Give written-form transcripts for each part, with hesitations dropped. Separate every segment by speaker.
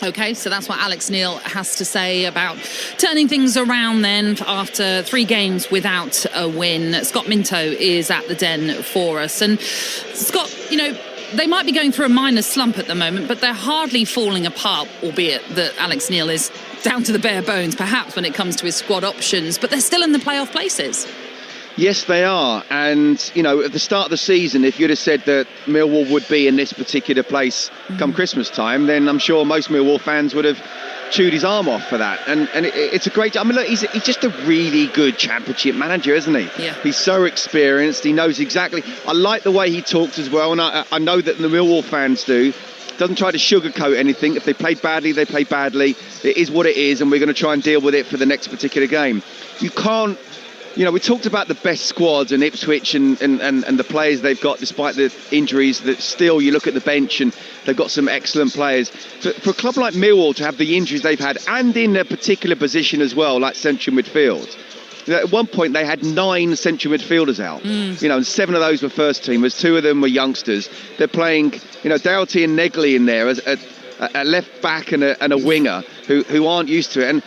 Speaker 1: OK, so that's what Alex Neil has to say about turning things around then after 3 games without a win. Scott Minto is at the Den for us. And Scott, they might be going through a minor slump at the moment, but they're hardly falling apart, albeit that Alex Neil is down to the bare bones, perhaps, when it comes to his squad options. But they're still in the playoff places.
Speaker 2: Yes, they are. And, at the start of the season, if you'd have said that Millwall would be in this particular place come Christmas time, then I'm sure most Millwall fans would have chewed his arm off for that. And it's a great... I mean, look, he's just a really good championship manager, isn't he?
Speaker 1: Yeah.
Speaker 2: He's so experienced. He knows exactly... I like the way he talks as well. And I know that the Millwall fans do. Doesn't try to sugarcoat anything. If they play badly, they play badly. It is what it is, and we're going to try and deal with it for the next particular game. You can't... we talked about the best squads and Ipswich and the players they've got despite the injuries, that still you look at the bench and they've got some excellent players. For a club like Millwall to have the injuries they've had, and in a particular position as well, like central midfield. At one point they had 9 central midfielders out, and 7 of those were first teamers, 2 of them were youngsters. They're playing, Doughty and Negley in there as a left back and a winger who aren't used to it. And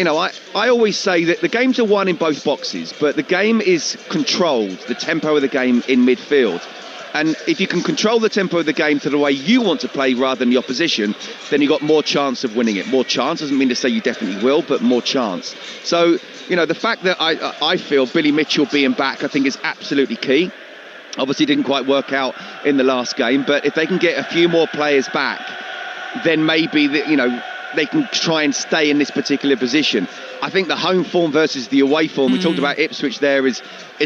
Speaker 2: I always say that the games are won in both boxes, but the game is controlled, the tempo of the game in midfield. And if you can control the tempo of the game to the way you want to play rather than the opposition, then you've got more chance of winning it. More chance doesn't mean to say you definitely will, but more chance. So, the fact that I feel Billy Mitchell being back, I think is absolutely key. Obviously didn't quite work out in the last game, but if they can get a few more players back, then maybe they can try and stay in this particular position. I think the home form versus the away form, we talked about Ipswich there, is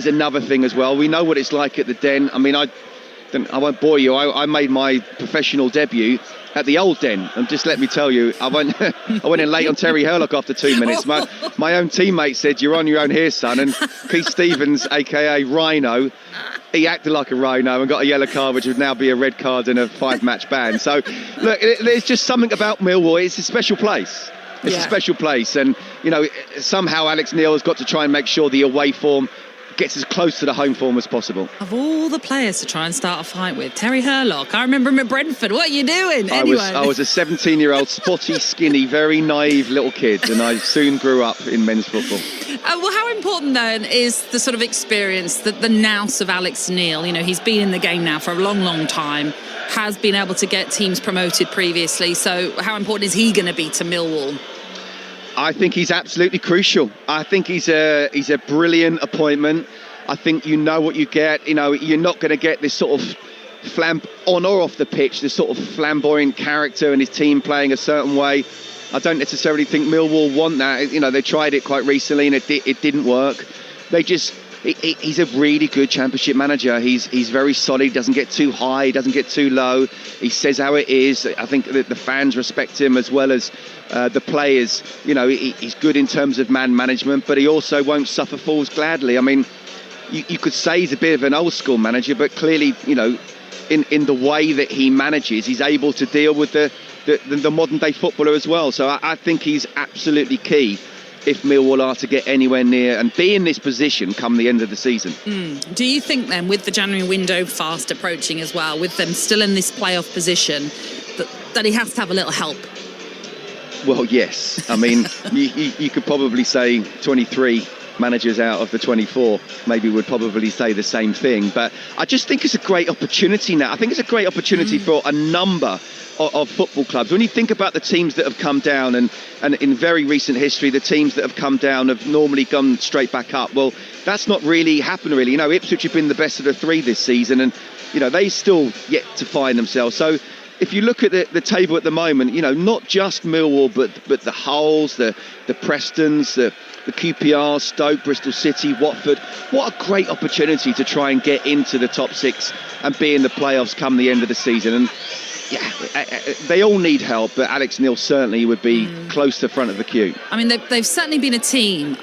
Speaker 2: another thing as well. We know what it's like at the Den. I mean, I won't bore you. I made my professional debut at the old Den, and just let me tell you, I went in late on Terry Hurlock after 2 minutes. My own teammate said, "You're on your own here, son." And Keith Stevens, aka Rhino, he acted like a rhino and got a yellow card, which would now be a red card and a 5-match ban. So, look, there's just something about Millwall. It's a special place. It's a special place. And, somehow Alex Neil has got to try and make sure the away form gets as close to the home form as possible.
Speaker 1: Of all the players to try and start a fight with, Terry Hurlock, I remember him at Brentford. What are you doing? Anyway.
Speaker 2: I was a 17-year-old, spotty, skinny, very naive little kid, and I soon grew up in men's football.
Speaker 1: Well, how important, then, is the sort of experience, the nous of Alex Neil? He's been in the game now for a long, long time, has been able to get teams promoted previously. So how important is he going to be to Millwall?
Speaker 2: I think he's absolutely crucial. I think he's a brilliant appointment. I think what you get. You're not going to get this sort of on or off the pitch, this sort of flamboyant character and his team playing a certain way. I don't necessarily think Millwall want that. They tried it quite recently and it didn't work. He's a really good championship manager. He's very solid. He doesn't get too high. He doesn't get too low. He says how it is. I think that the fans respect him as well as the players. He's good in terms of man management, but he also won't suffer fools gladly. I mean, you could say he's a bit of an old school manager, but clearly, in the way that he manages, he's able to deal with the modern day footballer as well. So I think he's absolutely key if Millwall are to get anywhere near and be in this position come the end of the season.
Speaker 1: Do you think then, with the January window fast approaching as well, with them still in this playoff position, that he has to have a little help?
Speaker 2: Well, yes. I mean, you could probably say 23 managers out of the 24 maybe would probably say the same thing. But I just think it's a great opportunity now. I think it's a great opportunity for a number of football clubs. When you think about the teams that have come down, and in very recent history, the teams that have come down have normally gone straight back up. Well, that's not really happened, really. Ipswich have been the best of the 3 this season, and, they still yet to find themselves. So if you look at the table at the moment, not just Millwall, but the Hulls, the Prestons, the QPR, Stoke, Bristol City, Watford. What a great opportunity to try and get into the top 6 and be in the playoffs come the end of the season. And they all need help, but Alex Neil certainly would be close to the front of the queue.
Speaker 1: I mean, they've certainly been a team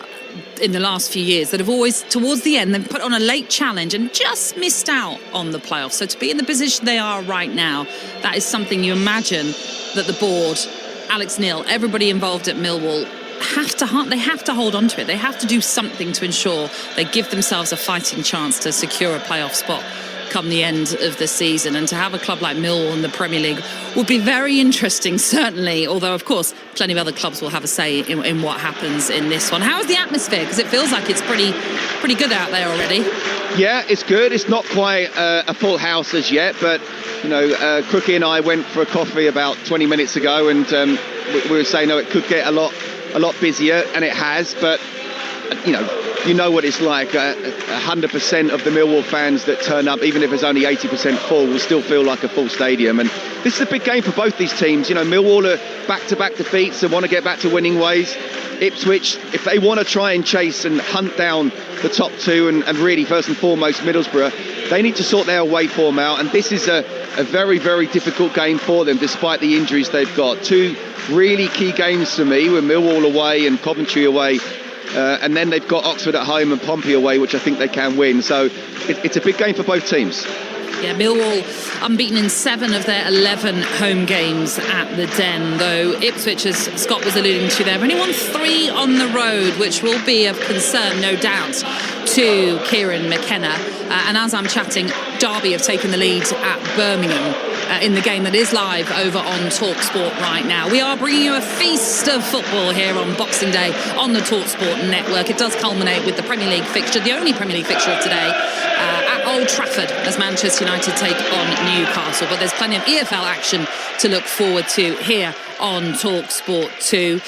Speaker 1: in the last few years that have always, towards the end, they've put on a late challenge and just missed out on the playoffs. So to be in the position they are right now, that is something you imagine that the board, Alex Neil, everybody involved at Millwall, they have to hold on to it. They have to do something to ensure they give themselves a fighting chance to secure a playoff spot. come the end of the season. And to have a club like Millwall in the Premier League would be very interesting, certainly, although, of course, plenty of other clubs will have a say in what happens in this one. How is the atmosphere? Because it feels like it's pretty good out there already.
Speaker 2: Yeah, it's good. It's not quite a full house as yet, but, Crookie and I went for a coffee about 20 minutes ago, and we were saying, it could get a lot busier, and it has, but, you know what it's like. 100% of the Millwall fans that turn up, even if it's only 80% full, will still feel like a full stadium. And this is a big game for both these teams. Millwall are back-to-back defeats and want to get back to winning ways. Ipswich, if they want to try and chase and hunt down the top two and really, first and foremost, Middlesbrough, they need to sort their away form out. And this is a very, very difficult game for them, despite the injuries they've got. Two really key games for me, with Millwall away and Coventry away. And then they've got Oxford at home and Pompey away, which I think they can win. So it's a big game for both teams.
Speaker 1: Yeah, Millwall unbeaten in 7 of their 11 home games at the Den, though Ipswich, as Scott was alluding to there, have only won 3 on the road, which will be of concern, no doubt, to Kieran McKenna. And as I'm chatting, Derby have taken the lead at Birmingham in the game that is live over on Talksport right now. We are bringing you a feast of football here on Boxing Day on the Talksport network. It does culminate with the Premier League fixture, the only Premier League fixture of today, at Old Trafford, as Manchester United take on Newcastle. But there's plenty of EFL action to look forward to here on Talksport 2.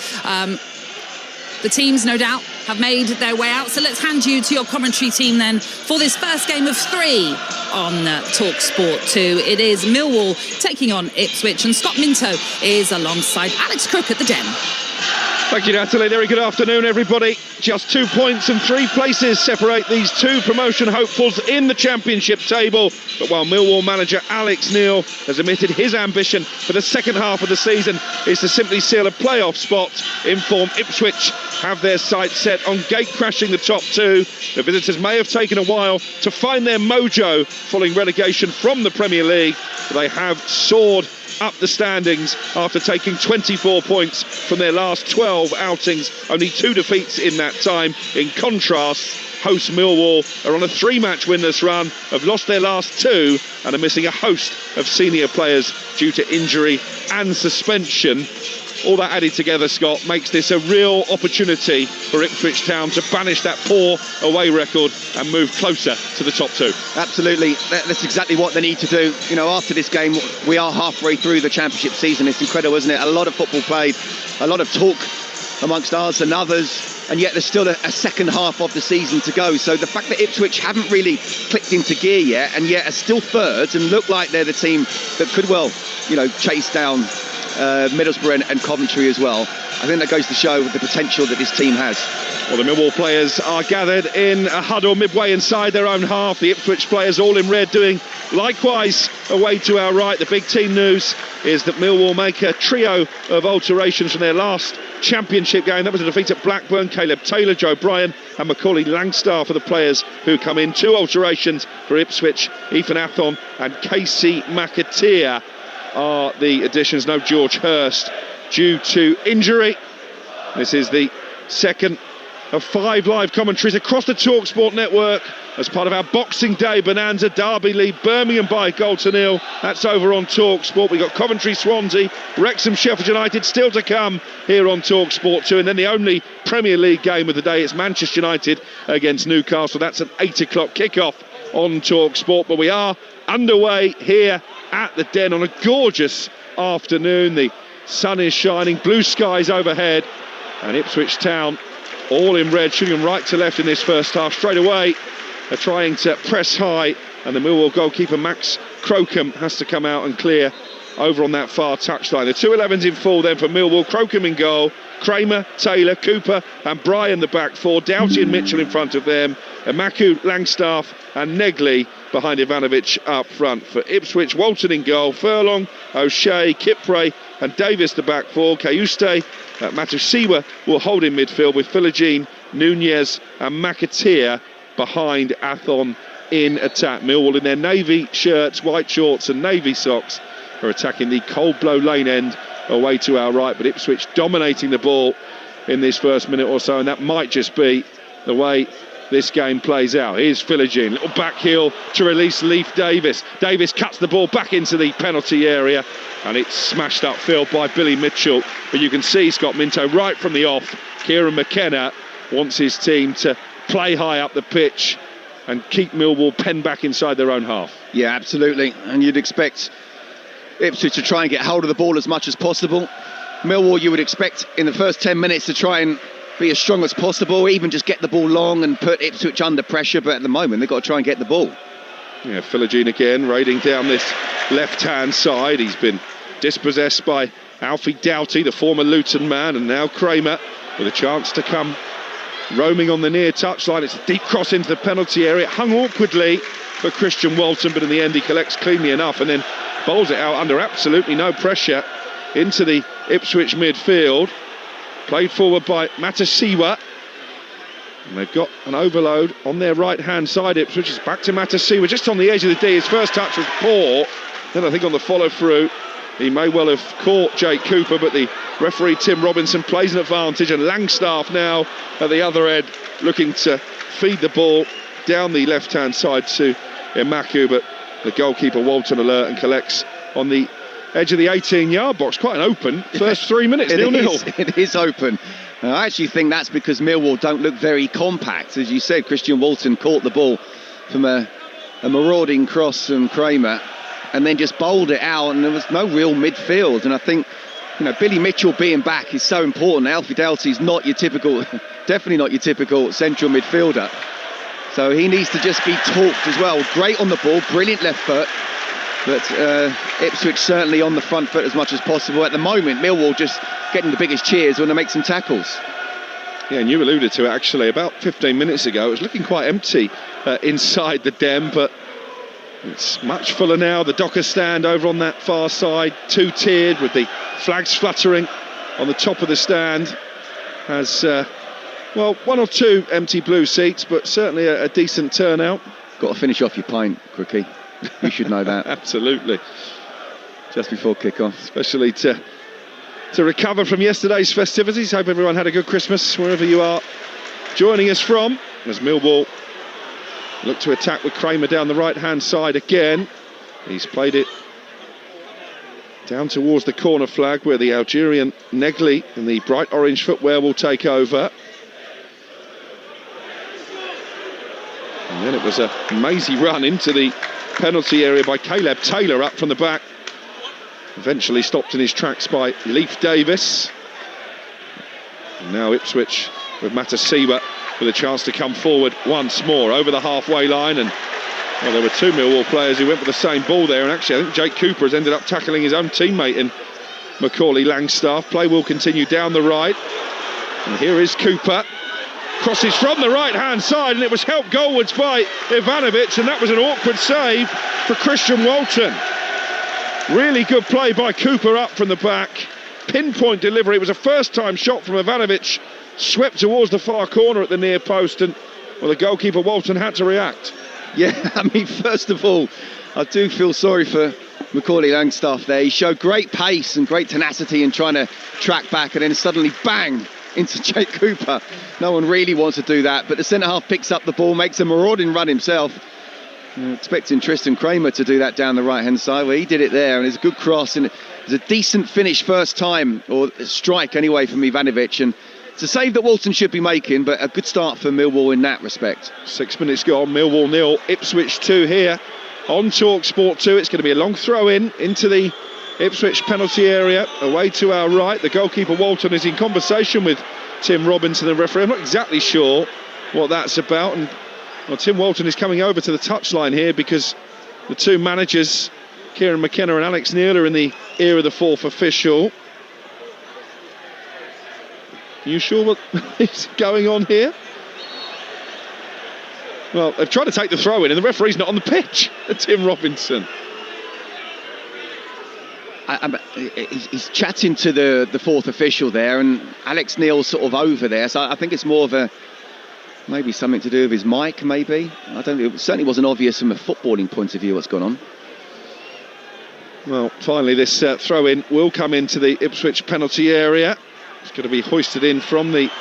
Speaker 1: The teams, no doubt, have made their way out. So let's hand you to your commentary team then for this first game of 3 on Talksport 2. It is Millwall taking on Ipswich, and Scott Minto is alongside Alex Crook at the Den.
Speaker 3: Thank you, Natalie. Very good afternoon, everybody. Just 2 points and 3 places separate these 2 promotion hopefuls in the Championship table. But while Millwall manager Alex Neil has admitted his ambition for the second half of the season is to simply seal a playoff spot, in form Ipswich have their sights set on gate-crashing the top 2. The visitors may have taken a while to find their mojo following relegation from the Premier League, but they have soared up the standings after taking 24 points from their last 12 outings, only 2 defeats in that time. In contrast, host Millwall are on a 3-match winless run, have lost their last 2 and are missing a host of senior players due to injury and suspension. All that added together, Scott, makes this a real opportunity for Ipswich Town to banish that poor away record and move closer to the top 2.
Speaker 2: Absolutely, that's exactly what they need to do. After this game, we are halfway through the Championship season. It's incredible, isn't it? A lot of football played, a lot of talk amongst us and others, and yet there's still a second half of the season to go. So the fact that Ipswich haven't really clicked into gear yet, and yet are still thirds and look like they're the team that could chase down Middlesbrough and Coventry as well. I think that goes to show the potential that this team has.
Speaker 3: Well, the Millwall players are gathered in a huddle midway inside their own half. The Ipswich players, all in red, doing likewise away to our right. The big team news is that Millwall make a trio of alterations from their last Championship game. That was a defeat at Blackburn. Caleb Taylor, Joe Bryan and Macaulay Langstaff for the players who come in. 2 alterations for Ipswich. Ethan Athon and Casey McAteer are the additions. No George Hurst due to injury. This is the second of 5 live commentaries across the Talksport network as part of our Boxing Day bonanza. Derby lead Birmingham by 1-0. That's over on Talksport. We've got Coventry, Swansea, Wrexham, Sheffield United still to come here on Talksport 2. And then the only Premier League game of the day, it's Manchester United against Newcastle. That's an 8 o'clock kickoff on Talksport. But we are underway here at the Den on a gorgeous afternoon. The sun is shining, blue skies overhead, and Ipswich Town all in red, shooting them right to left in this first half. Straight away they're trying to press high, and the Millwall goalkeeper Max Crocombe has to come out and clear over on that far touchline. The 2 11s in full then for Millwall. Crocombe in goal, Kramer, Taylor, Cooper and Bryan the back 4, Doughty and Mitchell in front of them, Amaku, Langstaff and Negley behind Ivanovic up front. For Ipswich, Walton in goal, Furlong, O'Shea, Kipre and Davis the back 4, Kayuste, Matusiwa will hold in midfield with Philogene, Nunez and McAteer behind Athon in attack. Millwall in their navy shirts, white shorts and navy socks are attacking the Cold Blow Lane end away to our right, but Ipswich dominating the ball in this first minute or so, and that might just be the way this game plays out. Here's Philogene, little back heel to release Leif Davis. Davis cuts the ball back into the penalty area, and it's smashed upfield by Billy Mitchell. But you can see Scott Minto right from the off. Kieran McKenna wants his team to play high up the pitch and keep Millwall penned back inside their own half.
Speaker 2: Yeah, absolutely. And you'd expect Ipswich to try and get hold of the ball as much as possible. Millwall, you would expect in the first 10 minutes to try and be as strong as possible, even just get the ball long and put Ipswich under pressure, but at the moment they've got to try and get the ball.
Speaker 3: Yeah, Philogene again raiding down this left-hand side. He's been dispossessed by Alfie Doughty, the former Luton man, and now Kramer with a chance to come roaming on the near touchline. It's a deep cross into the penalty area, hung awkwardly for Christian Walton, but in the end he collects cleanly enough and then bowls it out under absolutely no pressure into the Ipswich midfield. Played forward by Matasiwa, and they've got an overload on their right hand side. Ipswich is back to Matasiwa, just on the edge of the D. His first touch was poor, then I think on the follow through he may well have caught Jake Cooper, but the referee Tim Robinson plays an advantage, and Langstaff now at the other end looking to feed the ball down the left hand side to Imaku, but the goalkeeper Walton alert and collects on the edge of the 18-yard box. Quite an open first 3 minutes, 0-0.
Speaker 2: It is open. I actually think that's because Millwall don't look very compact. As you said, Christian Walton caught the ball from a marauding cross from Kramer and then just bowled it out, and there was no real midfield. And I think, you know, Billy Mitchell being back is so important. Alfie Doughty's not your typical, definitely not your typical central midfielder. So he needs to just be talked as well. Great on the ball, brilliant left foot. But Ipswich certainly on the front foot as much as possible. At the moment, Millwall just getting the biggest cheers when they make some tackles.
Speaker 3: Yeah, and you alluded to it actually about 15 minutes ago. It was looking quite empty inside the Den, but it's much fuller now. The Docker stand over on that far side, two-tiered with the flags fluttering on the top of the stand, has, well, one or two empty blue seats, but certainly a decent turnout.
Speaker 2: Got to finish off your pint, Crookie. You should know that.
Speaker 3: Absolutely.
Speaker 2: Just before kick-off.
Speaker 3: Especially to recover from yesterday's festivities. Hope everyone had a good Christmas wherever you are joining us from. As Millwall look to attack with Kramer down the right-hand side again. He's played it down towards the corner flag where the Algerian Negli in the bright orange footwear will take over. And then it was a mazy run into the penalty area by Caleb Taylor up from the back. Eventually stopped in his tracks by Leif Davis. And now Ipswich with Matasiwa with a chance to come forward once more over the halfway line. And well, there were two Millwall players who went for the same ball there, and actually I think Jake Cooper has ended up tackling his own teammate in Macaulay Langstaff. Play will continue down the right, and here is Cooper. Crosses from the right-hand side, and it was helped goalwards by Ivanovic, and that was an awkward save for Christian Walton. Really good play by Cooper up from the back. Pinpoint delivery. It was a first-time shot from Ivanovic, swept towards the far corner at the near post, and well, the goalkeeper Walton had to react.
Speaker 2: Yeah, I mean, first of all, I do feel sorry for Macaulay Langstaff there. He showed great pace and great tenacity in trying to track back, and then suddenly, bang, into Jake Cooper. No one really wants to do that, but the centre-half picks up the ball, makes a marauding run himself. Expecting Tristan Kramer to do that down the right-hand side. Well, he did it there, and it's a good cross, and it's a decent finish first time, or strike anyway, from Ivanovic, and it's a save that Walton should be making, but a good start for Millwall in that respect. 6 minutes gone, Millwall 0, Ipswich 2 here on Talksport 2. It's going to be a long throw-in into the Ipswich penalty area, away to our right. The goalkeeper Walton is in conversation with Tim Robinson, the referee. I'm not exactly sure what that's about, and well, Tim Walton is coming over to the touchline here because the two managers, Kieran McKenna and Alex Neil, are in the ear of the fourth official. Are you sure what is going on here? Well, they've tried to take the throw in and the referee's not on the pitch. Tim Robinson. He's chatting to the fourth official there, and Alex Neil's sort of over there, so I think it's more of a maybe something to do with his mic, maybe. I don't know. It certainly wasn't obvious from a footballing point of view what's gone on.
Speaker 3: Well, finally this throw-in will come into the Ipswich penalty area. It's going to be hoisted in from the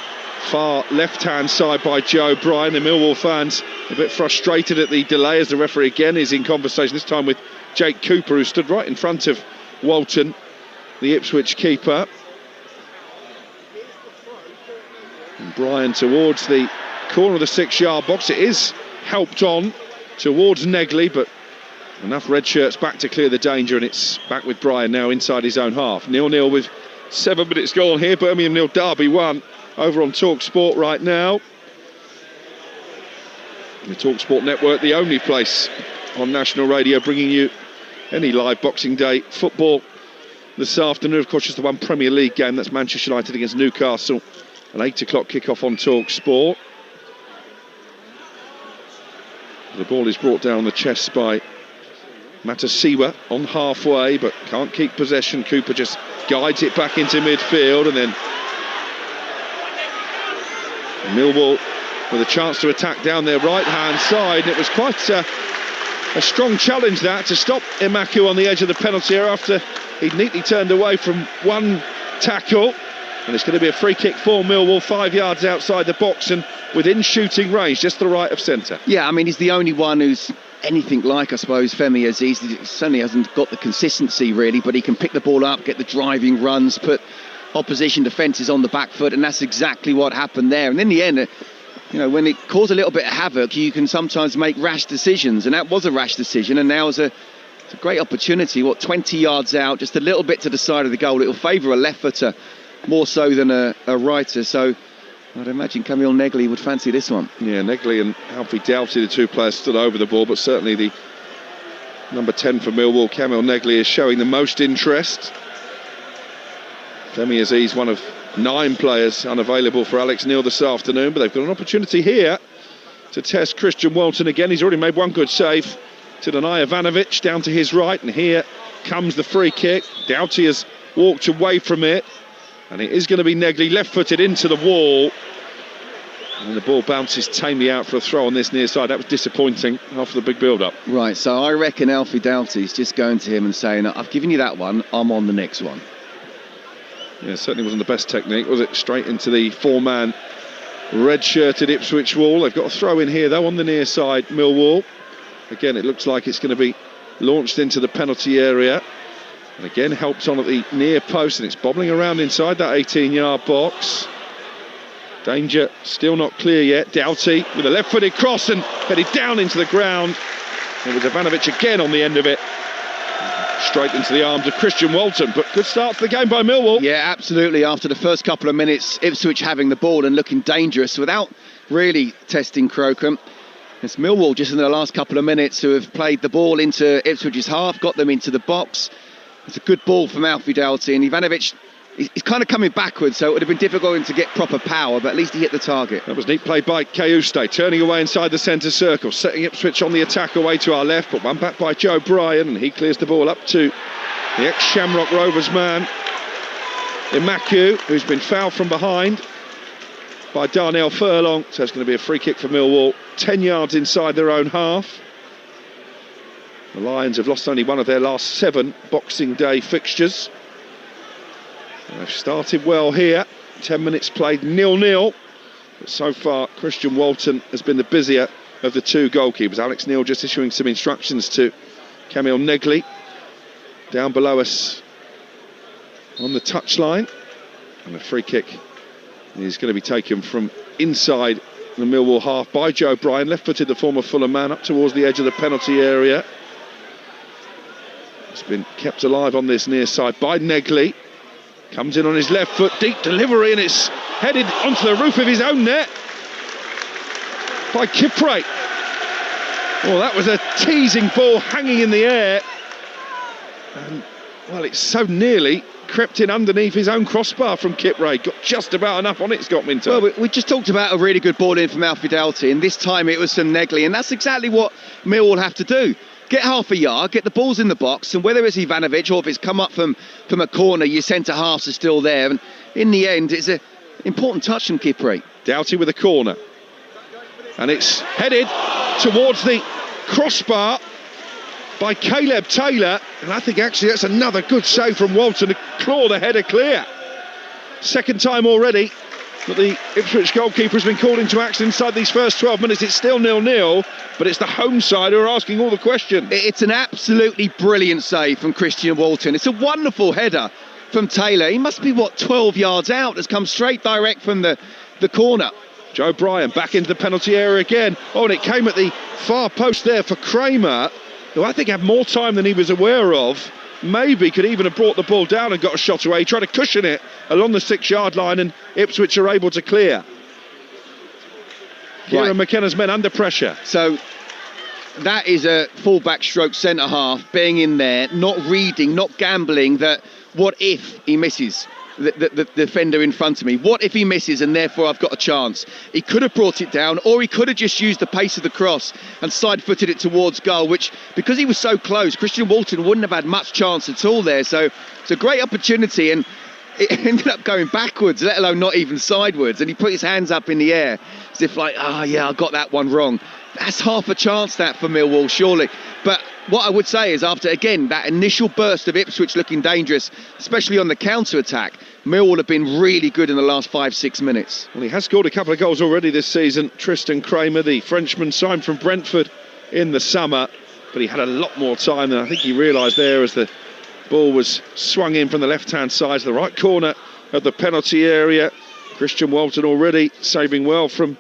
Speaker 3: far left-hand side by Joe Bryan. The Millwall fans a bit frustrated at the delay as the referee again is in conversation, this time with Jake Cooper, who stood right in front of Walton, the Ipswich keeper. And Bryan towards the corner of the 6-yard box. It is helped on towards Negley, but enough red shirts back to clear the danger, and it's back with Bryan now inside his own half. 0-0 with 7 minutes gone here. Birmingham 0, Derby 1 over on Talksport right now. The Talksport network, the only place on national radio bringing you any live Boxing Day football this afternoon. Of course, just the one Premier League game, that's Manchester United against Newcastle, an 8 o'clock kick-off on Talksport. The ball is brought down the chest by Matasiwa on halfway, but can't keep possession. Cooper just guides it back into midfield, and then Millwall with a chance to attack down their right-hand side. And it was quite a strong challenge that to stop Imaku on the edge of the penalty area after he'd neatly turned away from one tackle. And it's going to be a free kick for Millwall, 5 yards outside the box and within shooting range, just to the right of centre.
Speaker 2: Yeah, I mean, he's the only one who's anything like, I suppose, Femi Aziz. He certainly hasn't got the consistency, really, but he can pick the ball up, get the driving runs, put opposition defences on the back foot, and that's exactly what happened there. And in the end, you know, when it caused a little bit of havoc, you can sometimes make rash decisions, and that was a rash decision, and now it's a great opportunity. 20 yards out, just a little bit to the side of the goal. It'll favour a left footer more so than a righter, so I'd imagine Camille Negley would fancy this one. Yeah, Negley and Alfie Doughty, the two players, stood over the ball, but certainly the number 10 for Millwall, Camille Negley, is showing the most interest. Femi Aziz, one of 9 players unavailable for Alex Neil this afternoon, but they've got an opportunity here to test Christian Walton again. He's already made one good save to deny Ivanovic down to his right, and here comes the free kick. Doughty has walked away from it, and it is going to be Negley, left-footed into the wall, and the ball bounces tamely out for a throw on this near side. That was disappointing after the big build-up. Right, so I reckon Alfie Doughty's just going to him and saying, I've given you that one, I'm on the next one. Yeah, it certainly wasn't the best technique, was it? Straight into the 4-man red-shirted Ipswich wall. They've got a throw in here, though, on the near side, Millwall. Again, it looks like it's going to be launched into the penalty area. And again, helps on at the near post, and it's bobbling around inside that 18-yard box. Danger still not clear yet. Doughty with a left-footed cross and headed down into the ground. It was Ivanovic again on the end of it. Straight into the arms of Christian Walton, but good start to the game by Millwall. Yeah, absolutely. After the first couple of minutes, Ipswich having the ball and looking dangerous without really testing Crocombe. It's Millwall just in the last couple of minutes who have played the ball into Ipswich's half, got them into the box. It's a good ball from Alfie Doughty, and Ivanovic, he's kind of coming backwards, so it would have been difficult to get proper power, but at least he hit the target. That was neat play by Kayuste, turning away inside the centre circle, setting Ipswich on the attack away to our left, but one back by Joe Bryan, and he clears the ball up to the ex-Shamrock Rovers man, Imaku, who's been fouled from behind by Darnell Furlong, so it's going to be a free kick for Millwall, 10 yards inside their own half. The Lions have lost only one of their last 7 Boxing Day fixtures. They've started well here, 10 minutes played 0-0, but so far Christian Walton has been the busier of the 2 goalkeepers. Alex Neil just issuing some instructions to Camille Negley down below us on the touchline, and the free kick is going to be taken from inside the Millwall half by Joe Bryan, left-footed, the former Fulham man, up towards the edge of the penalty area. It's been kept alive on this near side by Negley. Comes in on his left foot, deep delivery, and it's headed onto the roof of his own net by Kipre. Well, that was a teasing ball hanging in the air. And, well, it's so nearly crept in underneath his own crossbar from Kipre. Got just about enough on it, Scott Minto. Well, we just talked about a really good ball in from Alfie Doughty, and this time it was from Negley, and that's exactly what Millwall have to do. Get half a yard, get the balls in the box, and whether it's Ivanovic or if it's come up from a corner, your centre halves are still there. And in the end, it's an important touch from Kipre. Doughty with a corner. And it's headed towards the crossbar by Caleb Taylor. And I think actually that's another good save from Walton to claw the header clear. Second time already
Speaker 3: But the Ipswich goalkeeper has been called into action inside these first 12 minutes. It's still 0-0, but it's the home side who are asking all the questions.
Speaker 2: It's an absolutely brilliant save from Christian Walton. It's a wonderful header from Taylor. He must be, 12 yards out. Has come straight direct from the corner.
Speaker 3: Joe Bryan back into the penalty area again. Oh, and it came at the far post there for Kramer, who I think had more time than he was aware of. Maybe could even have brought the ball down and got a shot away. He tried to cushion it along the 6-yard line, and Ipswich are able to clear. Kieran McKenna's men under pressure.
Speaker 2: So that is a full-back stroke centre-half being in there, not reading, not gambling that what if he misses the defender in front of me? What if he misses and therefore I've got a chance? He could have brought it down, or he could have just used the pace of the cross and side-footed it towards goal, which, because he was so close, Christian Walton wouldn't have had much chance at all there. So it's a great opportunity, and it ended up going backwards, let alone not even sidewards, and he put his hands up in the air as if like, I got that one wrong. That's half a chance, that, for Millwall, surely. But what I would say is, after, again, that initial burst of Ipswich looking dangerous, especially on the counter-attack, Millwall have been really good in the last 5-6 minutes.
Speaker 3: Well, he has scored a couple of goals already this season. Tristan Kramer, the Frenchman, signed from Brentford in the summer, but he had a lot more time than I think he realised there as the ball was swung in from the left-hand side to the right corner of the penalty area. Christian Walton already saving well from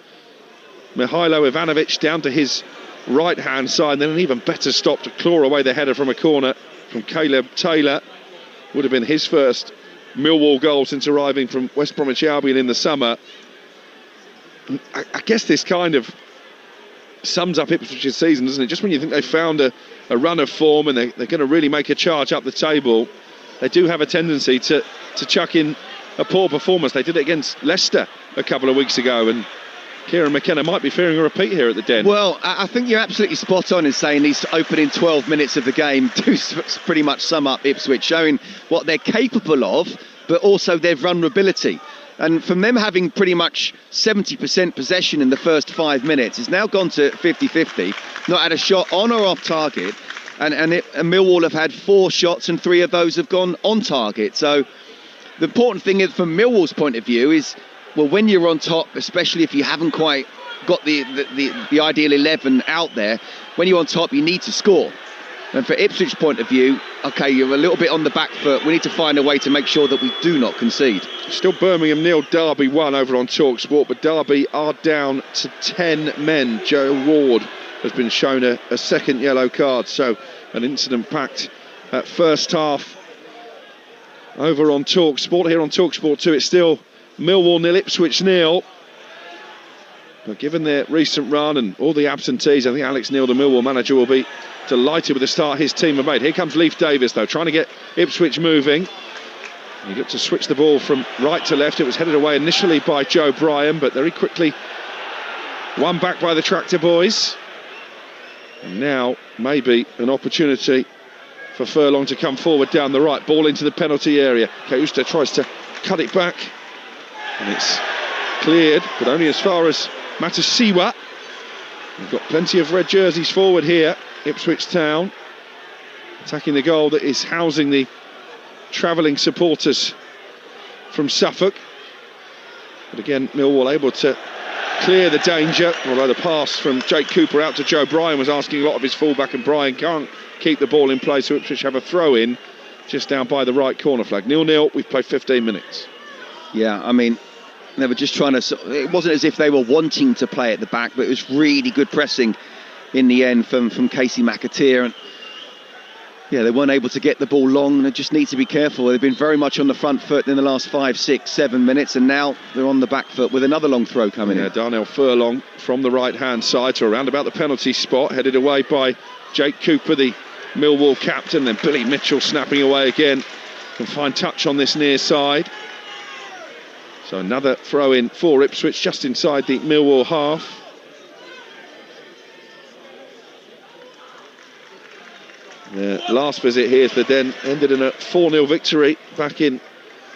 Speaker 3: Mihailo Ivanovic down to his right-hand side, and then an even better stop to claw away the header from a corner from Caleb Taylor. Would have been his first Millwall goal since arriving from West Bromwich Albion in the summer. I guess this kind of sums up Ipswich's season, doesn't it? Just when you think they've found a run of form and they're going to really make a charge up the table, they do have a tendency to chuck in a poor performance. They did it against Leicester a couple of weeks ago, and Kieran McKenna might be fearing a repeat here at the Den.
Speaker 2: Well, I think you're absolutely spot on in saying these opening 12 minutes of the game do pretty much sum up Ipswich, showing what they're capable of, but also their vulnerability. And from them having pretty much 70% possession in the first 5 minutes, it's now gone to 50-50, not had a shot on or off target, and Millwall have had 4 shots and 3 of those have gone on target. So the important thing is, from Millwall's point of view, is, well, when you're on top, especially if you haven't quite got the ideal 11 out there, when you're on top, you need to score. And for Ipswich's point of view, OK, you're a little bit on the back foot. We need to find a way to make sure that we do not concede.
Speaker 3: Still Birmingham 0, Derby 1 over on Talksport, but Derby are down to 10 men. Joe Ward has been shown a second yellow card, so an incident-packed first half over on Talksport. Here on Talksport 2, it's still Millwall 0, Ipswich 0. But given their recent run and all the absentees, I think Alex Neil, the Millwall manager, will be delighted with the start his team have made. Here comes Leif Davis, though, trying to get Ipswich moving. He looked to switch the ball from right to left. It was headed away initially by Joe Bryan, but very quickly won back by the Tractor Boys. And now maybe an opportunity for Furlong to come forward down the right. Ball into the penalty area. Causta tries to cut it back, and it's cleared, but only as far as Matasiwa. We've got plenty of red jerseys forward here. Ipswich Town attacking the goal that is housing the travelling supporters from Suffolk. But again, Millwall able to clear the danger, although the pass from Jake Cooper out to Joe Bryan was asking a lot of his fullback, and Bryan can't keep the ball in play, so Ipswich have a throw in just down by the right corner flag. 0-0, we've played 15 minutes.
Speaker 2: Yeah, I mean, they were just trying to... It wasn't as if they were wanting to play at the back, but it was really good pressing in the end from Casey McAteer, and yeah, they weren't able to get the ball long, and they just need to be careful. They've been very much on the front foot in the last 5, 6, 7 minutes, and now they're on the back foot with another long throw coming in.
Speaker 3: Darnell Furlong from the right-hand side to around about the penalty spot, headed away by Jake Cooper, the Millwall captain. Then Billy Mitchell snapping away again, can find touch on this near side. So another throw in for Ipswich just inside the Millwall half. The last visit here to the Den ended in a 4-0 victory back in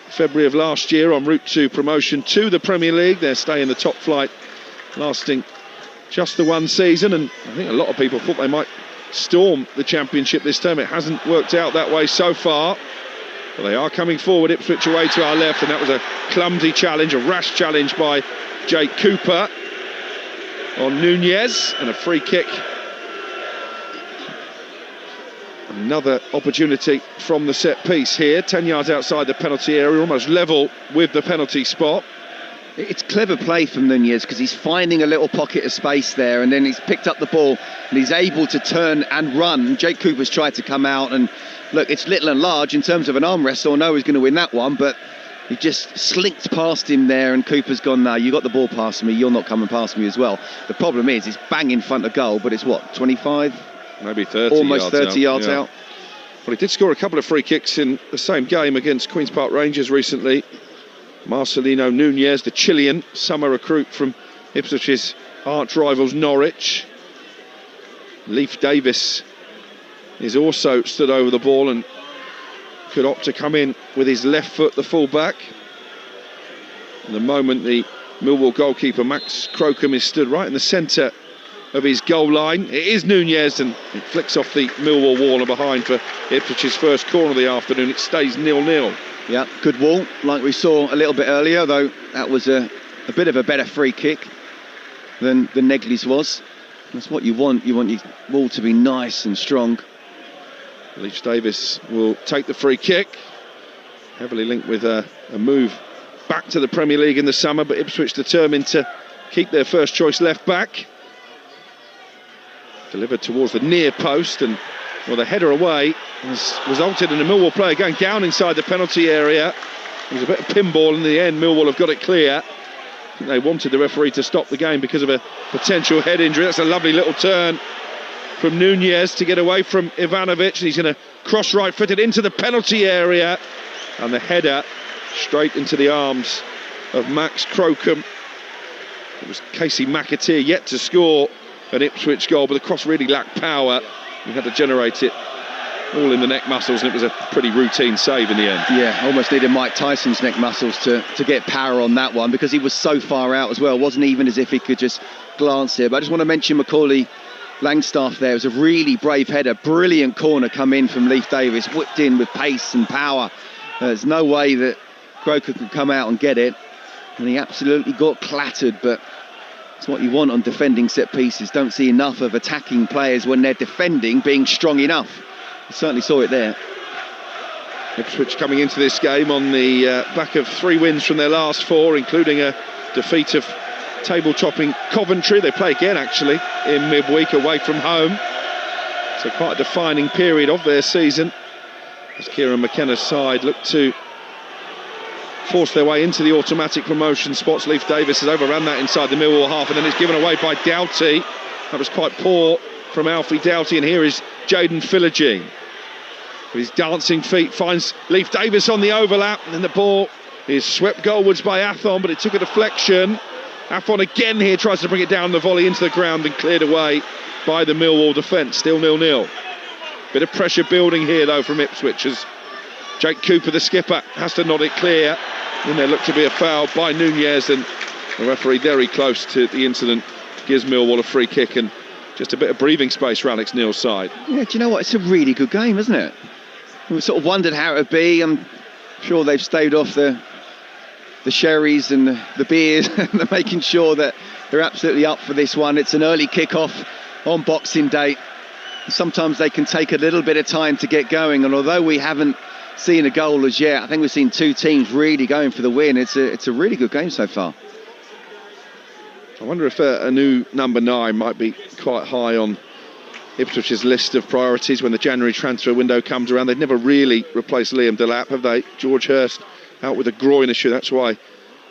Speaker 3: February of last year, en route to promotion to the Premier League. Their stay in the top flight lasting just the one season, and I think a lot of people thought they might storm the Championship this term. It hasn't worked out that way so far. But they are coming forward, Ipswich away to our left, and that was a clumsy challenge, a rash challenge by Jake Cooper on Nunez, and a free kick. Another opportunity from the set piece here, 10 yards outside the penalty area, almost level with the penalty spot.
Speaker 2: It's clever play from Nunez because he's finding a little pocket of space there, and then he's picked up the ball and he's able to turn and run. Jake Cooper's tried to come out, and look, it's little and large in terms of an arm wrestle. No, he's going to win that one, but he just slinked past him there, and Cooper's gone, no, you got the ball past me, you're not coming past me as well. The problem is, it's bang in front of goal, but it's what, 25?
Speaker 3: Maybe 30
Speaker 2: almost
Speaker 3: yards
Speaker 2: 30 yards out.
Speaker 3: Well, he did score a couple of free kicks in the same game against Queen's Park Rangers recently. Marcelino Nunez, the Chilean, summer recruit from Ipswich's arch rivals Norwich. Leif Davis is also stood over the ball and could opt to come in with his left foot, the full-back. At the moment, the Millwall goalkeeper Max Crocombe is stood right in the centre of his goal line. It is Nunez, and it flicks off the Millwall wall and behind for Ipswich's first corner of the afternoon. It stays 0-0.
Speaker 2: Yeah, good wall, like we saw a little bit earlier, though that was a bit of a better free kick than Negley's was. That's what you want. You want your wall to be nice and strong.
Speaker 3: Leif Davis will take the free kick, heavily linked with a move back to the Premier League in the summer, but Ipswich determined to keep their first choice left back. Delivered towards the near post, and the header away has resulted in a Millwall player going down inside the penalty area. It was a bit of pinball in the end. Millwall have got it clear. I think they wanted the referee to stop the game because of a potential head injury. That's a lovely little turn from Nunez to get away from Ivanovic, and he's going to cross right footed into the penalty area, and the header straight into the arms of Max Crocombe. It was Casey McAteer yet to score an Ipswich goal, but the cross really lacked power. He had to generate it all in the neck muscles, and it was a pretty routine save in the end.
Speaker 2: Yeah, almost needed Mike Tyson's neck muscles to get power on that one, because he was so far out as well. It wasn't even as if he could just glance here. But I just want to mention Macaulay Langstaff there. It was a really brave header, brilliant corner come in from Leif Davis, whipped in with pace and power. There's no way that Croker could come out and get it, and he absolutely got clattered. But it's what you want on defending set pieces. Don't see enough of attacking players when they're defending being strong enough. I certainly saw it there.
Speaker 3: Ipswich coming into this game on the back of 3 wins from their last 4, including a defeat of table-topping Coventry. They play again, actually, in midweek away from home. So quite a defining period of their season, as Kieran McKenna's side look to force their way into the automatic promotion spots. Leif Davis has overrun that inside the Millwall half, and then it's given away by Doughty. That was quite poor from Alfie Doughty, and here is Jaden Philogene with his dancing feet, finds Leif Davis on the overlap, and then the ball is swept goalwards by Athon, but it took a deflection. Athon again here tries to bring it down the volley into the ground and cleared away by the Millwall defence. Still 0-0. Bit of pressure building here though from Ipswich, as Jake Cooper, the skipper, has to nod it clear. Then there looked to be a foul by Nunez, and the referee very close to the incident gives Millwall a free kick, and just a bit of breathing space for Alex Neil's side.
Speaker 2: Yeah, do you know what? It's a really good game, isn't it? We sort of wondered how it would be. I'm sure they've staved off the sherries and the beers and they're making sure that they're absolutely up for this one. It's an early kick-off on Boxing Day. Sometimes they can take a little bit of time to get going, and although we haven't seen a goal as yet, I think we've seen 2 teams really going for the win. It's a really good game so far.
Speaker 3: I wonder if a new number 9 might be quite high on Ipswich's list of priorities when the January transfer window comes around. They've never really replaced Liam Delap, have they? George Hurst out with a groin issue. That's why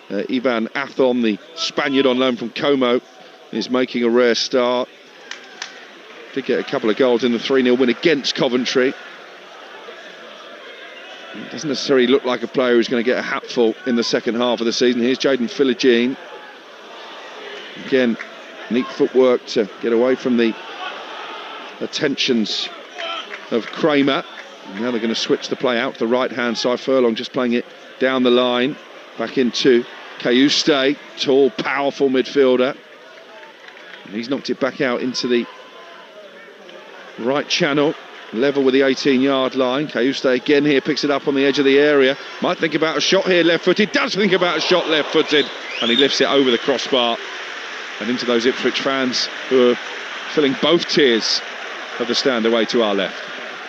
Speaker 3: Ivan Athon, the Spaniard on loan from Como, is making a rare start. Did get a couple of goals in the 3-0 win against Coventry. It doesn't necessarily look like a player who's going to get a hatful in the second half of the season. Here's Jaden Philogene. Again, neat footwork to get away from the attentions of Kramer. And now they're going to switch the play out to the right-hand side. Furlong just playing it down the line. Back into Cayuste, tall, powerful midfielder. And he's knocked it back out into the right channel. level with the 18-yard line. Cayuste again here, picks it up on the edge of the area. Might think about a shot here, left-footed. Does think about a shot, left-footed. And he lifts it over the crossbar and into those Ipswich fans who are filling both tiers of the stand away to our left.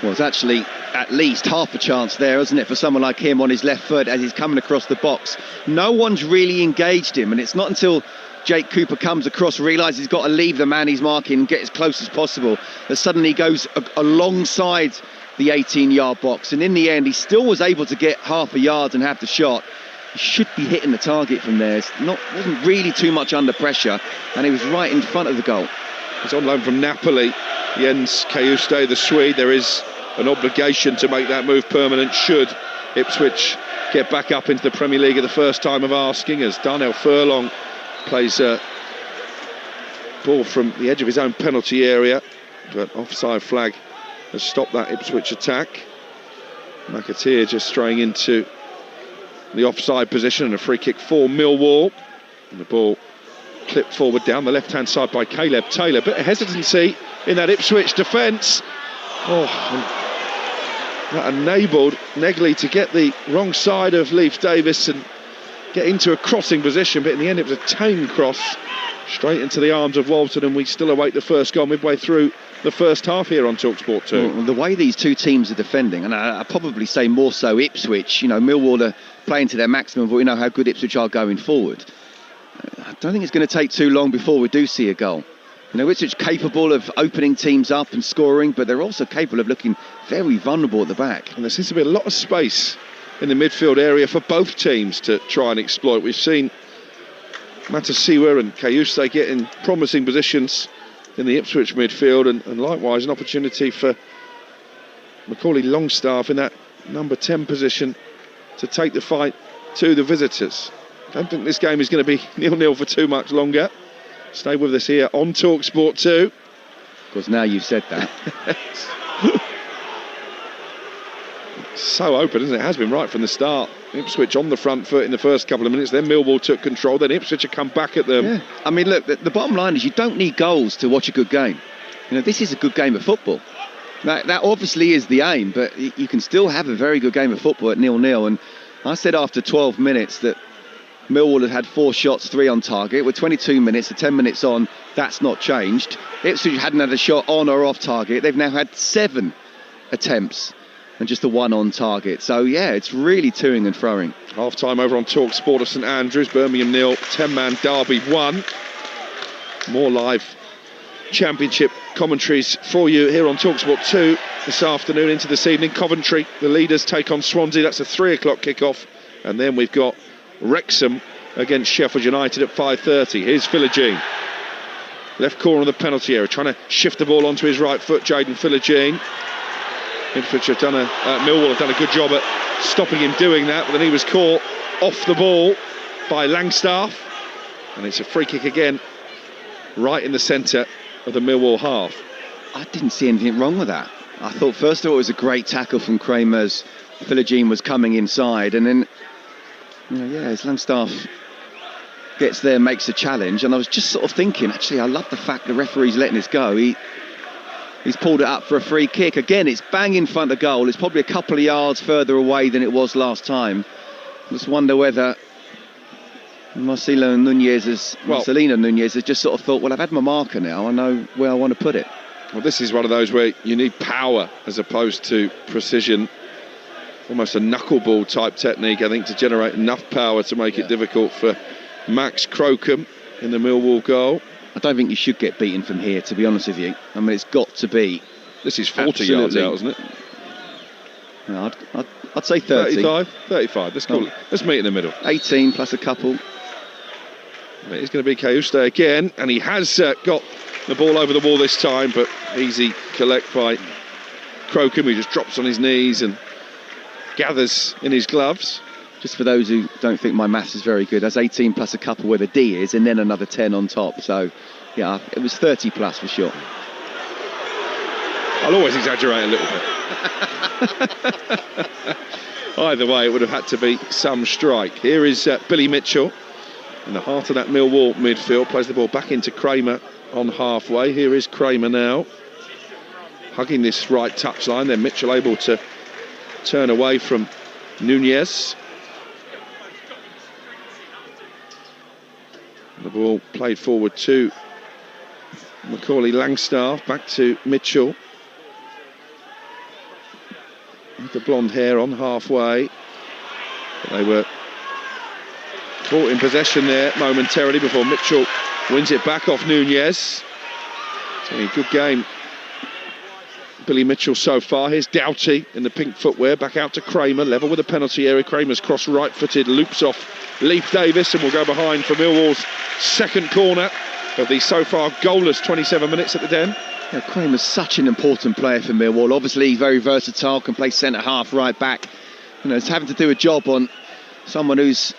Speaker 2: Well, it's actually at least half a chance there, isn't it, for someone like him on his left foot as he's coming across the box. No one's really engaged him, and it's not until Jake Cooper comes across, realises he's got to leave the man he's marking and get as close as possible, that suddenly he goes alongside the 18-yard box, and in the end he still was able to get half a yard and have the shot. He should be hitting the target from there. Wasn't really too much under pressure, and he was right in front of the goal.
Speaker 3: He's on loan from Napoli, Jens Cayuste, the Swede. There is an obligation to make that move permanent should Ipswich get back up into the Premier League at the first time of asking, as Darnell Furlong plays a ball from the edge of his own penalty area, but offside flag has stopped that Ipswich attack. McAteer just straying into the offside position, and a free kick for Millwall, and the ball clipped forward down the left-hand side by Caleb Taylor. Bit of hesitancy in that Ipswich defence. That enabled Negley to get the wrong side of Leif Davis and get into a crossing position, but in the end it was a tame cross straight into the arms of Walton, and we still await the first goal midway through the first half here on Talksport 2.
Speaker 2: Well, the way these two teams are defending, and I'd probably say more so Ipswich, Millwall are playing to their maximum, but we know how good Ipswich are going forward. I don't think it's going to take too long before we do see a goal. Ipswich capable of opening teams up and scoring, but they're also capable of looking very vulnerable at the back.
Speaker 3: And there seems to be a lot of space in the midfield area for both teams to try and exploit. We've seen Matasiwa and Cayuste get in promising positions in the Ipswich midfield, and likewise an opportunity for Macaulay Longstaff in that number 10 position to take the fight to the visitors. I don't think this game is going to be 0-0 for too much longer. Stay with us here on Talksport 2.
Speaker 2: Because now you've said that.
Speaker 3: So open, isn't it? It has been right from the start. Ipswich on the front foot in the first couple of minutes, then Millwall took control, then Ipswich have come back at them.
Speaker 2: Yeah. I mean, look, the bottom line is you don't need goals to watch a good game. This is a good game of football. That obviously is the aim, but you can still have a very good game of football at 0-0. And I said after 12 minutes that Millwall had 4 shots, 3 on target. With 22 minutes, the 10 minutes on, that's not changed. Ipswich hadn't had a shot on or off target. They've now had 7 attempts and just the 1 on target. So, yeah, it's really toing and froing.
Speaker 3: Half-time over on Talksport of St Andrews. Birmingham 0, 10-man Derby 1. More live championship commentaries for you here on Talksport 2 this afternoon into this evening. Coventry, the leaders, take on Swansea. That's a 3 o'clock kickoff. And then we've got Wrexham against Sheffield United at 5:30. Here's Philogene, left corner of the penalty area, trying to shift the ball onto his right foot. Jaden Philogene. Millwall have done a good job at stopping him doing that, but then he was caught off the ball by Langstaff, and it's a free kick again, right in the centre of the Millwall half.
Speaker 2: I didn't see anything wrong with that. I thought first of all it was a great tackle from Kramer as Philogene was coming inside, and then as Langstaff gets there, makes a challenge, and I was just sort of thinking, actually, I love the fact the referee's letting this go. He's pulled it up for a free kick. Again, it's bang in front of goal. It's probably a couple of yards further away than it was last time. I just wonder whether Marcelino Nunez has just sort of thought, well, I've had my marker now, I know where I want to put it.
Speaker 3: Well, this is one of those where you need power as opposed to precision. Almost a knuckleball type technique, I think, to generate enough power to make it difficult for Max Crocombe in the Millwall goal.
Speaker 2: I don't think you should get beaten from here, to be honest with you. I mean, it's got to be.
Speaker 3: This is 40 yards out, isn't it?
Speaker 2: No, I'd say 30.
Speaker 3: 35. Let's meet in the middle.
Speaker 2: 18 plus a couple.
Speaker 3: It's going to be Cayuste again, and he has got the ball over the wall this time, but easy collect by Crocombe, who just drops on his knees and gathers in his gloves.
Speaker 2: Just for those who don't think my maths is very good, that's 18 plus a couple where the D is, and then another 10 on top. So, yeah, it was 30 plus for sure.
Speaker 3: I'll always exaggerate a little bit. Either way, it would have had to be some strike. Here is Billy Mitchell in the heart of that Millwall midfield. Plays the ball back into Kramer on halfway. Here is Kramer now. hugging this right touchline. Then Mitchell able to turn away from Nunez. The ball played forward to Macaulay Langstaff, back to Mitchell. With the blonde hair on halfway. But they were caught in possession there momentarily before Mitchell wins it back off Nunez. It's been a good game, Billy Mitchell so far. Here's Doughty in the pink footwear, back out to Kramer, level with the penalty area. Kramer's cross right-footed, loops off Leif Davis, and will go behind for Millwall's second corner of the so far goalless 27 minutes at the Den.
Speaker 2: Yeah, Kramer's such an important player for Millwall. Obviously very versatile, can play centre half, right back. You know, it's having to do a job on someone who's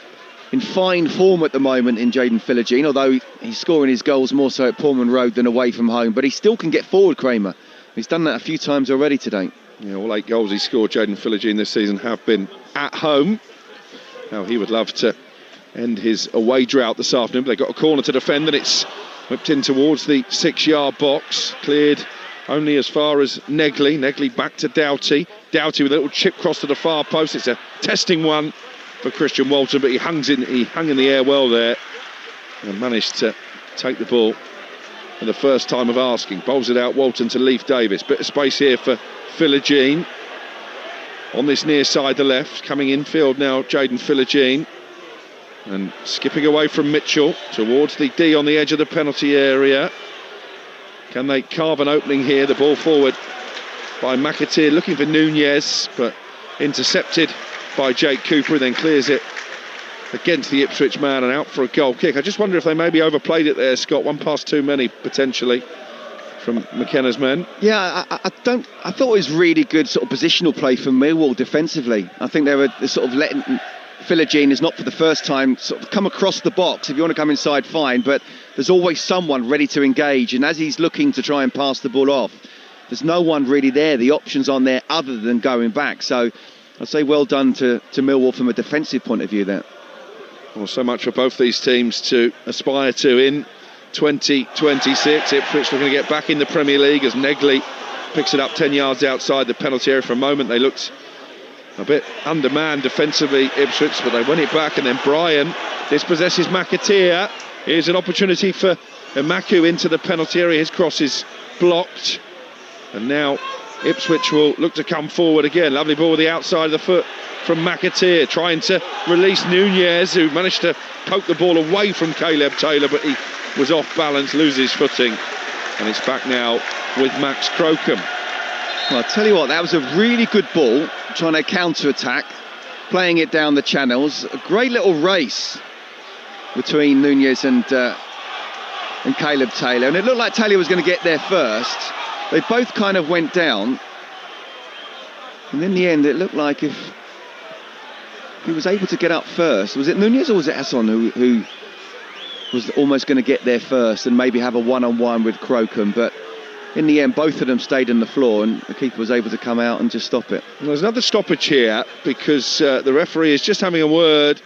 Speaker 2: in fine form at the moment in Jayden Philogene, although he's scoring his goals more so at Pullman Road than away from home. But he still can get forward, Kramer. He's done that a few times already today.
Speaker 3: Yeah, all 8 goals he scored, Jayden Philogene, this season have been at home. Now he would love to end his away drought this afternoon. But they've got a corner to defend, and it's whipped in towards the 6-yard box. Cleared only as far as Negley. Negley back to Doughty. Doughty with a little chip cross to the far post. It's a testing one for Christian Walton, but he hung in the air well there and managed to take the ball for the first time of asking. Bowls it out, Walton to Leif Davis. Bit of space here for Philogene. On this near side, the left. Coming infield now, Jayden Philogene. And skipping away from Mitchell towards the D on the edge of the penalty area. Can they carve an opening here? The ball forward by McAteer, looking for Nunez, but intercepted by Jake Cooper, and then clears it against the Ipswich man and out for a goal kick. I just wonder if they maybe overplayed it there, Scott. One pass too many, potentially, from McKenna's men.
Speaker 2: Yeah, I thought it was really good sort of positional play from Millwall defensively. I think they were sort of letting Philogene is not for the first time sort of come across the box. If you want to come inside, fine, but there's always someone ready to engage, and as he's looking to try and pass the ball off, there's no one really there. The options on there other than going back. So I'd say well done to Millwall from a defensive point of view there.
Speaker 3: Well, so much for both these teams to aspire to in 2026. Ipswich looking to get back in the Premier League as Negley picks it up 10 yards outside the penalty area. For a moment they looked a bit undermanned defensively, Ipswich, but they win it back, and then Bryan dispossesses McAteer. Here's an opportunity for Emakhu into the penalty area. His cross is blocked, and now Ipswich will look to come forward again. Lovely ball with the outside of the foot from McAteer, trying to release Nunez, who managed to poke the ball away from Caleb Taylor, but he was off balance, loses footing, and it's back now with Max Crocombe.
Speaker 2: Well, I'll tell you what, that was a really good ball, trying to counter-attack, playing it down the channels. A great little race between Nunez and Caleb Taylor, and it looked like Taylor was going to get there first. They both kind of went down, and in the end it looked like if he was able to get up first, was it Nunez or was it Hassan who was almost going to get there first and maybe have a one-on-one with Crocombe, but in the end both of them stayed on the floor and the keeper was able to come out and just stop it.
Speaker 3: Well, there's another stoppage here because the referee is just having a word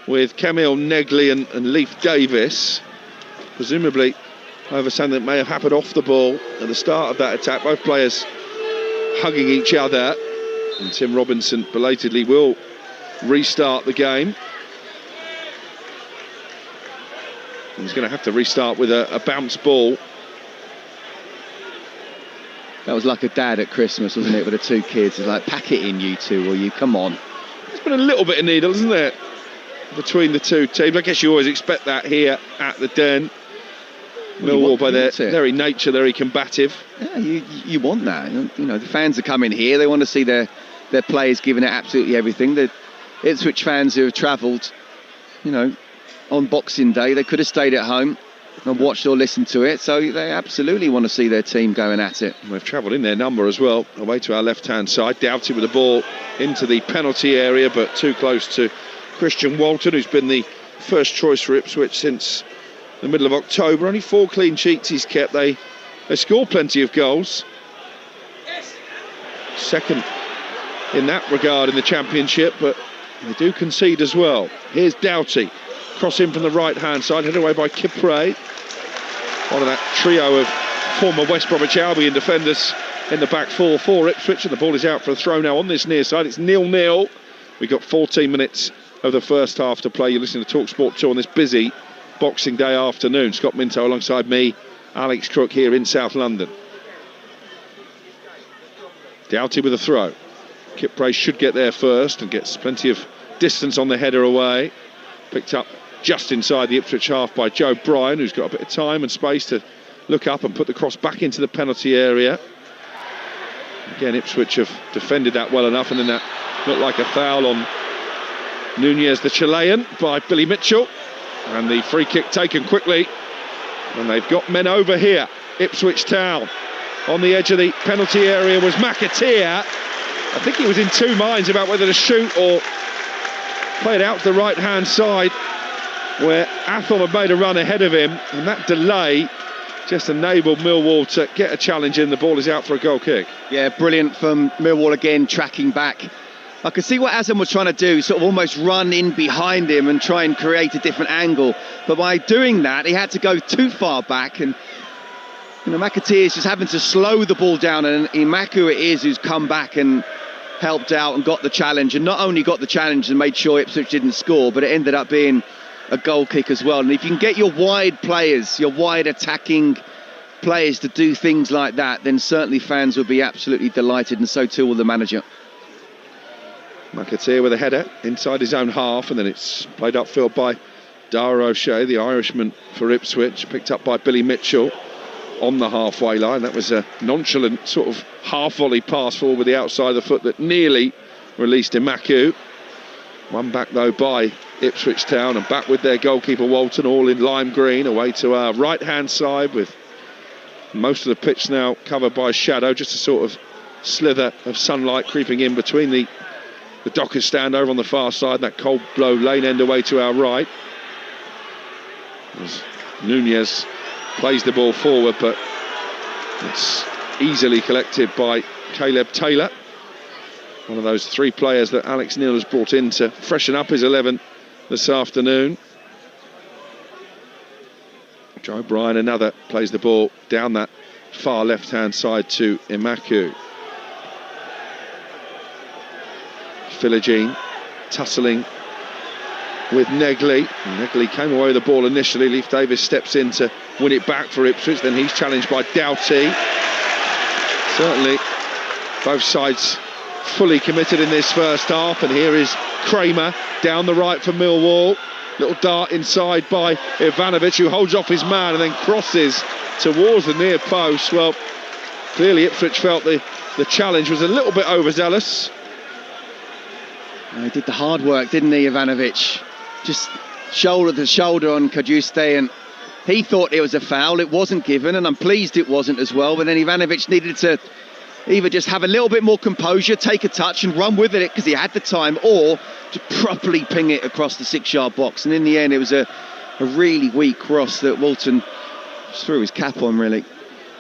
Speaker 3: with Camille Negley and Leif Davis, presumably over something that may have happened off the ball at the start of that attack. Both players hugging each other, and Tim Robinson belatedly will restart the game. He's going to have to restart with a bounce ball.
Speaker 2: That was like a dad at Christmas, wasn't it, with the 2 kids? It's like, pack it in, you two, will you? Come on.
Speaker 3: There's been a little bit of needle, isn't there, between the 2 teams? I guess you always expect that here at the Den. Millwall, by their very nature, very combative.
Speaker 2: Yeah, you want that. You know, the fans are coming here. They want to see their players giving it absolutely everything. The Ipswich fans who have travelled, you know, on Boxing Day, they could have stayed at home and watched or listened to it. So they absolutely want to see their team going at it.
Speaker 3: They've travelled in their number as well, away to our left-hand side. Doughty with the ball into the penalty area, but too close to Christian Walton, who's been the first choice for Ipswich since the middle of October. Only 4 clean sheets he's kept. They score plenty of goals. Second in that regard in the Championship, but they do concede as well. Here's Doughty, cross in from the right-hand side, headed away by Kipre. One of that trio of former West Bromwich Albion defenders in the back four for Ipswich, and the ball is out for a throw now on this near side. It's 0-0. We've got 14 minutes of the first half to play. You're listening to Talksport 2 on this busy Boxing Day afternoon. Scott Minto alongside me, Alex Crook, here in South London. Doughty with a throw. Kip Price should get there first and gets plenty of distance on the header away. Picked up just inside the Ipswich half by Joe Bryan, who's got a bit of time and space to look up and put the cross back into the penalty area. Again, Ipswich have defended that well enough, and then that looked like a foul on Nunez, the Chilean, by Billy Mitchell. And the free kick taken quickly. And they've got men over here. Ipswich Town. On the edge of the penalty area was McAteer. I think he was in two minds about whether to shoot or play it out to the right-hand side, where Athol had made a run ahead of him. And that delay just enabled Millwall to get a challenge in. The ball is out for a goal kick.
Speaker 2: Yeah, brilliant from Millwall again, tracking back. I could see what Azam was trying to do, sort of almost run in behind him and try and create a different angle. But by doing that, he had to go too far back. And McAteer is just having to slow the ball down. And Imaku it is who's come back and helped out and got the challenge. And not only got the challenge and made sure Ipswich didn't score, but it ended up being a goal kick as well. And if you can get your wide players, your wide attacking players to do things like that, then certainly fans will be absolutely delighted, and so too will the manager.
Speaker 3: McAteer with a header inside his own half, and then it's played upfield by Dara O'Shea, the Irishman for Ipswich, picked up by Billy Mitchell on the halfway line. That was a nonchalant sort of half-volley pass forward with the outside of the foot that nearly released Imaku. One back though by Ipswich Town, and back with their goalkeeper Walton, all in lime green, away to our right-hand side, with most of the pitch now covered by shadow, just a sort of slither of sunlight creeping in between the Dockers stand over on the far side, that cold blow lane end away to our right. As Nunez plays the ball forward, but it's easily collected by Caleb Taylor, one of those three players that Alex Neil has brought in to freshen up his 11 this afternoon. Joe Bryan, another, plays the ball down that far left-hand side to Imaku. Philogene tussling with Negley. Negley came away with the ball initially. Leif Davis steps in to win it back for Ipswich. Then he's challenged by Doughty. Certainly both sides fully committed in this first half. And here is Kramer down the right for Millwall. Little dart inside by Ivanovic, who holds off his man and then crosses towards the near post. Well, clearly Ipswich felt the challenge was a little bit overzealous.
Speaker 2: He did the hard work, didn't he, Ivanovic? Just shoulder to shoulder on Kajuste, and he thought it was a foul. It wasn't given, and I'm pleased it wasn't as well. But then Ivanovic needed to either just have a little bit more composure, take a touch and run with it because he had the time, or to properly ping it across the 6-yard box. And in the end, it was a really weak cross that Walton threw his cap on, really.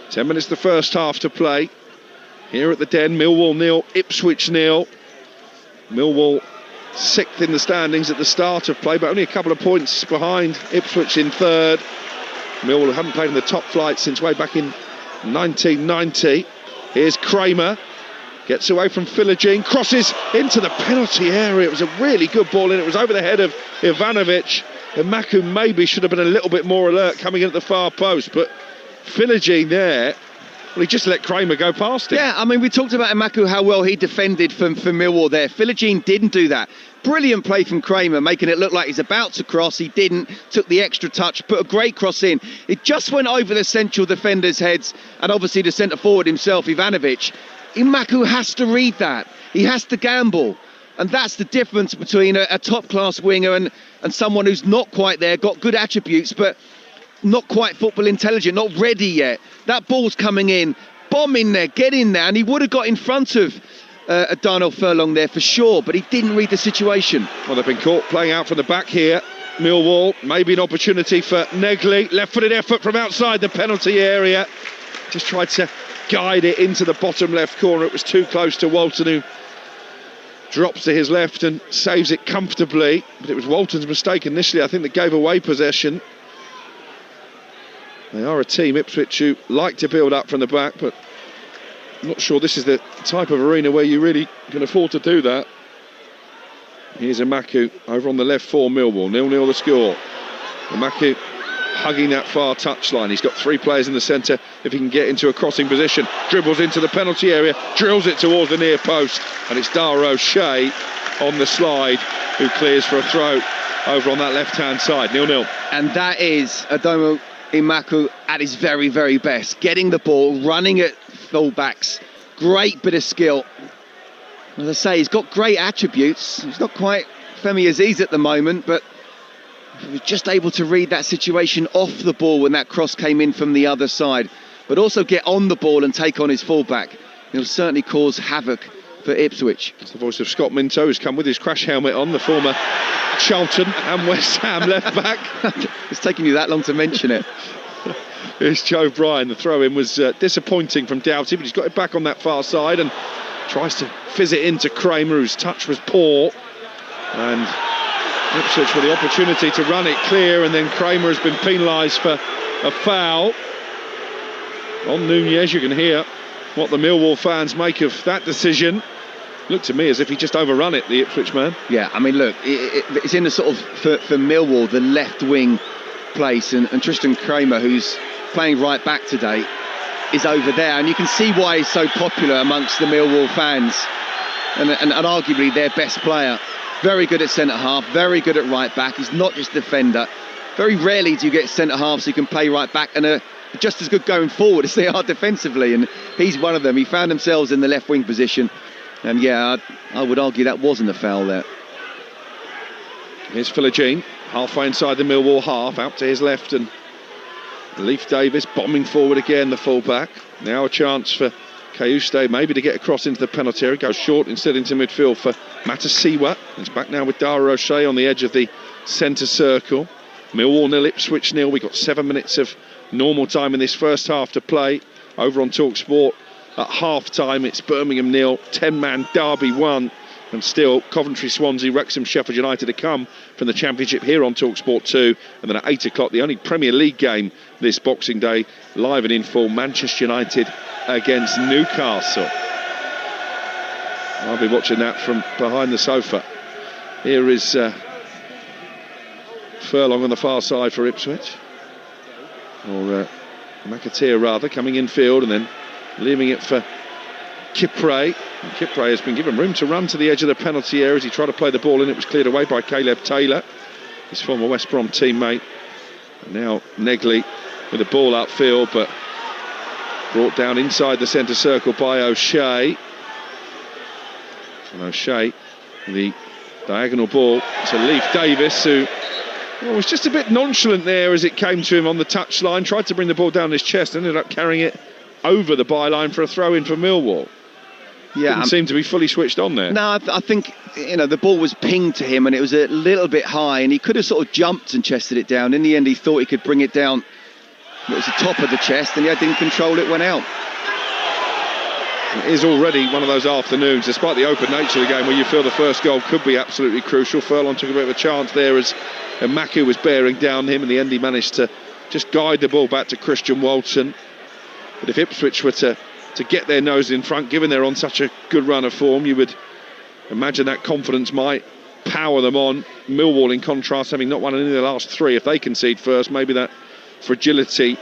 Speaker 3: 10 minutes the first half to play. Here at the Den, Millwall 0, Ipswich 0. Millwall 6th in the standings at the start of play, but only a couple of points behind Ipswich in 3rd. Millwall haven't played in the top flight since way back in 1990. Here's Kramer, gets away from Philogene, crosses into the penalty area. It was a really good ball, and it was over the head of Ivanovic. And Maku maybe should have been a little bit more alert coming in at the far post, but Philogene there, well, he just let Kramer go past him.
Speaker 2: Yeah, I mean, we talked about Imaku, how well he defended for Millwall there. Philogene didn't do that. Brilliant play from Kramer, making it look like he's about to cross. He didn't, took the extra touch, put a great cross in. It just went over the central defenders' heads, and obviously the centre-forward himself, Ivanovic. Imaku has to read that. He has to gamble. And that's the difference between a top-class winger and someone who's not quite there, got good attributes, but not quite football intelligent, not ready yet. That ball's coming in, bomb in there, get in there, and he would have got in front of Darnell Furlong there for sure, but he didn't read the situation.
Speaker 3: Well, they've been caught playing out from the back here. Millwall, maybe an opportunity for Negley. Left-footed effort from outside the penalty area. Just tried to guide it into the bottom left corner. It was too close to Walton, who drops to his left and saves it comfortably. But it was Walton's mistake initially, I think, that gave away possession. They are a team, Ipswich, who like to build up from the back, but I'm not sure this is the type of arena where you really can afford to do that. Here's Amaku over on the left for Millwall. 0-0 the score. Amaku hugging that far touchline. He's got 3 players in the centre. If he can get into a crossing position, dribbles into the penalty area, drills it towards the near post, and it's Dara O'Shea on the slide who clears for a throw over on that left-hand side. 0-0.
Speaker 2: And that is Adomo Imaku at his very, very best. Getting the ball, running at fullbacks. Great bit of skill. As I say, he's got great attributes. He's not quite Femi Aziz at the moment, but he was just able to read that situation off the ball when that cross came in from the other side. But also get on the ball and take on his fullback. He'll certainly cause havoc for Ipswich.
Speaker 3: It's the voice of Scott Minto, who's come with his crash helmet on, the former Charlton and West Ham left back.
Speaker 2: It's taking you that long to mention it.
Speaker 3: Here's Joe Bryan. The throw-in was disappointing from Doughty, but he's got it back on that far side and tries to fizz it into Kramer, whose touch was poor. And Ipswich with the opportunity to run it clear, and then Kramer has been penalised for a foul on Nunez. You can hear what the Millwall fans make of that decision. Looked to me as if he just overrun it, the Ipswich man.
Speaker 2: Yeah, I mean, look, it's in the sort of, for Millwall, the left wing place, and Tristan Kramer, who's playing right back today, is over there, and you can see why he's so popular amongst the Millwall fans, and arguably their best player. Very good at centre-half, very good at right-back. He's not just a defender. Very rarely do you get centre-halves who can play right-back and are just as good going forward as they are defensively, and he's one of them. He found themselves in the left-wing position, and yeah, I would argue that wasn't a foul there.
Speaker 3: Here's Philogene, halfway inside the Millwall half, out to his left, and Leif Davis bombing forward again, the full-back. Now a chance for Kayuste maybe to get across into the penalty area, goes short instead into midfield for Matasiwa. He's back now with Dara O'Shea on the edge of the centre circle. Millwall 0, Ipswich 0. We've got 7 minutes of normal time in this first half to play. Over on Talksport at half time, it's Birmingham 0, 10-man Derby 1. And still, Coventry, Swansea, Wrexham, Sheffield United to come from the Championship here on Talksport 2. And then at 8 o'clock, the only Premier League game this Boxing Day, live and in full, Manchester United against Newcastle. I'll be watching that from behind the sofa. Here is Furlong on the far side for Ipswich. Or McAteer rather, coming in field and then leaving it for Kipre. And Kipre has been given room to run to the edge of the penalty area as he tried to play the ball in. It was cleared away by Caleb Taylor, his former West Brom teammate. And now Negley with the ball upfield, but brought down inside the centre circle by O'Shea. And O'Shea, the diagonal ball to Leif Davis, who was just a bit nonchalant there as it came to him on the touchline. Tried to bring the ball down his chest and ended up carrying it over the byline for a throw-in for Millwall. Yeah, didn't seem to be fully switched on there.
Speaker 2: No, I think, the ball was pinged to him and it was a little bit high, and he could have sort of jumped and chested it down. In the end, he thought he could bring it down. It was the top of the chest, and he didn't control it, went out.
Speaker 3: It is already one of those afternoons, despite the open nature of the game, where you feel the first goal could be absolutely crucial. Furlong took a bit of a chance there as Maku was bearing down him. In the end, he managed to just guide the ball back to Christian Walton. But if Ipswich were to get their nose in front, given they're on such a good run of form, you would imagine that confidence might power them on. Millwall, in contrast, having not won any of the last 3, if they concede first, maybe that fragility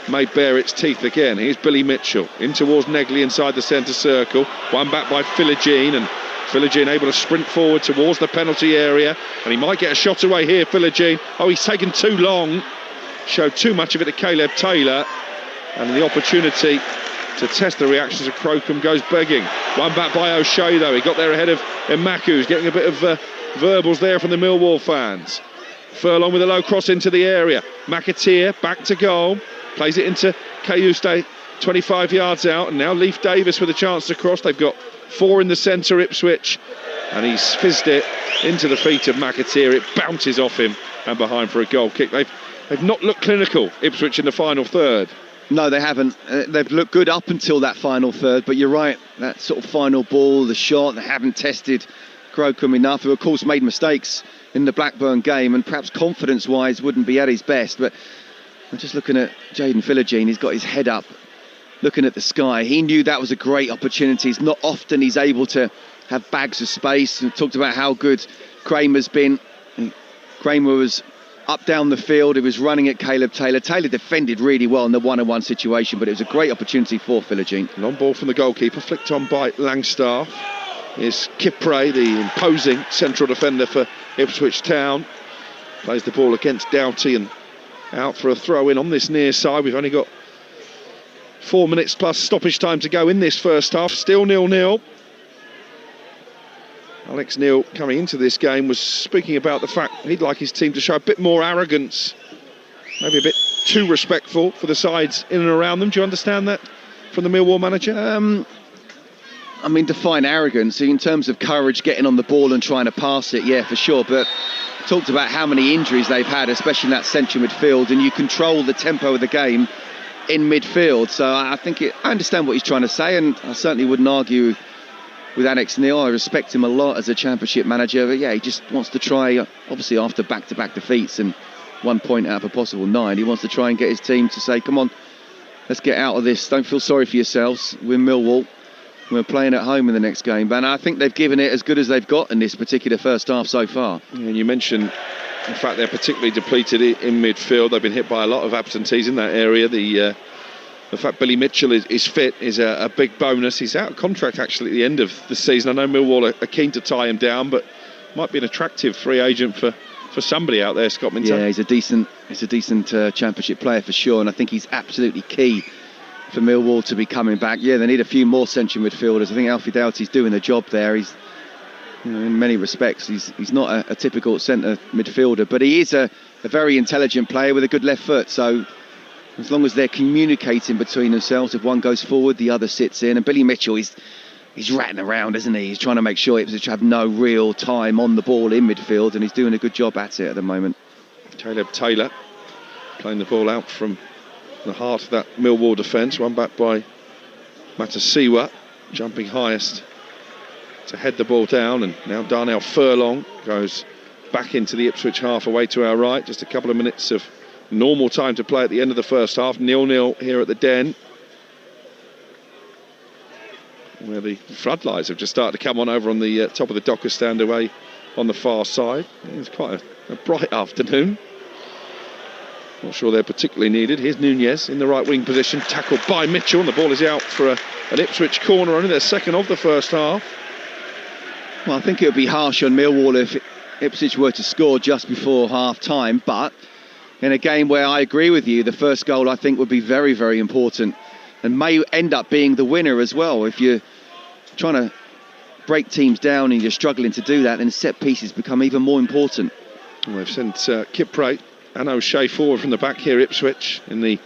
Speaker 3: may bear its teeth again. Here's Billy Mitchell in towards Negley inside the centre circle, won back by Philogene, and Philogene able to sprint forward towards the penalty area, and he might get a shot away here. Philogene, he's taken too long, showed too much of it to Caleb Taylor, and the opportunity to test the reactions of Crocombe goes begging. One back by O'Shea though, he got there ahead of Maku, who's getting a bit of verbals there from the Millwall fans. Furlong with a low cross into the area. McAteer back to goal, plays it into Kayuste 25 yards out, and now Leif Davis with a chance to cross. They've got 4 in the centre, Ipswich, and he's fizzed it into the feet of McAteer. It bounces off him and behind for a goal kick. They've not looked clinical, Ipswich, in the final third.
Speaker 2: No, they haven't. They've looked good up until that final third, but you're right, that sort of final ball, the shot, they haven't tested Crocombe enough, who of course made mistakes in the Blackburn game and perhaps confidence-wise wouldn't be at his best. But I'm just looking at Jayden Philogene. He's got his head up looking at the sky. He knew that was a great opportunity. It's not often he's able to have bags of space. And talked about how good Kramer's been. And Kramer was up down the field. He was running at Caleb Taylor. Taylor defended really well in the one-on-one situation, but it was a great opportunity for Philogene.
Speaker 3: Long ball from the goalkeeper, flicked on by Langstaff. Here's Kipre, the imposing central defender for Ipswich Town. Plays the ball against Doughty and out for a throw-in on this near side. We've only got 4 minutes plus stoppage time to go in this first half. Still 0-0. Alex Neil, coming into this game, was speaking about the fact he'd like his team to show a bit more arrogance, maybe a bit too respectful for the sides in and around them. Do you understand that from the Millwall manager?
Speaker 2: I mean, define arrogance in terms of courage, getting on the ball and trying to pass it, yeah, for sure. But talked about how many injuries they've had, especially in that central midfield, and you control the tempo of the game in midfield. So I understand what he's trying to say, and I certainly wouldn't argue with Alex Neil. I respect him a lot as a championship manager, but yeah, he just wants to try, obviously after back-to-back defeats and 1 point out of a possible 9, he wants to try and get his team to say, come on, let's get out of this, don't feel sorry for yourselves, we're Millwall, we're playing at home in the next game. And I think they've given it as good as they've got in this particular first half so far.
Speaker 3: And you mentioned the fact they're particularly depleted in midfield. They've been hit by a lot of absentees in that area. The fact Billy Mitchell is fit is a big bonus. He's out of contract actually at the end of the season. I know Millwall are keen to tie him down, but might be an attractive free agent for somebody out there, Scott Minto.
Speaker 2: Yeah, he's a decent championship player for sure, and I think he's absolutely key for Millwall to be coming back. Yeah, they need a few more central midfielders. I think Alfie Doughty's doing the job there. He's, in many respects, he's not a typical centre midfielder, but he is a very intelligent player with a good left foot. So as long as they're communicating between themselves, if one goes forward, the other sits in. And Billy Mitchell, he's ratting around, isn't he? He's trying to make sure Ipswich have no real time on the ball in midfield, and he's doing a good job at it at the moment.
Speaker 3: Caleb Taylor playing the ball out from the heart of that Millwall defence, won back by Matasiwa, jumping highest to head the ball down, and now Darnell Furlong goes back into the Ipswich half away to our right. Just a couple of minutes of normal time to play at the end of the first half. 0-0 here at the Den, where the floodlights have just started to come on over on the top of the Docker stand away on the far side. It's quite a bright afternoon. Not sure they're particularly needed. Here's Nunez in the right wing position, tackled by Mitchell, and the ball is out for an Ipswich corner, only their second of the first half.
Speaker 2: Well, I think it would be harsh on Millwall if Ipswich were to score just before half-time, but in a game where I agree with you, the first goal I think would be very, very important and may end up being the winner as well. If you're trying to break teams down and you're struggling to do that, then set pieces become even more important.
Speaker 3: Well, they've sent Kipre and O'Shea forward from the back here, Ipswich, in the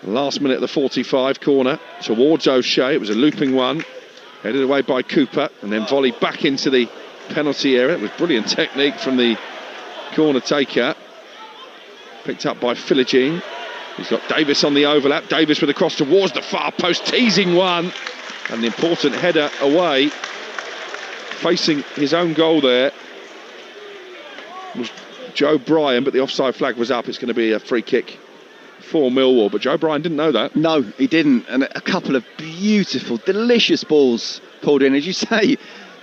Speaker 3: last minute of the 45 corner towards O'Shea. It was a looping one, headed away by Cooper, and then volleyed back into the penalty area. It was brilliant technique from the corner taker. Picked up by Philogene. He's got Davis on the overlap. Davis with a cross towards the far post, teasing one, and the important header away. Facing his own goal there was Joe Bryan, but the offside flag was up. It's going to be a free kick for Millwall, but Joe Bryan didn't know that.
Speaker 2: No, he didn't, and a couple of beautiful, delicious balls pulled in. As you say,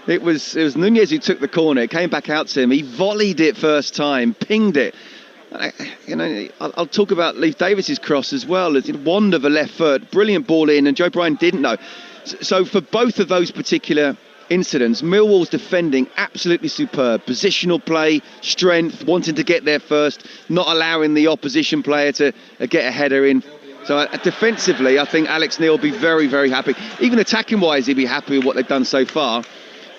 Speaker 2: it was Nunez who took the corner. It came back out to him. He volleyed it first time, pinged it. I'll talk about Leif Davis's cross as well. It's a wand of a left foot, brilliant ball in, and Joe Bryan didn't know. So for both of those particular incidents, Millwall's defending absolutely superb. Positional play, strength, wanting to get there first, not allowing the opposition player to get a header in. So defensively, I think Alex Neil will be very, very happy. Even attacking-wise, he'll be happy with what they've done so far.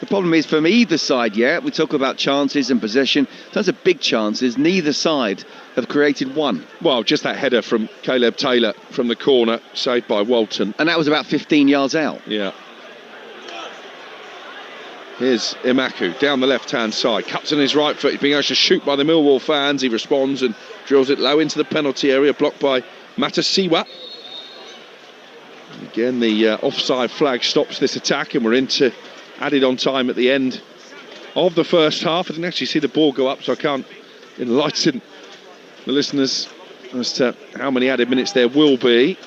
Speaker 2: The problem is from either side, we talk about chances and possession. In terms of big chances, neither side have created one.
Speaker 3: Well, just that header from Caleb Taylor from the corner, saved by Walton.
Speaker 2: And that was about 15 yards out.
Speaker 3: Yeah. Here's Imaku down the left-hand side, cuts on his right foot. He's being asked to shoot by the Millwall fans. He responds and drills it low into the penalty area, blocked by Matasiwa. Again, the offside flag stops this attack, and we're into added on time at the end of the first half. I didn't actually see the ball go up, so I can't enlighten the listeners as to how many added minutes there will be.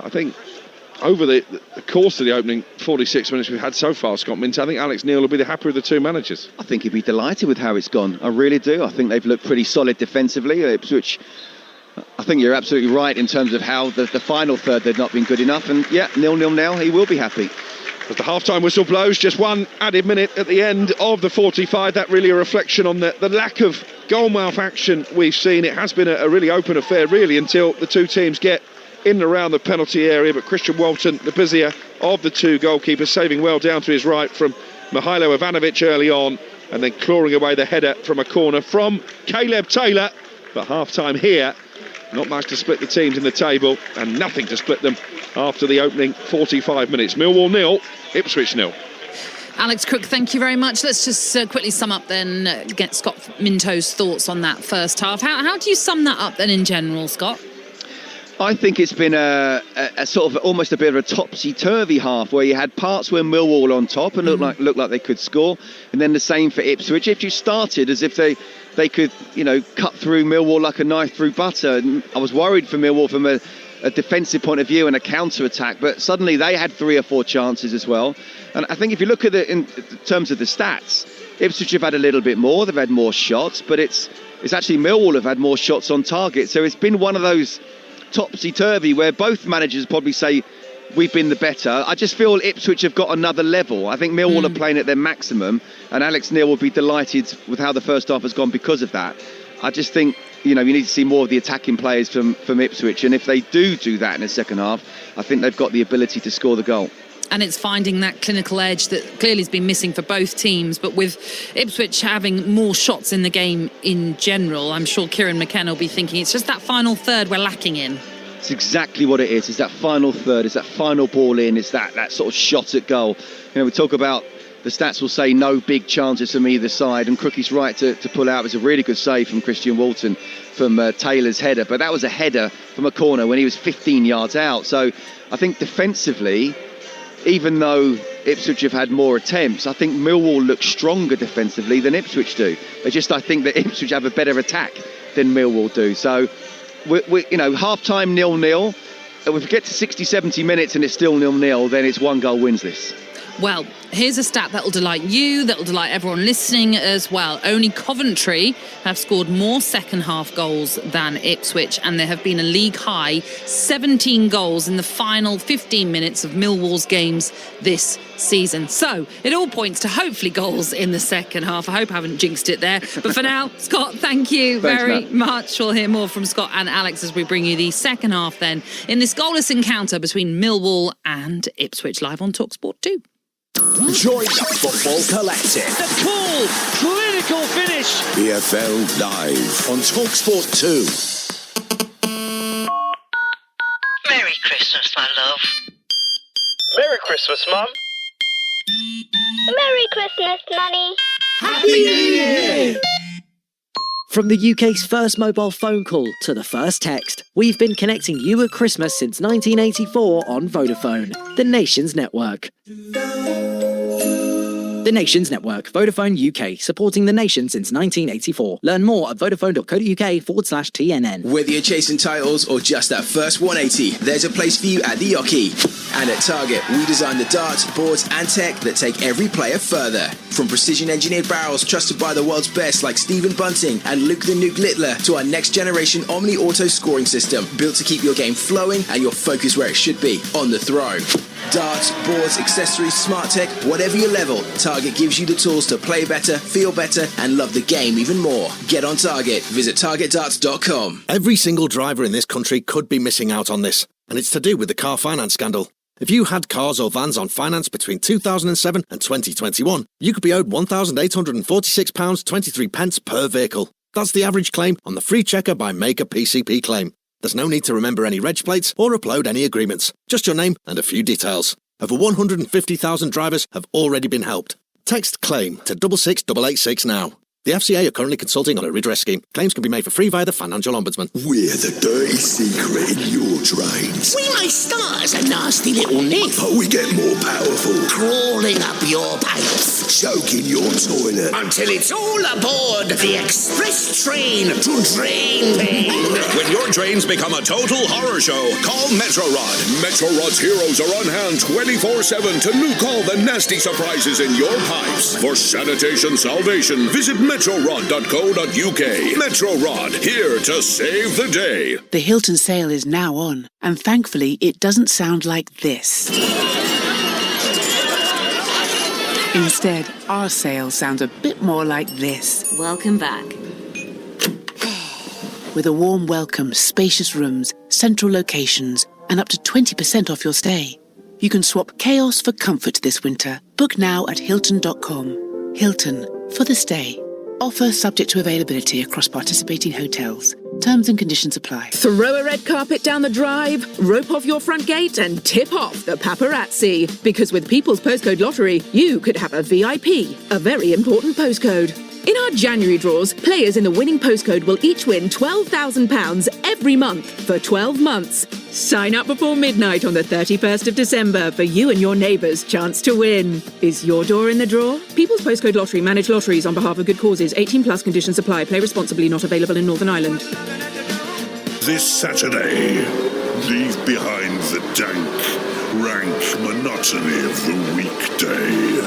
Speaker 3: I think over the course of the opening 46 minutes we've had so far, Scott Minto, I think Alex Neil will be the happier of the two managers.
Speaker 2: I think he'd be delighted with how it's gone. I really do. I think they've looked pretty solid defensively. Ipswich, I think you're absolutely right in terms of how the final third they've not been good enough. And yeah, 0-0 now, he will be happy.
Speaker 3: As the half-time whistle blows, just one added minute at the end of the 45. That really a reflection on the lack of goal-mouth action we've seen. It has been a really open affair, really, until the two teams get in and around the penalty area. But Christian Walton, the busier of the two goalkeepers, saving well down to his right from Mihailo Ivanovic early on, and then clawing away the header from a corner from Caleb Taylor. But half-time here, not much to split the teams in the table, and nothing to split them after the opening 45 minutes. Millwall 0, Ipswich 0.
Speaker 1: Alex Crook, thank you very much. Let's just quickly sum up then, get Scott Minto's thoughts on that first half. How do you sum that up then in general, Scott?
Speaker 2: I think it's been a sort of almost a bit of a topsy-turvy half, where you had parts where Millwall on top and looked like they could score, and then the same for Ipswich. If you started as if they could, cut through Millwall like a knife through butter. And I was worried for Millwall from a defensive point of view and a counter-attack, but suddenly they had 3 or 4 chances as well. And I think if you look at it in terms of the stats, Ipswich have had a little bit more, they've had more shots, but it's actually Millwall have had more shots on target. So it's been one of those topsy-turvy where both managers probably say we've been the better. I just feel Ipswich have got another level. I think Millwall are playing at their maximum, and Alex Neil will be delighted with how the first half has gone because of that. I just think you need to see more of the attacking players from Ipswich, and if they do that in the second half, I think they've got the ability to score the goal.
Speaker 1: And it's finding that clinical edge that clearly has been missing for both teams. But with Ipswich having more shots in the game in general, I'm sure Kieran McKenna will be thinking it's just that final third we're lacking in.
Speaker 2: It's exactly what it is. It's that final third. It's that final ball in. It's that sort of shot at goal. We talk about the stats will say no big chances from either side, and Crookie's right to pull out. It was a really good save from Christian Walton from Taylor's header. But that was a header from a corner when he was 15 yards out. So I think defensively, even though Ipswich have had more attempts, I think Millwall look stronger defensively than Ipswich do. I think that Ipswich have a better attack than Millwall do. So, we half-time 0-0. If we get to 60, 70 minutes and it's still 0-0, then it's 1 goal wins this.
Speaker 1: Well, here's a stat that'll delight you, that'll delight everyone listening as well. Only Coventry have scored more second-half goals than Ipswich, and there have been a league-high 17 goals in the final 15 minutes of Millwall's games this season. So, it all points to hopefully goals in the second half. I hope I haven't jinxed it there. But for now, Scott, thank you very much. We'll hear more from Scott and Alex as we bring you the second half then in this goalless encounter between Millwall and Ipswich, live on Talksport 2.
Speaker 4: Join the Football Collective.
Speaker 5: The cool, clinical finish.
Speaker 4: EFL Live on Talksport 2.
Speaker 6: Merry Christmas, my love.
Speaker 5: Merry Christmas, Mum.
Speaker 7: Merry Christmas, Nanny.
Speaker 5: Happy New Year!
Speaker 8: From the UK's first mobile phone call to the first text, we've been connecting you at Christmas since 1984 on Vodafone, the nation's network. The Nations Network, Vodafone UK, supporting the nation since 1984. Learn more at vodafone.co.uk/TNN.
Speaker 9: Whether you're chasing titles or just that first 180, there's a place for you at the Yockey. And at Target, we design the darts, boards and tech that take every player further. From precision-engineered barrels trusted by the world's best like Stephen Bunting and Luke the Nuke Littler to our next-generation Omni Auto scoring system, built to keep your game flowing and your focus where it should be, on the throw. Darts, boards, accessories, smart tech, whatever your level, Target gives you the tools to play better, feel better, and love the game even more. Get on Target. Visit targetdarts.com.
Speaker 10: Every single driver in this country could be missing out on this, and it's to do with the car finance scandal. If you had cars or vans on finance between 2007 and 2021, you could be owed £1,846.23 per vehicle. That's the average claim on the free checker by Maker PCP claim. There's no need to remember any reg plates or upload any agreements, just your name and a few details. Over 150,000 drivers have already been helped. Text CLAIM to 66886 now. The FCA are currently consulting on a redress scheme. Claims can be made for free via the Financial Ombudsman.
Speaker 4: We're the dirty secret in your drains.
Speaker 7: We may start as a nasty little nick,
Speaker 4: but we get more powerful.
Speaker 7: Crawling up your pipes,
Speaker 4: choking your toilet,
Speaker 7: until it's all aboard the express train to drain pain.
Speaker 11: When your drains become a total horror show, call Metro Rod.
Speaker 4: Metro Rod's heroes are on hand 24/7 to nuke all the nasty surprises in your pipes. For sanitation salvation, visit metrorod.co.uk. Metro Rod, here to save the day.
Speaker 12: The Hilton sale is now on, and thankfully it doesn't sound like this. Instead, our sale sounds a bit more like this.
Speaker 13: Welcome back.
Speaker 12: With a warm welcome, spacious rooms, central locations, and up to 20% off your stay. You can swap chaos for comfort this winter. Book now at Hilton.com. Hilton, for the stay. Offer subject to availability across participating hotels. Terms and conditions apply.
Speaker 14: Throw a red carpet down the drive, rope off your front gate, and tip off the paparazzi. Because with People's Postcode Lottery, you could have a VIP, a very important postcode. In our January draws, players in the winning postcode will each win £12,000 every month for 12 months. Sign up before midnight on the 31st of December for you and your neighbours' chance to win. Is your door in the draw? People's Postcode Lottery manage lotteries on behalf of good causes. 18 plus conditions apply. Play responsibly. Not available in Northern Ireland.
Speaker 15: This Saturday, leave behind the dank, rank monotony of the weekday.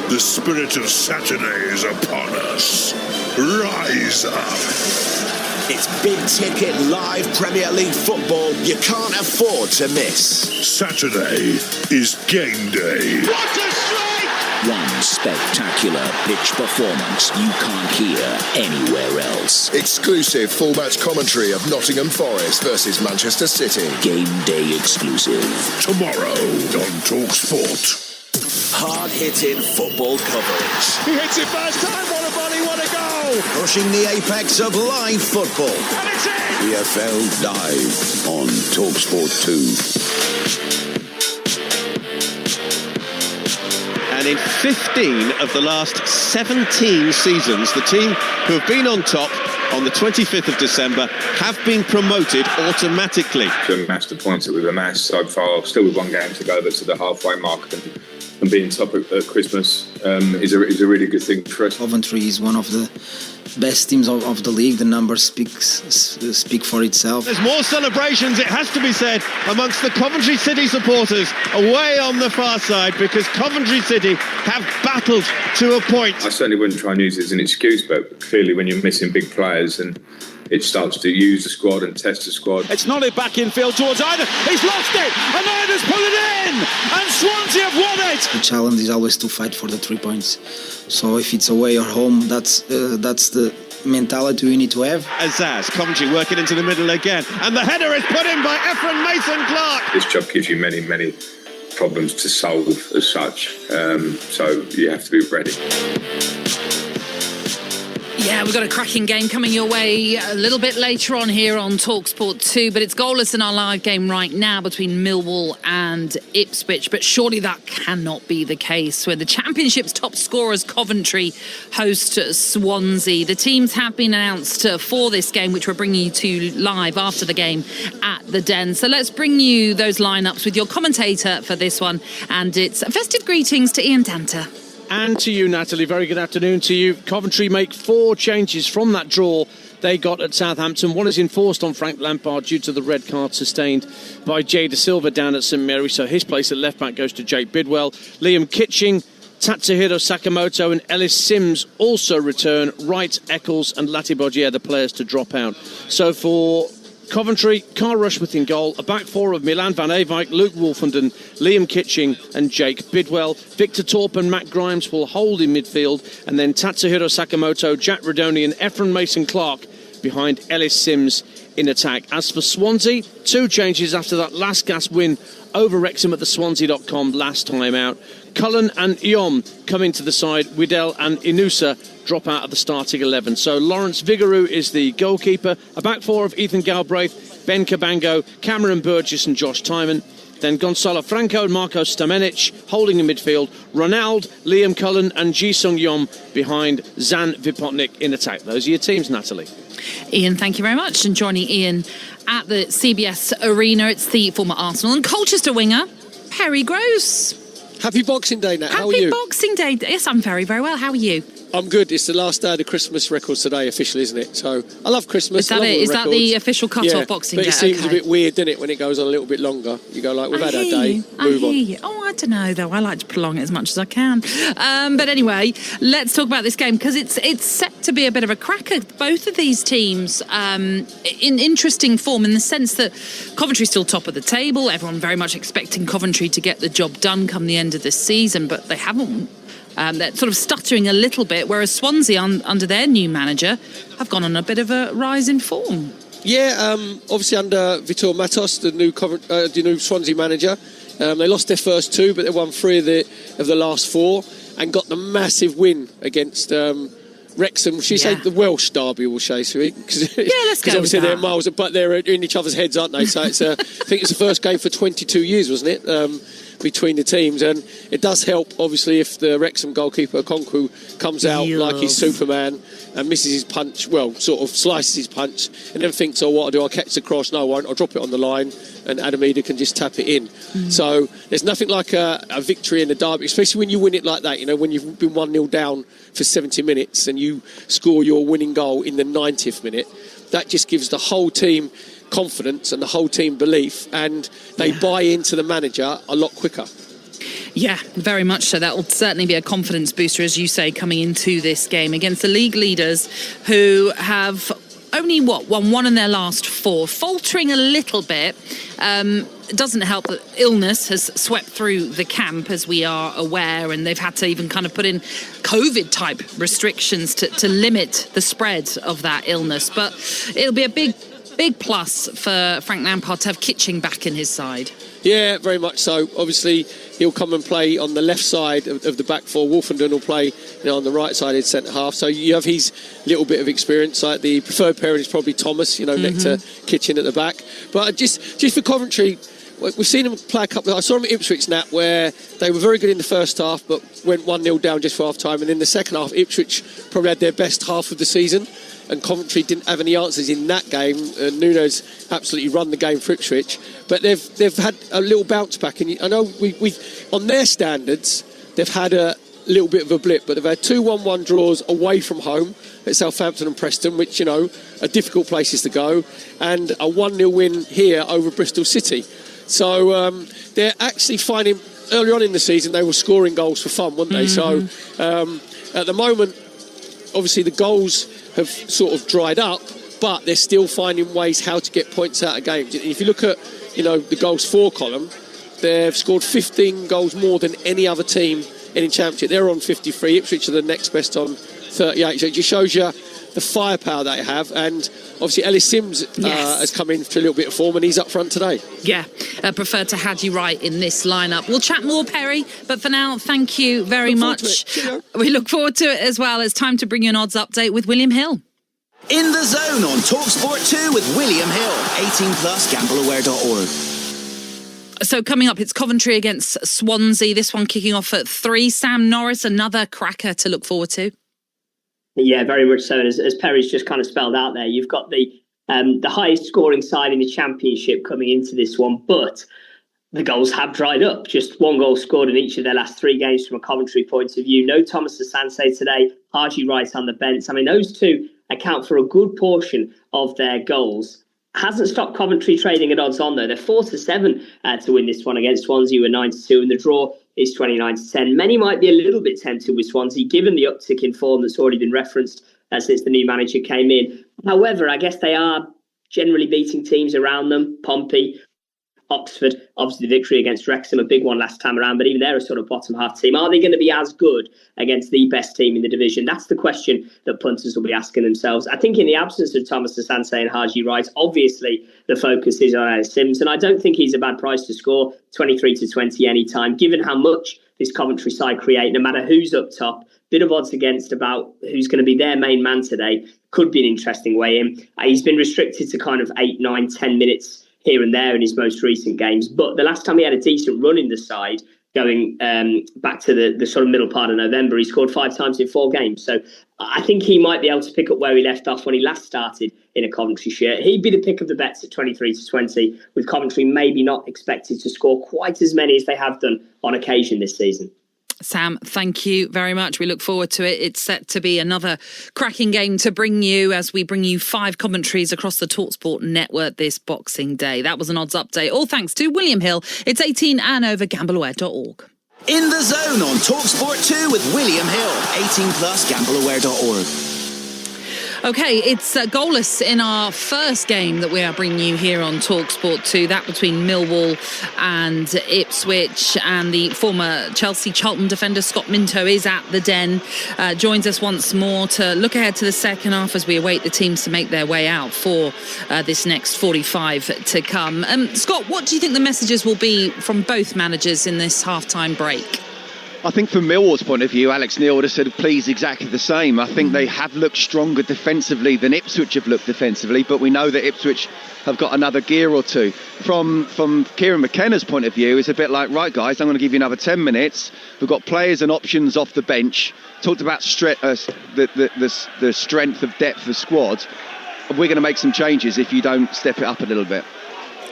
Speaker 15: The spirit of Saturday is upon us. Rise up.
Speaker 4: It's big ticket live Premier League football you can't afford to miss.
Speaker 15: Saturday is game day.
Speaker 5: What a strike!
Speaker 16: One spectacular pitch performance you can't hear anywhere else.
Speaker 4: Exclusive full match commentary of Nottingham Forest versus Manchester City.
Speaker 16: Game day exclusive.
Speaker 15: Tomorrow on Talksport.
Speaker 4: Hard-hitting football coverage.
Speaker 5: He hits it first time, what a volley, what a goal!
Speaker 4: Pushing the apex of live football.
Speaker 5: And it's in!
Speaker 4: EFL Live on Talksport 2.
Speaker 2: And in 15 of the last 17 seasons, the team who have been on top on the 25th of December have been promoted automatically.
Speaker 17: To amass the points that we've amassed so far, still with one game to go, but to the halfway mark. And being top at Christmas is a really good thing for us.
Speaker 18: Coventry is one of the best teams of the league. The numbers speak for itself.
Speaker 2: There's more celebrations, it has to be said, amongst the Coventry City supporters away on the far side, because Coventry City have battled to a point.
Speaker 17: I certainly wouldn't try and use it as an excuse, but clearly when you're missing big players and it starts to use the squad and test the squad.
Speaker 5: It's not it back in field towards Ida. He's lost it, and Ida's put it in, and Swansea have won it.
Speaker 18: The challenge is always to fight for the 3 points. So if it's away or home, that's the mentality we need to have.
Speaker 2: Azaz, Coventry working into the middle again, and the header is put in by Ephraim Mason-Clark.
Speaker 17: This job gives you many problems to solve as such, so you have to be ready.
Speaker 1: Yeah, we've got a cracking game coming your way a little bit later on here on Talksport 2, but it's goalless in our live game right now between Millwall and Ipswich. But surely that cannot be the case when the Championship's top scorers, Coventry, host Swansea. The teams have been announced for this game, which we're bringing you to live after the game at the Den. So let's bring you those lineups with your commentator for this one, and it's festive greetings to Ian Danter.
Speaker 19: And to you, Natalie. Very good afternoon to you. Coventry make 4 changes from that draw they got at Southampton. One is enforced on Frank Lampard due to the red card sustained by Jay De Silva down at St Mary. So his place at left back goes to Jake Bidwell. Liam Kitching, Tatsuhiro Sakamoto and Ellis Sims also return. Wright, Eccles and Latibogier, the players to drop out. So for Coventry, Carl Rushworth in goal, a back four of Milan van Ewijk, Luke Wolfenden, Liam Kitching and Jake Bidwell. Victor Torp and Matt Grimes will hold in midfield, and then Tatsuhiro Sakamoto, Jack Redoni and Ephraim Mason-Clark behind Ellis Sims in attack. As for Swansea, 2 changes after that last gasp win over Wrexham at the Swansea.com last time out. Cullen and Iom come into the side. Widell and Inusa drop out of the starting 11. So Lawrence Vigouroux is the goalkeeper. A back four of Ethan Galbraith, Ben Cabango, Cameron Burgess and Josh Timon. Then Gonzalo Franco and Marco Stamenic holding in midfield. Ronald, Liam Cullen and Ji Sung-yom behind Zan Vipotnik in attack. Those are your teams, Natalie.
Speaker 1: Ian, thank you very much. And joining Ian at the CBS Arena, it's the former Arsenal and Colchester winger, Perry Gross.
Speaker 13: Happy Boxing Day, Nat. How are you?
Speaker 1: Happy Boxing Day. Yes, I'm very, very well. How are you?
Speaker 13: I'm good. It's the last day of the Christmas records today, officially, isn't it? So I love Christmas.
Speaker 1: Is that it? Is that the official cut-off Boxing Day?
Speaker 13: But it seems a bit weird, doesn't it, when it goes on a little bit longer? You go like, we've had our day, move on.
Speaker 1: Oh, I don't know, though. I like to prolong it as much as I can. But anyway, let's talk about this game, because it's set to be a bit of a cracker. Both of these teams in interesting form, in the sense that Coventry's still top of the table. Everyone very much expecting Coventry to get the job done come the end of this season, but they haven't. They're sort of stuttering a little bit, whereas Swansea, under their new manager, have gone on a bit of a rise in form.
Speaker 13: Yeah, obviously under Vitor Matos, the new Swansea manager, they lost their first two, but they won 3 of the last 4 and got the massive win against Wrexham. She said the Welsh derby, will say, because obviously they're miles, but they're in each other's heads, aren't they? So it's I think it's the first game for 22 years, wasn't it? Between the teams, and it does help obviously if the Wrexham goalkeeper Okonkwo comes out like he's Superman and misses his punch, well, sort of slices his punch, and then thinks, oh, what I do, I'll catch the cross. No, I won't. I'll drop it on the line and Adam Eder can just tap it in. So there's nothing like a victory in the derby, especially when you win it like that, you know, when you've been 1-0 down for 70 minutes and you score your winning goal in the 90th minute. That just gives the whole team confidence and the whole team belief, and they buy into the manager a lot quicker.
Speaker 1: Yeah, very much so. That will certainly be a confidence booster, as you say, coming into this game against the league leaders, who have only won 1 in their last 4, faltering a little bit. It doesn't help that illness has swept through the camp, as we are aware, and they've had to even kind of put in COVID type restrictions to limit the spread of that illness. But it'll be a big plus for Frank Lampard to have Kitching back in his side.
Speaker 13: Yeah, very much so. Obviously, he'll come and play on the left side of the back 4. Wolfenden will play on the right side in centre half. So you have his little bit of experience. Like the preferred pairing is probably Thomas, next to Kitchen at the back. But just for Coventry, we've seen them play a couple. I saw them at Ipswich, Nat, where they were very good in the first half, but went 1-0 down just for half time. And in the second half, Ipswich probably had their best half of the season. And Coventry didn't have any answers in that game. Nuno's absolutely run the game for Ipswich, but they've had a little bounce back. And I know we on their standards, they've had a little bit of a blip, but they've had 2 1-1 draws away from home at Southampton and Preston, which are difficult places to go, and a 1-0 win here over Bristol City. So they're actually finding. Early on in the season, they were scoring goals for fun, weren't they? So at the moment, obviously the goals have sort of dried up, but they're still finding ways how to get points out of games. If you look at, the goals for column, they've scored 15 goals more than any other team in the Championship. They're on 53. Ipswich are the next best on 38. So it just shows you the firepower they have. And obviously Ellis Sims has come in for a little bit of form, and he's up front today.
Speaker 1: Yeah, prefer to have you right in this lineup. We'll chat more, Perry, but for now, thank you very much. We look forward to it as well. It's time to bring you an odds update with William Hill.
Speaker 16: In the Zone on Talksport 2 with William Hill. 18+, gambleaware.org.
Speaker 1: So coming up, it's Coventry against Swansea. This one kicking off at 3. Sam Norris, another cracker to look forward to.
Speaker 20: Yeah, very much so. And as Perry's just kind of spelled out there, you've got the highest scoring side in the Championship coming into this one, but the goals have dried up. Just 1 goal scored in each of their last 3 games from a Coventry point of view. No Thomas Asante today, Haji Wright on the bench. I mean, those two account for a good portion of their goals. Hasn't stopped Coventry trading at odds on, though. They're 4-7 to win this one against Swansea, who are 9-2, and the draw is 29-10. Many might be a little bit tempted with Swansea, given the uptick in form that's already been referenced since the new manager came in. However, I guess they are generally beating teams around them. Pompey, Oxford, obviously the victory against Wrexham, a big one last time around, but even they're a sort of bottom half team. Are they going to be as good against the best team in the division? That's the question that punters will be asking themselves. I think in the absence of Thomas Asante and Haji Wright, obviously the focus is on Ellis Sims, and I don't think he's a bad price to score, 23-20 anytime, given how much this Coventry side create, no matter who's up top. Bit of odds against about who's going to be their main man today. Could be an interesting way in. He's been restricted to kind of 8, 9, 10 minutes here and there in his most recent games. But the last time he had a decent run in the side, going back to the sort of middle part of November, he scored 5 times in 4 games. So I think he might be able to pick up where he left off when he last started in a Coventry shirt. He'd be the pick of the bets at 23-20, with Coventry maybe not expected to score quite as many as they have done on occasion this season.
Speaker 1: Sam, thank you very much. We look forward to it. It's set to be another cracking game to bring you as we bring you 5 commentaries across the Talksport network this Boxing Day. That was an odds update, all thanks to William Hill. It's 18 and over, gambleware.org.
Speaker 16: In the Zone on Talksport 2 with William Hill. 18 plus, gambleware.org.
Speaker 1: OK, it's goalless in our first game that we are bringing you here on Talksport 2, that between Millwall and Ipswich. And the former Chelsea-Charlton defender Scott Minto is at the Den, joins us once more to look ahead to the second half as we await the teams to make their way out for this next 45 to come. Scott, what do you think the messages will be from both managers in this half-time break?
Speaker 2: I think from Millwall's point of view, Alex Neil would have said, please, exactly the same. I think they have looked stronger defensively than Ipswich have looked defensively, but we know that Ipswich have got another gear or two. From Kieran McKenna's point of view, it's a bit like, right, guys, I'm going to give you another 10 minutes. We've got players and options off the bench. Talked about the strength of depth of squad. We're going to make some changes if you don't step it up a little bit.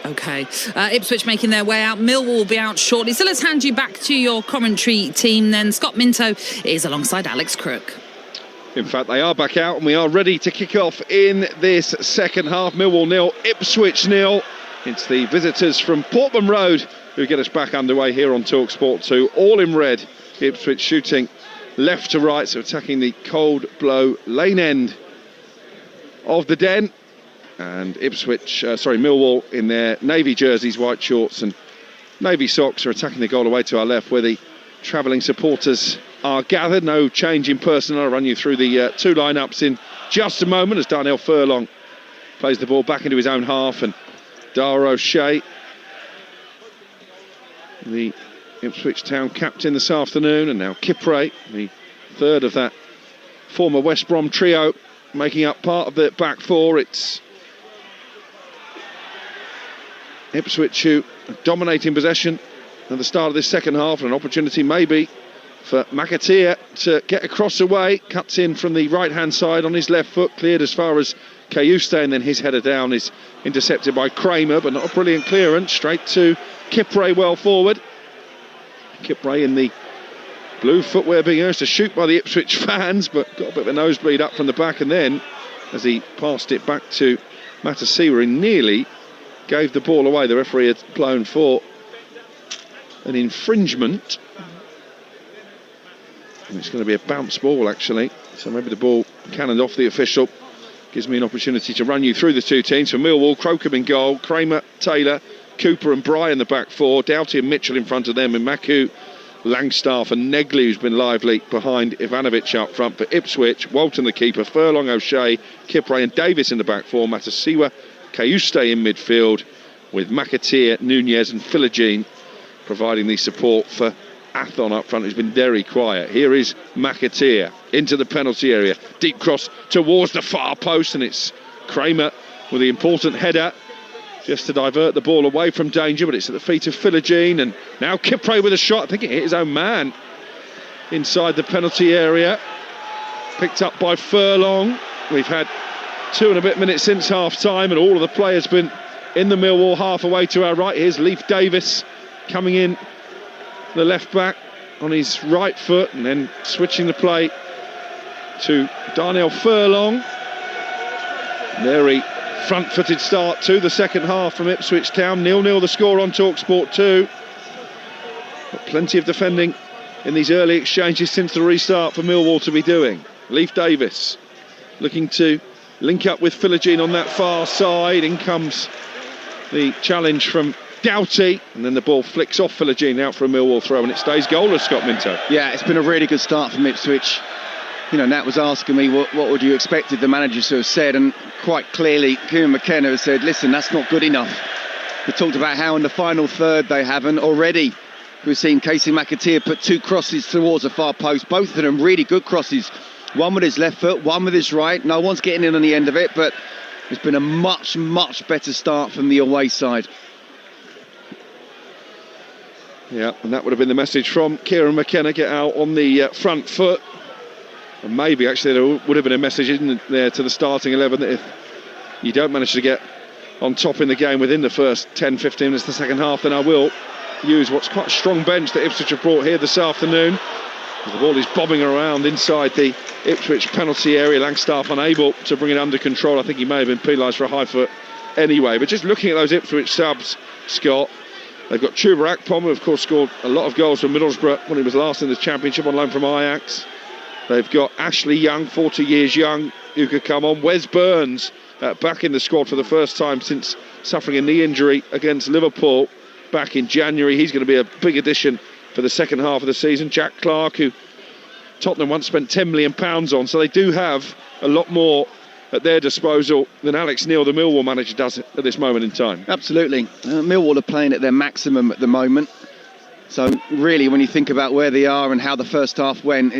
Speaker 1: OK. Ipswich making their way out. Millwall will be out shortly. So let's hand you back to your commentary team then. Scott Minto is alongside Alex Crook.
Speaker 3: In fact, they are back out and we are ready to kick off in this second half. Millwall 0, Ipswich 0. It's the visitors from Portman Road who get us back underway here on Talksport 2. All in red. Ipswich shooting left to right, so attacking the cold blow lane end of the Den. And Millwall in their navy jerseys, white shorts and navy socks are attacking the goal away to our left where the travelling supporters are gathered. No change in personnel. I'll run you through the 2 lineups in just a moment as Darnell Furlong plays the ball back into his own half, and Dara O'Shea, the Ipswich Town captain this afternoon, and now Kipre, the third of that former West Brom trio, making up part of the back 4. It's Ipswich who dominating possession at the start of this second half, and an opportunity maybe for McAteer to get across away. Cuts in from the right hand side on his left foot, cleared as far as Kayuste, and then his header down is intercepted by Kramer, but not a brilliant clearance. Straight to Kipre, well forward. Kipre in the blue footwear being urged to shoot by the Ipswich fans, but got a bit of a nosebleed up from the back, and then as he passed it back to Matasiwa, he nearly gave the ball away. The referee had blown for an infringement, and it's going to be a bounce ball actually, so maybe the ball cannoned off the official. Gives me an opportunity to run you through the 2 teams. For Millwall, Crocombe in goal, Kramer, Taylor, Cooper and Bryan the back 4, Doughty and Mitchell in front of them, and Maku, Langstaff and Negley, who's been lively behind Ivanovic up front. For Ipswich, Walton the keeper, Furlong, O'Shea, Kipre and Davis in the back 4, Matasiwa, Kayuste in midfield, with McAteer, Nunez and Philogene providing the support for Athon up front, who's been very quiet. Here is McAteer into the penalty area, deep cross towards the far post, and it's Kramer with the important header just to divert the ball away from danger, but it's at the feet of Philogene, and now Kipre with a shot. I think it hit his own man inside the penalty area, picked up by Furlong. We've had 2 and a bit minutes since half time, and all of the players been in the Millwall half away to our right. Here's Leif Davis coming in, the left back on his right foot, and then switching the play to Darnell Furlong. Very front-footed start to the second half from Ipswich Town. 0-0 the score on Talksport 2. But plenty of defending in these early exchanges since the restart for Millwall to be doing. Leif Davis looking to link up with Philogene on that far side. In comes the challenge from Doughty, and then the ball flicks off Philogene out for a Millwall throw, and it stays goalless, Scott Minto.
Speaker 2: Yeah, it's been a really good start from Ipswich. You know, Nat was asking me what would you expect the managers to have said, and quite clearly Kieran McKenna has said, listen, that's not good enough. We talked about how in the final third they haven't already. We've seen Casey McAteer put 2 crosses towards the far post, both of them really good crosses. One with his left foot, one with his right. No one's getting in on the end of it, but It's been a much, much better start from the away side.
Speaker 3: Yeah, and that would have been the message from Kieran McKenna, get out on the front foot. And maybe actually there would have been a message in there to the starting 11 that if you don't manage to get on top in the game within the first 10-15 minutes of the second half, then I will use what's quite a strong bench that Ipswich have brought here this afternoon. The ball is bobbing around inside the Ipswich penalty area. Langstaff unable to bring it under control. I think he may have been penalised for a high foot anyway. But just looking at those Ipswich subs, Scott, they've got Chuba Akpom, who of course scored a lot of goals for Middlesbrough when he was last in the Championship on loan from Ajax. They've got Ashley Young, 40 years young, who could come on. Wes Burns back in the squad for the first time since suffering a knee injury against Liverpool back in January. He's going to be a big addition for the second half of the season. Jack Clark, who Tottenham once spent £10 million on, so they do have a lot more at their disposal than Alex Neil, the Millwall manager, does at this moment in time.
Speaker 2: Absolutely. Millwall are playing at their maximum at the moment. So really, when you think about where they are and how the first half went,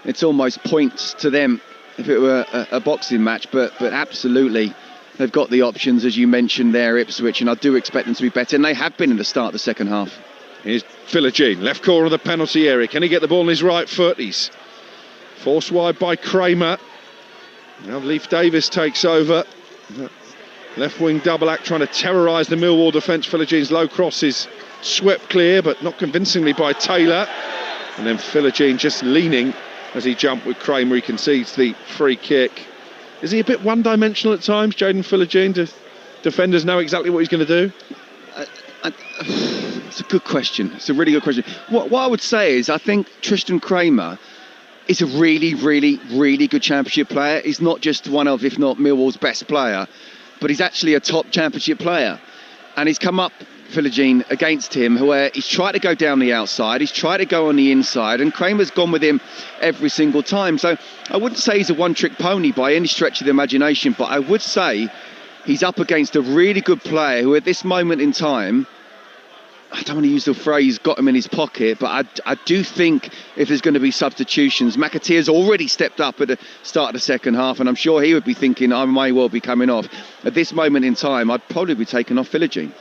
Speaker 2: it's almost points to them if it were a boxing match. But absolutely, they've got the options, as you mentioned there, Ipswich, and I do expect them to be better, and they have been in the start of the second half.
Speaker 3: Here's Philogene, left corner of the penalty area. Can he get the ball on his right foot? He's forced wide by Kramer. Now Leif Davis takes over. Left wing double act trying to terrorise the Millwall defence. Philogene's low cross is swept clear, but not convincingly by Taylor. And then Philogene just leaning as he jumped with Kramer. He concedes the free kick. Is he a bit one-dimensional at times, Jayden Philogene? Do defenders know exactly what he's going to do?
Speaker 2: It's a good question. It's a really good question. What I would say is I think Tristan Kramer is a really, really, really good Championship player. He's not just one of, if not Millwall's best player, but he's actually a top Championship player. And he's come up, Philogene, against him, where he's tried to go down the outside, he's tried to go on the inside, and Kramer's gone with him every single time. So I wouldn't say he's a one-trick pony by any stretch of the imagination, but I would say he's up against a really good player who at this moment in time, I don't want to use the phrase got him in his pocket, but I do think if there's going to be substitutions, McAteer's already stepped up at the start of the second half, and I'm sure he would be thinking I may well be coming off. At this moment in time, I'd probably be taking off Philogene.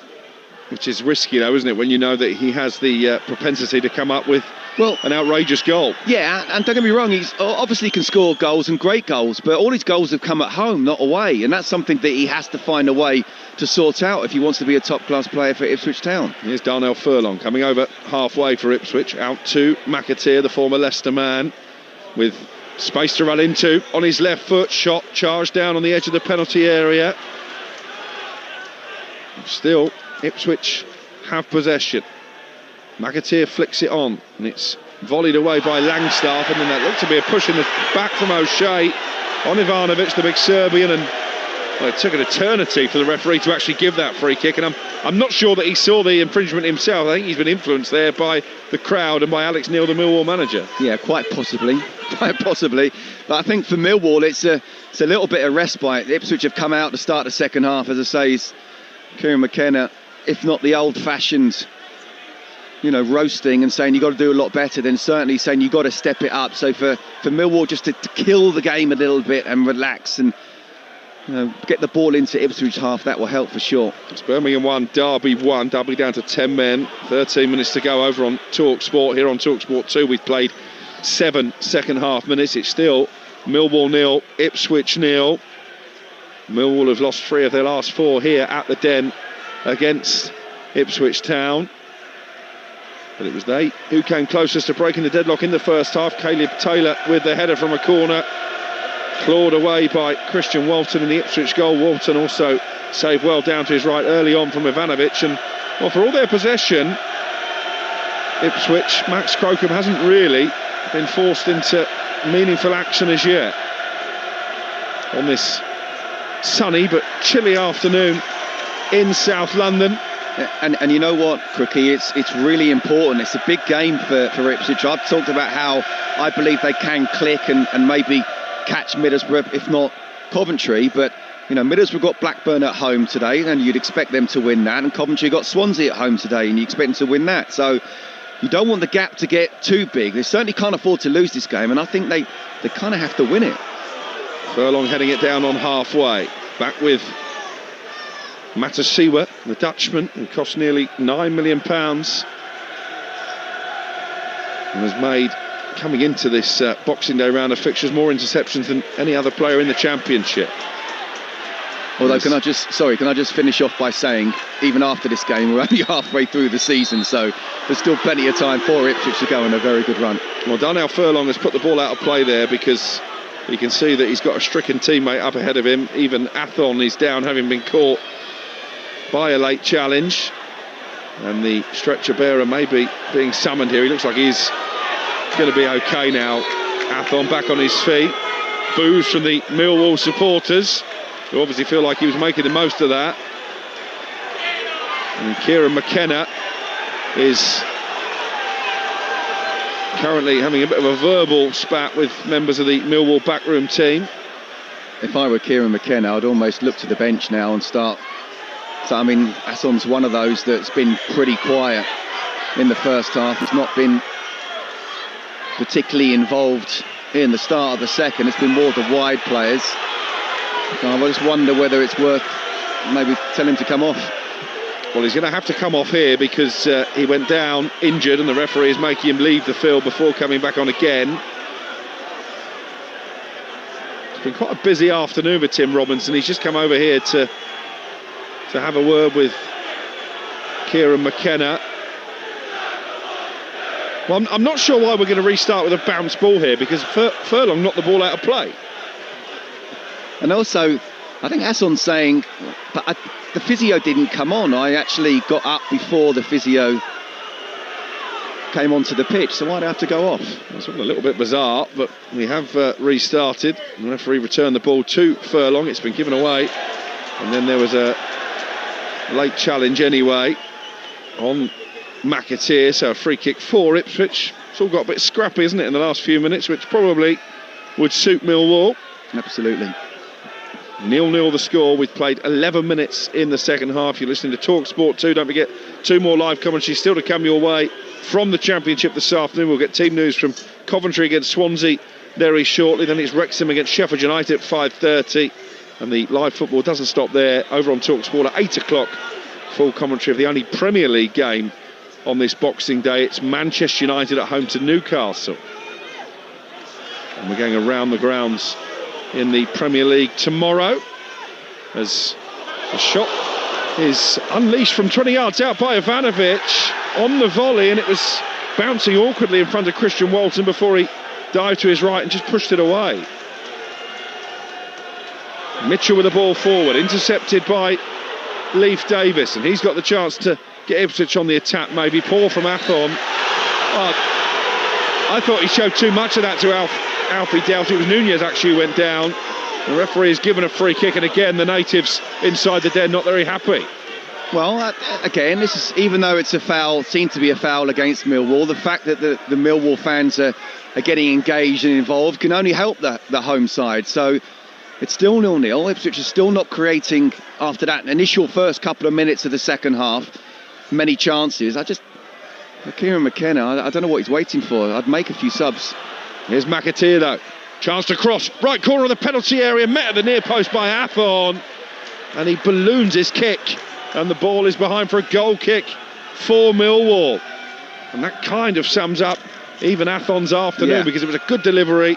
Speaker 3: Which is risky though, isn't it, when you know that he has the propensity to come up with an outrageous goal.
Speaker 2: Yeah, and don't get me wrong, he's obviously can score goals and great goals, but all his goals have come at home, not away, and that's something that he has to find a way to sort out if he wants to be a top-class player for Ipswich Town.
Speaker 3: Here's Darnell Furlong coming over halfway for Ipswich, out to McAteer, the former Leicester man, with space to run into on his left foot, shot charged down on the edge of the penalty area. Still, Ipswich have possession. McAteer flicks it on, and it's volleyed away by Langstaff, and then that looked to be a push in the back from O'Shea on Ivanovic, the big Serbian, and well, it took an eternity for the referee to actually give that free kick, and I'm not sure that he saw the infringement himself. I think he's been influenced there by the crowd and by Alex Neil, the Millwall manager.
Speaker 2: Yeah, quite possibly. But I think for Millwall, it's a little bit of respite. Ipswich have come out to start the second half, as I say, is Kieran McKenna, if not the old-fashioned, roasting and saying you've got to do a lot better, then certainly saying you've got to step it up. So for Millwall just to kill the game a little bit and relax and get the ball into Ipswich half, that will help for sure.
Speaker 3: It's Birmingham 1, Derby 1, Derby down to 10 men, 13 minutes to go over on Talksport. Here on Talksport 2, we've played 7 second half minutes. It's still Millwall 0, Ipswich 0. Millwall have lost 3 of their last 4 here at the Den against Ipswich Town. But it was they who came closest to breaking the deadlock in the first half. Caleb Taylor with the header from a corner, clawed away by Christian Walton in the Ipswich goal. Walton also saved well down to his right early on from Ivanovic. And well, for all their possession, Ipswich, Max Crocombe hasn't really been forced into meaningful action as yet on this sunny but chilly afternoon in South London.
Speaker 2: And you know what, Crookie, it's really important. It's a big game for Ipswich. I've talked about how I believe they can click and maybe catch Middlesbrough, if not Coventry. But, Middlesbrough got Blackburn at home today, and you'd expect them to win that. And Coventry got Swansea at home today, and you expect them to win that. So you don't want the gap to get too big. They certainly can't afford to lose this game, and I think they kind of have to win it.
Speaker 3: Furlong heading it down on halfway. back with Matasiwa, the Dutchman, who cost nearly £9 million and has made, coming into this Boxing Day round of fixtures, more interceptions than any other player in the Championship.
Speaker 2: Although, can I just finish off by saying, even after this game, we're only halfway through the season, so there's still plenty of time for Ipswich to go on a very good run.
Speaker 3: Well, Darnell Furlong has put the ball out of play there because you can see that he's got a stricken teammate up ahead of him. Even Athon is down, having been caught by a late challenge. And the stretcher bearer may be being summoned here. He looks like he's going to be okay now. Athon back on his feet. Boos from the Millwall supporters, who obviously feel like he was making the most of that. And Kieran McKenna is currently having a bit of a verbal spat with members of the Millwall backroom team.
Speaker 2: If I were Kieran McKenna, I'd almost look to the bench now and start. So, I mean, Athon's one of those that's been pretty quiet in the first half. He's not been particularly involved in the start of the second. It's been more the wide players. So I just wonder whether it's worth maybe telling him to come off.
Speaker 3: Well, he's going to have to come off here because he went down injured and the referee is making him leave the field before coming back on again. It's been quite a busy afternoon for Tim Robinson. He's just come over here to have a word with Kieran McKenna. Well, I'm not sure why we're going to restart with a bounce ball here, because Furlong knocked the ball out of play.
Speaker 2: And also, I think Athon's saying, but the physio didn't come on. I actually got up before the physio came onto the pitch, so why'd I have to go off?
Speaker 3: That's all a little bit bizarre, but we have restarted. The referee returned the ball to Furlong. It's been given away, and then there was a late challenge anyway on McAteer, so a free kick for Ipswich. It's all got a bit scrappy, isn't it, in the last few minutes, which probably would suit Millwall.
Speaker 2: Absolutely.
Speaker 3: 0-0 the score. We've played 11 minutes in the second half. You're listening to Talksport 2. Don't forget, 2 more live commentaries still to come your way from the Championship this afternoon. We'll get team news from Coventry against Swansea very shortly. Then it's Wrexham against Sheffield United at 5:30. And the live football doesn't stop there. Over on Talksport at 8 o'clock, full commentary of the only Premier League game on this Boxing Day. It's Manchester United at home to Newcastle. And we're going around the grounds in the Premier League tomorrow as the shot is unleashed from 20 yards out by Ivanovic on the volley, and it was bouncing awkwardly in front of Christian Walton before he dived to his right and just pushed it away. Mitchell with the ball forward, intercepted by Leif Davis, and he's got the chance to get Ipswich on the attack. Maybe poor from Athon. I thought he showed too much of that to Alfie Doughty. It was Nunez actually who went down. The referee has given a free kick, and again the natives inside the den not very happy.
Speaker 2: Well, again, this is, even though it's a foul, seemed to be a foul against Millwall, the fact that the Millwall fans are getting engaged and involved can only help the home side. So it's still 0-0. Ipswich is still not creating, after that initial first couple of minutes of the second half, many chances. Kieran McKenna, I don't know what he's waiting for. I'd make a few subs.
Speaker 3: Here's McAteer though. Chance to cross. Right corner of the penalty area. Met at the near post by Athon. And he balloons his kick. And the ball is behind for a goal kick for Millwall. And that kind of sums up even Athon's afternoon, because it was a good delivery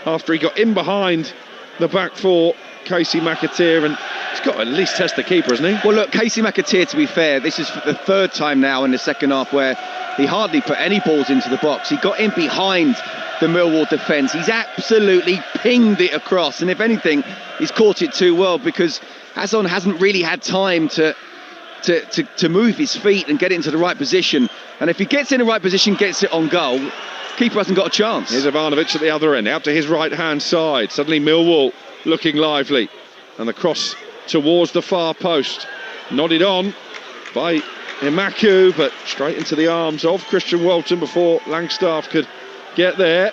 Speaker 3: after he got in behind the back four, Casey McAteer, and he's got to at least test the keeper, hasn't he?
Speaker 2: Well, look, Casey McAteer, to be fair, this is the third time now in the second half where he hardly put any balls into the box. He got in behind the Millwall defence. He's absolutely pinged it across, and if anything, he's caught it too well, because Athon hasn't really had time to move his feet and get it into the right position. And if he gets in the right position, gets it on goal, keeper hasn't got a chance.
Speaker 3: Here's Ivanovic at the other end, out to his right-hand side. Suddenly Millwall looking lively. And the cross towards the far post. Nodded on by Imaku, but straight into the arms of Christian Walton before Langstaff could get there.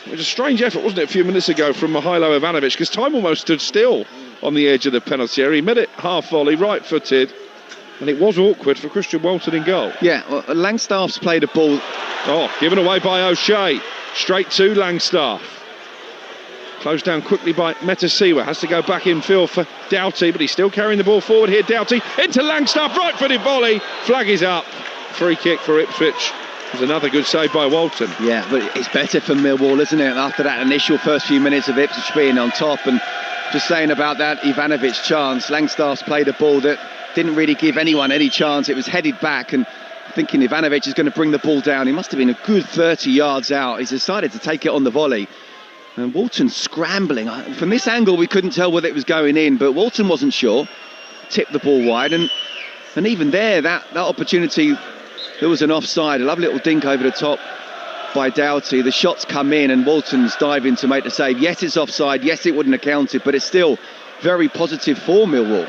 Speaker 3: It was a strange effort, wasn't it, a few minutes ago from Mihailo Ivanovic, because time almost stood still on the edge of the penalty area. He met it half volley, right-footed, and it was awkward for Christian Walton in goal.
Speaker 2: Yeah, well, Langstaff's played a ball.
Speaker 3: Oh, given away by O'Shea. Straight to Langstaff. Closed down quickly by Metasiwa. Has to go back in field for Doughty, but he's still carrying the ball forward here. Doughty into Langstaff, right-footed volley. Flag is up. Free kick for Ipswich. There's another good save by Walton.
Speaker 2: Yeah, but it's better for Millwall, isn't it? After that initial first few minutes of Ipswich being on top, and just saying about that Ivanovic chance, Langstaff's played a ball that didn't really give anyone any chance. It was headed back, and thinking Ivanovic is going to bring the ball down. He must have been a good 30 yards out. He's decided to take it on the volley. And Walton scrambling. From this angle, we couldn't tell whether it was going in, but Walton wasn't sure. Tipped the ball wide, and even there, that opportunity, there was an offside. A lovely little dink over the top by Doughty. The shots come in, and Walton's diving to make the save. Yes, it's offside. Yes, it wouldn't have counted, but it's still very positive for Millwall.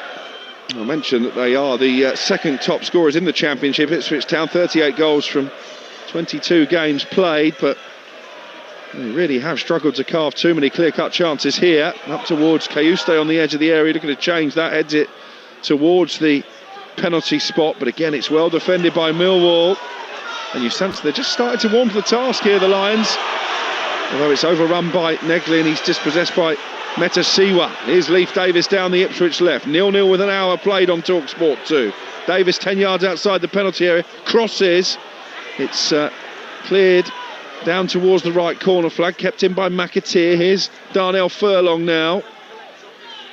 Speaker 3: I mentioned that they are the second top scorers in the Championship. Ipswich Town, 38 goals from 22 games played, but they really have struggled to carve too many clear-cut chances here. Up towards Cayuste on the edge of the area, looking to change that, heads it towards the penalty spot, but again it's well defended by Millwall, and you sense they're just starting to warm to the task here, the Lions, although it's overrun by Negley and he's dispossessed by Metasiwa. Here's Leif Davis down the Ipswich left, 0-0 with an hour played on Talksport 2. Davis 10 yards outside the penalty area, crosses, it's cleared down towards the right corner flag, kept in by McAteer. Here's Darnell Furlong now,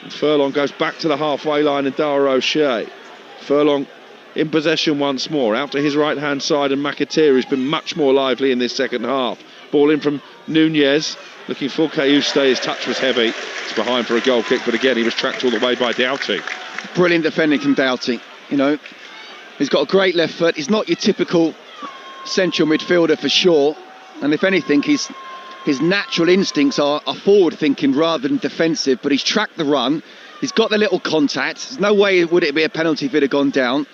Speaker 3: and Furlong goes back to the halfway line, and Dara O'Shea. Furlong in possession once more, out to his right hand side, and McAteer, who's been much more lively in this second half. Ball in from Nunez, looking for Cayuste. His touch was heavy, it's behind for a goal kick, but again he was tracked all the way by Doughty.
Speaker 2: Brilliant defending from Doughty. You know, he's got a great left foot. He's not your typical central midfielder for sure, and if anything his natural instincts are forward thinking rather than defensive, but he's tracked the run. He's got the little contact. There's no way would it be a penalty if it had gone down.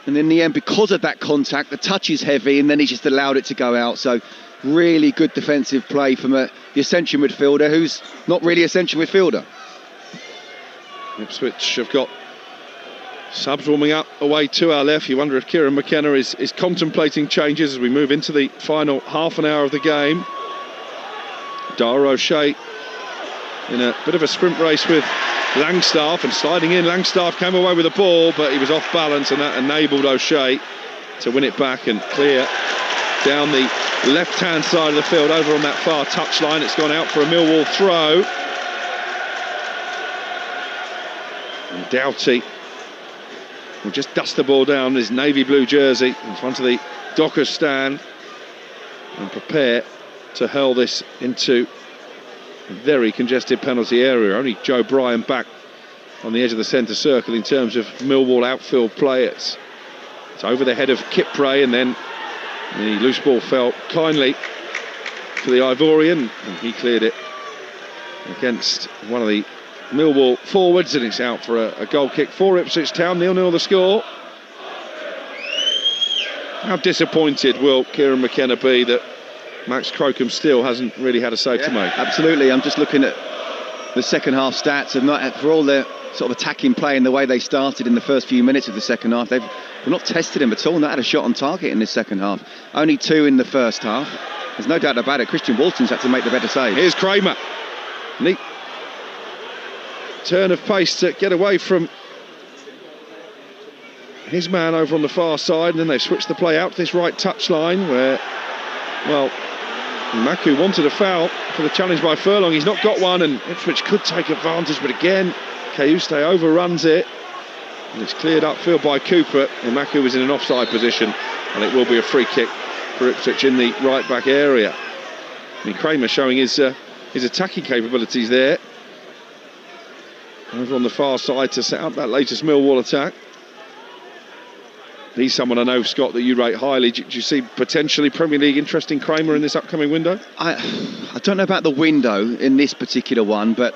Speaker 2: And in the end, because of that contact, the touch is heavy, and then he's just allowed it to go out. So really good defensive play from the central midfielder, who's not really a central midfielder.
Speaker 3: Ipswich have got subs warming up away to our left. You wonder if Kieran McKenna is contemplating changes as we move into the final half an hour of the game. Dara O'Shea in a bit of a sprint race with Langstaff, and sliding in, Langstaff came away with the ball, but he was off balance, and that enabled O'Shea to win it back and clear down the left-hand side of the field over on that far touchline. It's gone out for a Millwall throw. And Doughty will just dust the ball down in his navy blue jersey in front of the Dockers stand and prepare to hurl this into a very congested penalty area. Only Joe Bryan back on the edge of the centre circle in terms of Millwall outfield players. It's over the head of Kipre, and then the loose ball fell kindly for the Ivorian, and he cleared it against one of the Millwall forwards, and it's out for a goal kick for Ipswich Town. 0-0 the score. How disappointed will Kieran McKenna be that Max Crocombe still hasn't really had a save to make?
Speaker 2: Absolutely. I'm just looking at the second half stats, and not for all their sort of attacking play and the way they started in the first few minutes of the second half. They've not tested him at all, not had a shot on target in this second half. Only 2 in the first half. There's no doubt about it. Christian Walton's had to make the better save.
Speaker 3: Here's Kramer. Neat turn of pace to get away from his man over on the far side, and then they've switched the play out to this right touchline where, well, Maku wanted a foul for the challenge by Furlong. He's not got one, and Ipswich could take advantage, but again Cayuste overruns it, and it's cleared upfield by Cooper, and Maku was in an offside position, and it will be a free kick for Ipswich in the right back area. I mean, Kramer showing his attacking capabilities there over on the far side to set up that latest Millwall attack. He's someone I know, Scott, that you rate highly. Do you see potentially Premier League interest in Kramer in this upcoming window?
Speaker 2: I don't know about the window in this particular one, but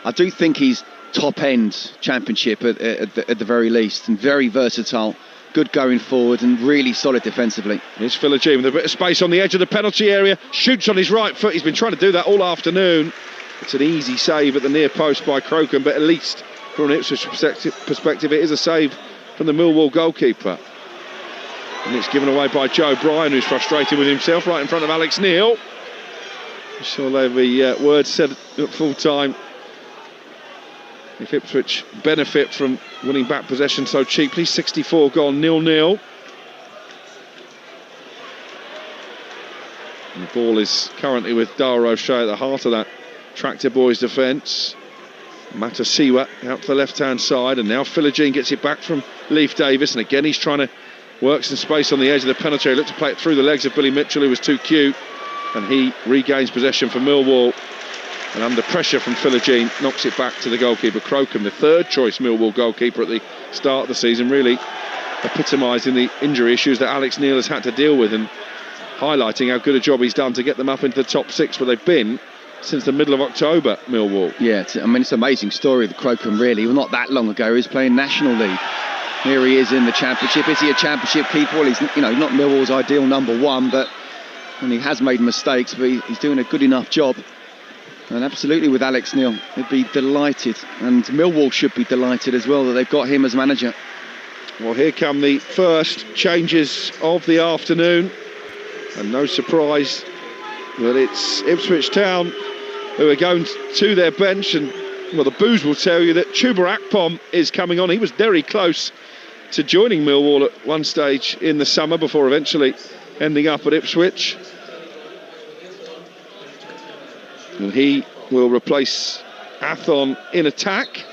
Speaker 2: I do think he's top-end Championship at the very least, and very versatile, good going forward, and really solid defensively.
Speaker 3: Here's Philogene with a bit of space on the edge of the penalty area, shoots on his right foot. He's been trying to do that all afternoon. It's an easy save at the near post by Crocombe, but at least from an Ipswich perspective, it is a save from the Millwall goalkeeper. And it's given away by Joe Bryan, who's frustrated with himself right in front of Alex Neil. I'm sure there'll be words said at full time if Ipswich benefit from winning back possession so cheaply. 64 gone, 0-0. And the ball is currently with Dara O'Shea at the heart of that Tractor Boys defence. Matasiwa out to the left-hand side, and now Philogene gets it back from Leif Davis, and again he's trying to work some space on the edge of the penalty. He looked to play it through the legs of Billy Mitchell, who was too cute, and he regains possession for Millwall, and under pressure from Philogene knocks it back to the goalkeeper Crocombe, the third choice Millwall goalkeeper at the start of the season, really epitomising the injury issues that Alex Neil has had to deal with, and highlighting how good a job he's done to get them up into the top six where they've been since the middle of October, Millwall.
Speaker 2: Yeah, it's an amazing story of the Crocombe, really. Well, not that long ago, he was playing National League. Here he is in the Championship. Is he a Championship keeper? Well, he's not Millwall's ideal number one, and he has made mistakes, but he's doing a good enough job. And absolutely with Alex Neil, they'd be delighted, and Millwall should be delighted as well that they've got him as manager.
Speaker 3: Well, here come the first changes of the afternoon, and no surprise that it's Ipswich Town who are going to their bench, and well, the boos will tell you that Chuba Akpom is coming on. He was very close to joining Millwall at one stage in the summer before eventually ending up at Ipswich. And he will replace Athon in attack.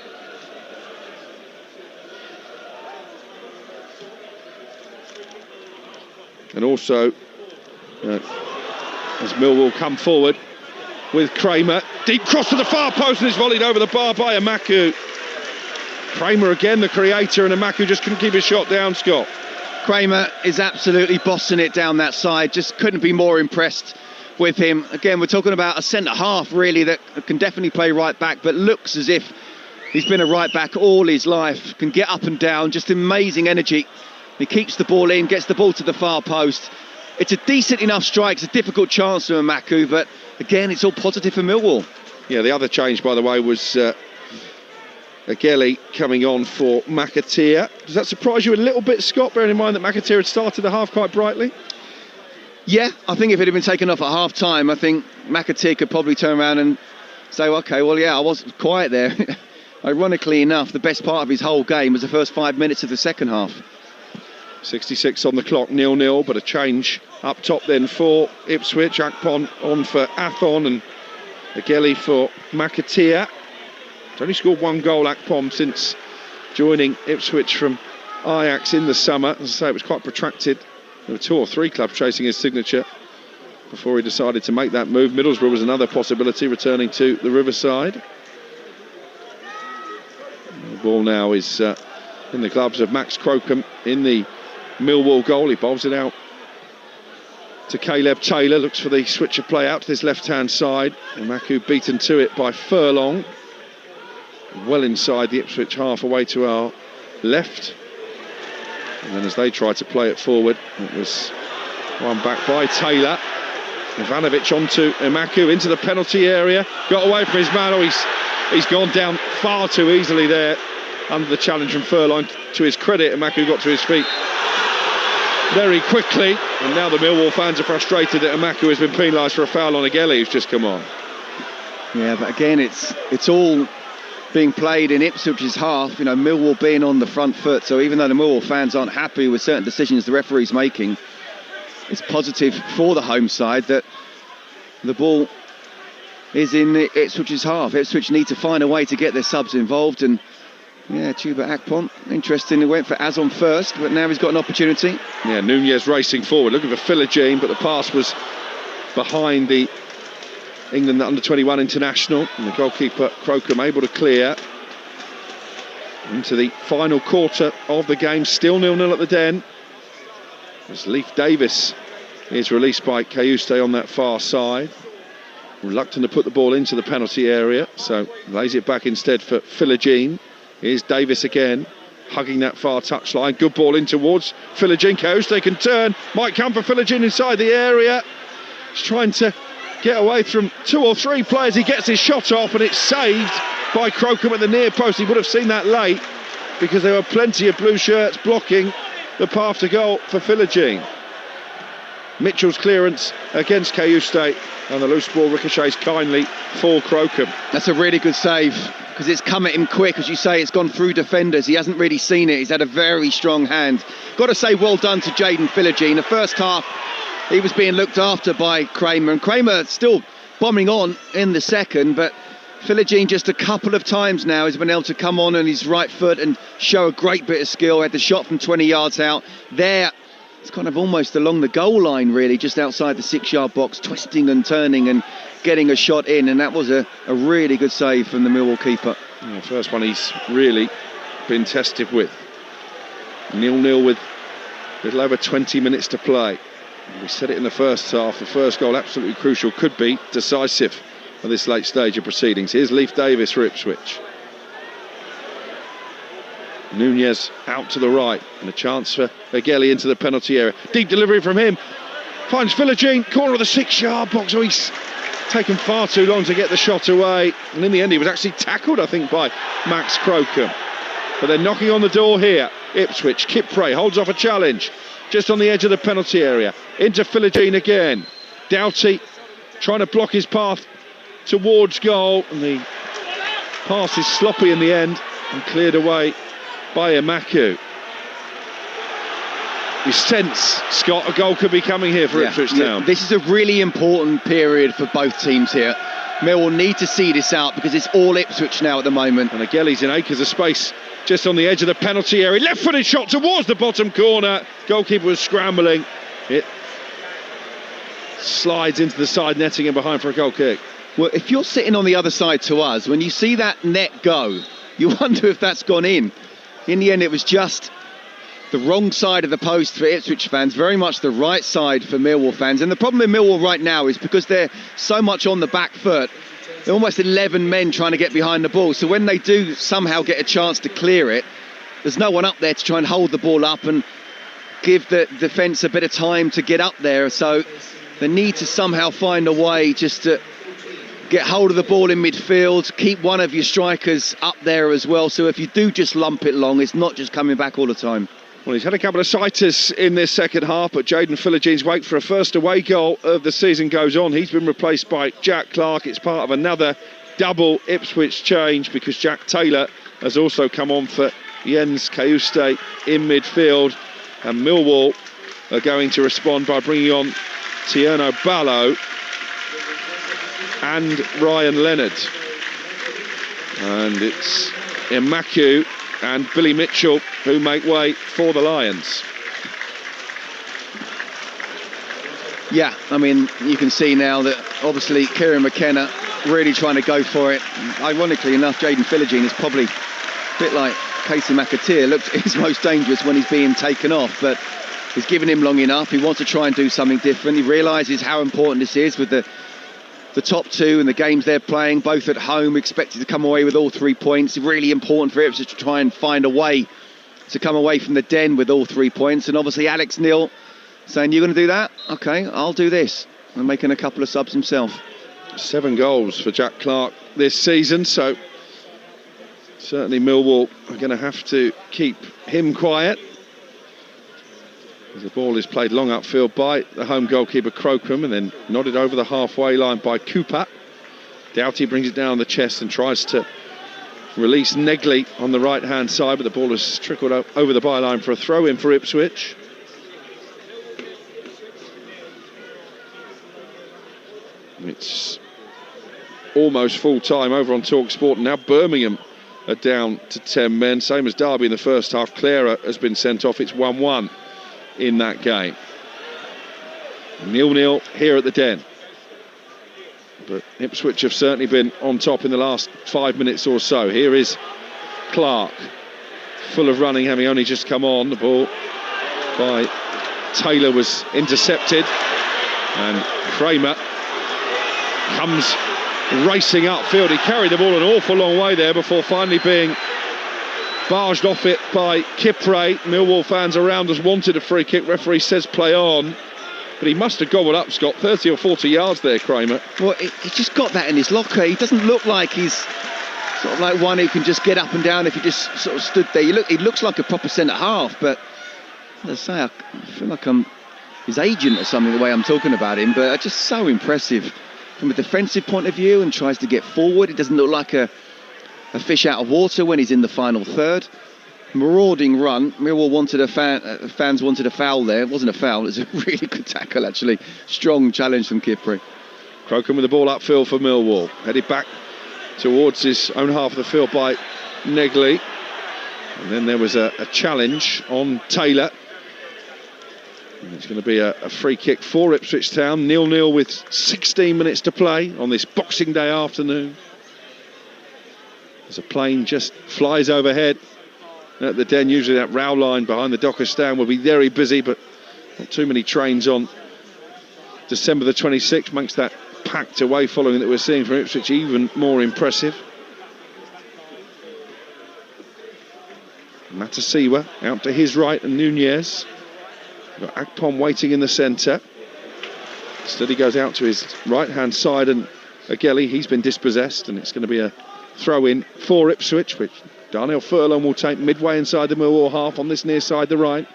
Speaker 3: And also, as Millwall come forward with Kramer, deep cross to the far post, and it's volleyed over the bar by Amaku. Kramer again, the creator, and Amaku just couldn't keep his shot down, Scott.
Speaker 2: Kramer is absolutely bossing it down that side, just couldn't be more impressed with him. Again, we're talking about a centre-half, really, that can definitely play right back, but looks as if he's been a right back all his life, can get up and down, just amazing energy. He keeps the ball in, gets the ball to the far post. It's a decent enough strike, it's a difficult chance for Amaku, but again, it's all positive for Millwall.
Speaker 3: Yeah, the other change, by the way, was Ageli coming on for McAteer. Does that surprise you a little bit, Scott, bearing in mind that McAteer had started the half quite brightly?
Speaker 2: Yeah, I think if it had been taken off at half-time, I think McAteer could probably turn around and say, OK, well, yeah, I was quiet there. Ironically enough, the best part of his whole game was the first 5 minutes of the second half.
Speaker 3: 66 on the clock, 0-0, but a change up top then for Ipswich. Akpom on for Athon and Ageli for McAteer. He's only scored one goal, Akpom, since joining Ipswich from Ajax in the summer. As I say, it was quite protracted. There were 2 or 3 clubs chasing his signature before he decided to make that move. Middlesbrough was another possibility, returning to the Riverside. The ball now is in the gloves of Max Crocombe in the Millwall goal. He bowls it out to Caleb Taylor, looks for the switch of play out to this left-hand side. Amaku beaten to it by Furlong. Well inside the Ipswich half, away to our left. And then as they tried to play it forward, it was won back by Taylor. Ivanovic onto Amaku into the penalty area. Got away from his man. Oh, he's gone down far too easily there under the challenge from Furlong. To his credit, Amaku got to his feet very quickly, and now the Millwall fans are frustrated that Amaku has been penalised for a foul on Ageli, who's just come on.
Speaker 2: Yeah, but again, it's all being played in Ipswich's half. Millwall being on the front foot, so even though the Millwall fans aren't happy with certain decisions the referee's making, it's positive for the home side that the ball is in Ipswich's half. Ipswich need to find a way to get their subs involved, and yeah, Chuba Akpom, interesting, he went for Azon first, but now he's got an opportunity.
Speaker 3: Yeah, Nunez racing forward, looking for Philogene, but the pass was behind the England under-21 international, and the goalkeeper Crocombe able to clear into the final quarter of the game. Still 0-0 at the Den, as Leif Davis is released by Cayuste on that far side. Reluctant to put the ball into the penalty area, so lays it back instead for Philogene. Here's Davis again, hugging that far touchline. Good ball in towards Philogene. Cayuste can turn, might come for Philogene inside the area. He's trying to get away from 2 or 3 players. He gets his shot off, and it's saved by Crocombe at the near post. He would have seen that late because there were plenty of blue shirts blocking the path to goal for Philogene. Mitchell's clearance against Cayuste, and the loose ball ricochets kindly for Crocombe.
Speaker 2: That's a really good save, because it's come at him quick. As you say, it's gone through defenders. He hasn't really seen it. He's had a very strong hand. Got to say well done to Jayden Philogene. The first half, he was being looked after by Kramer, and Kramer still bombing on in the second, but Philogene just a couple of times now has been able to come on his right foot and show a great bit of skill. Had the shot from 20 yards out. There, it's kind of almost along the goal line, really, just outside the 6-yard box, twisting and turning and getting a shot in, and that was a really good save from the Millwall keeper.
Speaker 3: Yeah, first one he's really been tested with. 0-0 with a little over 20 minutes to play. We said it in the first half, the first goal absolutely crucial, could be decisive at this late stage of proceedings. Here's Leif Davis for Ipswich. Nunez out to the right, and a chance for Egeli into the penalty area. Deep delivery from him, finds Philogene, corner of the 6-yard box. Oh, he's taken far too long to get the shot away, and in the end he was actually tackled, I think, by Max Crocombe. But they're knocking on the door here. Ipswich, Kipre holds off a challenge just on the edge of the penalty area, into Philogene again. Doughty trying to block his path towards goal, and the pass is sloppy in the end and cleared away by Emaku. You sense, Scott, a goal could be coming here for Ipswich Town.
Speaker 2: This is a really important period for both teams here. Millwall need to see this out, because it's all Ipswich now at the moment.
Speaker 3: And Egeli's in acres of space just on the edge of the penalty area. Left-footed shot towards the bottom corner. Goalkeeper was scrambling. It slides into the side netting and behind for a goal kick.
Speaker 2: Well, if you're sitting on the other side to us, when you see that net go, you wonder if that's gone in. In the end, it was just the wrong side of the post for Ipswich fans, very much the right side for Millwall fans. And the problem in Millwall right now is because they're so much on the back foot, they're almost 11 men trying to get behind the ball. So when they do somehow get a chance to clear it, there's no one up there to try and hold the ball up and give the defence a bit of time to get up there. So they need to somehow find a way just to get hold of the ball in midfield, keep one of your strikers up there as well. So if you do just lump it long, it's not just coming back all the time.
Speaker 3: Well, he's had a couple of sighters in this second half, but Jayden Philogene's wait for a first away goal of the season goes on. He's been replaced by Jack Clark. It's part of another double Ipswich change, because Jack Taylor has also come on for Jens Cajuste in midfield. And Millwall are going to respond by bringing on Tierno Ballo and Ryan Leonard. And it's Emaku and Billy Mitchell who make way for the Lions.
Speaker 2: Yeah, I mean, you can see now that obviously Kieran McKenna really trying to go for it. Ironically enough, Jayden Philogene is probably a bit like Casey McAteer. Looks his most dangerous when he's being taken off, but he's given him long enough. He wants to try and do something different. He realises how important this is with the top two and the games they're playing, both at home, expected to come away with all 3 points. Really important for Ipswich to try and find a way to come away from the Den with all 3 points. And obviously Alex Neil saying, you're going to do that? OK, I'll do this. And making a couple of subs himself.
Speaker 3: 7 goals for Jack Clark this season, so certainly Millwall are going to have to keep him quiet. The ball is played long upfield by the home goalkeeper Crocombe, and then nodded over the halfway line by Cooper. Doughty brings it down the chest and tries to release Negley on the right hand side, but the ball has trickled over the byline for a throw in for Ipswich. It's almost full time over on Talksport. Now Birmingham are down to 10 men, same as Derby in the first half. Clara has been sent off. It's 1-1 in that game. 0-0 here at the Den. But Ipswich have certainly been on top in the last 5 minutes or so. Here is Clark, full of running, having only just come on. The ball by Taylor was intercepted, and Kramer comes racing upfield. He carried the ball an awful long way there before finally being barged off it by Kipre. Millwall fans around us wanted a free kick. Referee says play on, but he must have gobbled up, Scott, 30 or 40 yards there, Kramer.
Speaker 2: Well, he just got that in his locker. He doesn't look like he's sort of like one who can just get up and down if he just sort of stood there. He looks like a proper centre half, but as I say, I feel like I'm his agent or something, the way I'm talking about him, but just so impressive from a defensive point of view, and tries to get forward. It doesn't look like a fish out of water when he's in the final third. Marauding run. Millwall wanted fans wanted a foul there. It wasn't a foul, it was a really good tackle actually. Strong challenge from Kipre.
Speaker 3: Crocombe with the ball upfield for Millwall. Headed back towards his own half of the field by Negley. And then there was a challenge on Taylor. And it's going to be a free kick for Ipswich Town. 0-0 with 16 minutes to play on this Boxing Day afternoon. As a plane just flies overhead at the Den. Usually that rail line behind the Docker stand will be very busy, but not too many trains on December the 26th. Makes that packed away following that we're seeing from Ipswich even more impressive. Matasiwa out to his right and Nunez. We've got Akpom waiting in the centre. Instead he goes out to his right hand side, and Agelli, he's been dispossessed, and it's going to be a throw in for Ipswich, which Darnell Furlong will take midway inside the Millwall half on this near side, the right.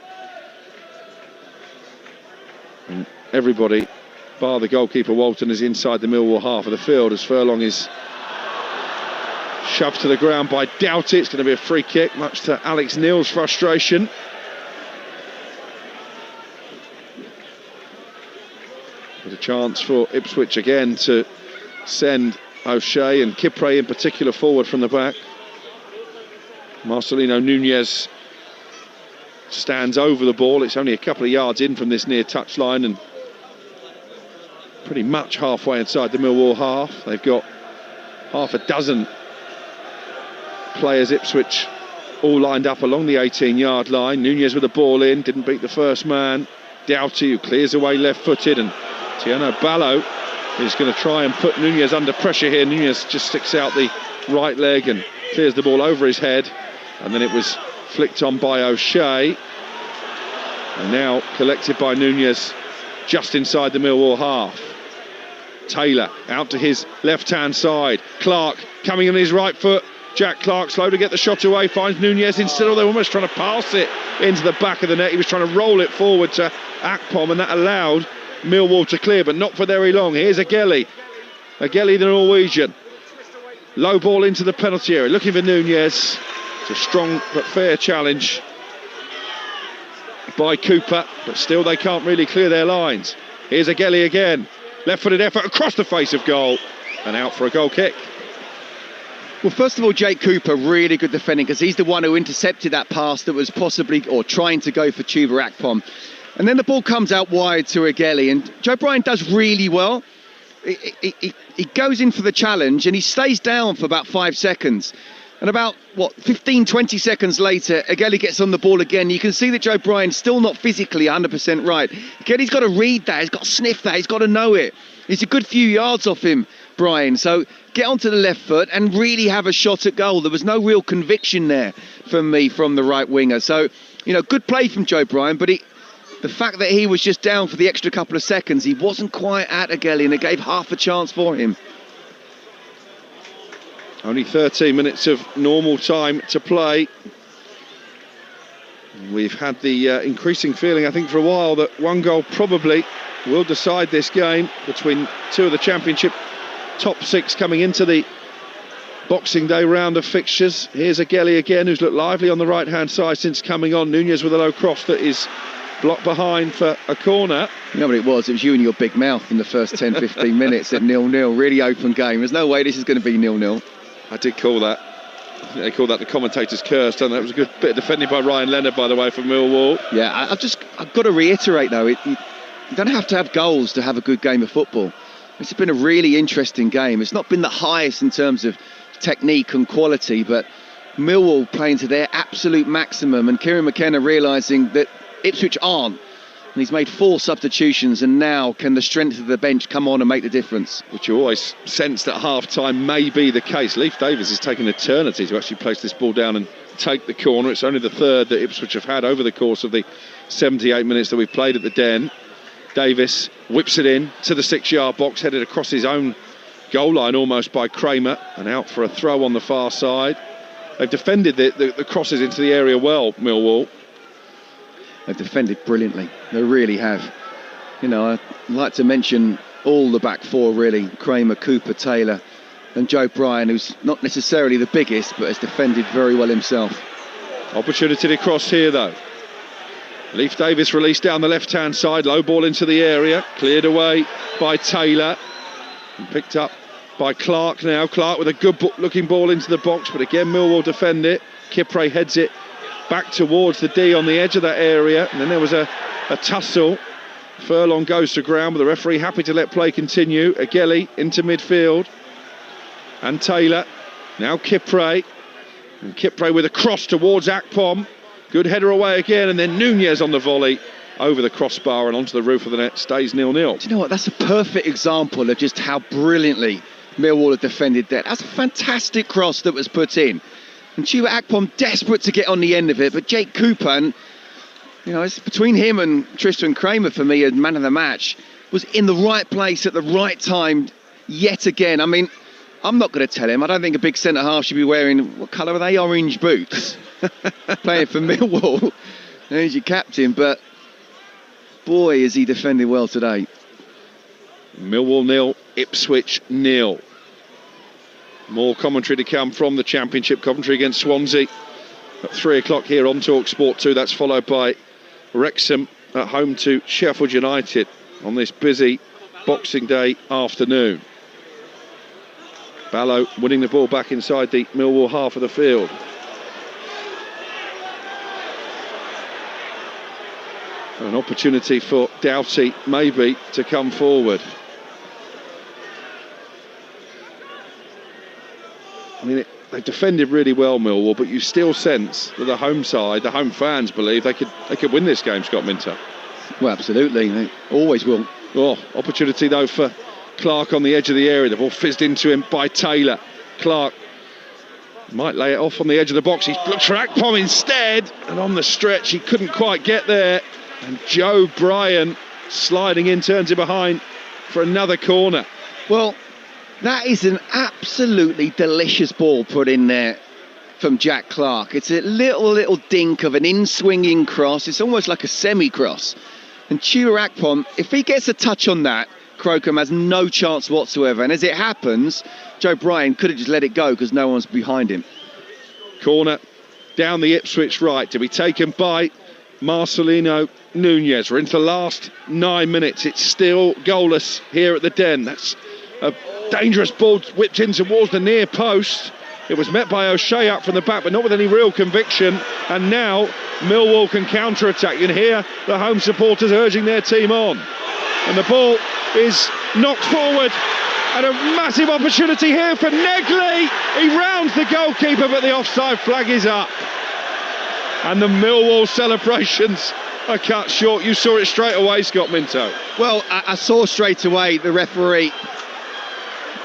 Speaker 3: And everybody, bar the goalkeeper Walton, is inside the Millwall half of the field as Furlong is shoved to the ground by Doughty. It's going to be a free kick, much to Alex Neil's frustration. But a chance for Ipswich again to send O'Shea and Kipre in particular forward from the back. Marcelino Nunez stands over the ball. It's only a couple of yards in from this near touchline and pretty much halfway inside the Millwall half. They've got half a dozen players, Ipswich, all lined up along the 18-yard line. Nunez with the ball in, didn't beat the first man. Doughty, who clears away left-footed, and Tiano Ballo is going to try and put Nunez under pressure here. Nunez just sticks out the right leg and clears the ball over his head, and then it was flicked on by O'Shea, and now collected by Nunez just inside the Millwall half. Taylor out to his left-hand side. Clark coming on his right foot. Jack Clark slow to get the shot away, finds Nunez instead, of they're almost trying to pass it into the back of the net. He was trying to roll it forward to Akpom, and that allowed Millwall to clear, but not for very long. Here's Agelli, the Norwegian. Low ball into the penalty area, looking for Nunez. It's a strong but fair challenge by Cooper, but still they can't really clear their lines. Here's Agelli again, left-footed effort across the face of goal, and out for a goal kick.
Speaker 2: Well, first of all, Jake Cooper, really good defending, because he's the one who intercepted that pass that was possibly, or trying to go for Chuba Akpom. And then the ball comes out wide to Agelli, and Joe Bryan does really well. He goes in for the challenge, and he stays down for about 5 seconds. And about, 15-20 seconds later, Agelli gets on the ball again. You can see that Joe Bryan's still not physically 100% right. Agelli's got to read that, he's got to sniff that, he's got to know it. He's a good few yards off him, Bryan. So get onto the left foot and really have a shot at goal. There was no real conviction there from me from the right winger. So, good play from Joe Bryan, but the fact that he was just down for the extra couple of seconds, he wasn't quite at Agelli, and it gave half a chance for him.
Speaker 3: Only 13 minutes of normal time to play. We've had the increasing feeling, I think, for a while that one goal probably will decide this game between two of the Championship top six coming into the Boxing Day round of fixtures. Here's Agelli again, who's looked lively on the right-hand side since coming on. Nunez with a low cross that is blocked behind for a corner.
Speaker 2: You know what it was? It was you and your big mouth in the first 10-15 minutes at 0-0. Really open game. There's no way this is going to be 0-0.
Speaker 3: I did call that. They call that the commentator's curse, don't they? It was a good bit of defending by Ryan Leonard, by the way, from Millwall.
Speaker 2: Yeah, I've got to reiterate, though, you don't have to have goals to have a good game of football. It's been a really interesting game. It's not been the highest in terms of technique and quality, but Millwall playing to their absolute maximum, and Kieran McKenna realising that Ipswich aren't. And he's made 4 substitutions, and now can the strength of the bench come on and make the difference?
Speaker 3: Which you always sensed at half-time may be the case. Leif Davis is taking eternity to actually place this ball down and take the corner. It's only the third that Ipswich have had over the course of the 78 minutes that we've played at the Den. Davis whips it in to the 6-yard box, headed across his own goal line almost by Kramer, and out for a throw on the far side. They've defended the crosses into the area well, Millwall.
Speaker 2: They've defended brilliantly. They really have. You know, I'd like to mention all the back four, really. Kramer, Cooper, Taylor and Joe Bryan, who's not necessarily the biggest, but has defended very well himself.
Speaker 3: Opportunity to cross here, though. Leif Davis released down the left-hand side, low ball into the area, cleared away by Taylor, and picked up by Clark now. Clark with a good-looking ball into the box, but again Millwall defend it. Kipre heads it back towards the D on the edge of that area, and then there was a tussle. Furlong goes to ground, but the referee happy to let play continue. Agelli into midfield, and Taylor, now Kipre, and Kipre with a cross towards Akpom. Good header away again, and then Nunez on the volley over the crossbar and onto the roof of the net. Stays 0-0.
Speaker 2: Do you know what? That's a perfect example of just how brilliantly Millwall have defended that. That's a fantastic cross that was put in. And Chuba Akpom desperate to get on the end of it, but Jake Cooper, and you know, it's between him and Tristan Kramer for me as man of the match, was in the right place at the right time yet again. I mean, I'm not going to tell him. I don't think a big centre-half should be wearing, what colour are they? Orange boots. Playing for Millwall. He's your captain, but boy, is he defending well today.
Speaker 3: Millwall 0, Ipswich 0. More commentary to come from the Championship. Coventry against Swansea at 3 o'clock here on Talksport 2. That's followed by Wrexham at home to Sheffield United on this busy Boxing Day afternoon. Ballo winning the ball back inside the Millwall half of the field. An opportunity for Doughty maybe to come forward. I mean, they defended really well, Millwall, but you still sense that the home side, the home fans believe they could win this game, Scott Minto.
Speaker 2: Well, absolutely, they always will.
Speaker 3: Oh, opportunity though for Clark on the edge of the area. The ball fizzed into him by Taylor. Clark might lay it off on the edge of the box. He looks for Akpom instead, and on the stretch he couldn't quite get there. And Joe Bryan sliding in, turns it behind for another corner.
Speaker 2: Well, that is an absolutely delicious ball put in there from Jack Clark. It's a little dink of an in-swinging cross. It's almost like a semi-cross. And Chuba Akpom, if he gets a touch on that, Crocombe has no chance whatsoever. And as it happens, Joe Bryan could have just let it go because no one's behind him.
Speaker 3: Corner down the Ipswich right to be taken by Marcelino Nunez. We're into the last 9 minutes. It's still goalless here at the Den. That's a dangerous ball whipped in towards the near post. It was met by O'Shea up from the back, but not with any real conviction. And now Millwall can counter-attack. You can hear the home supporters urging their team on. And the ball is knocked forward. And a massive opportunity here for Negley. He rounds the goalkeeper, but the offside flag is up. And the Millwall celebrations are cut short. You saw it straight away, Scott Minto.
Speaker 2: Well, I saw straight away the referee,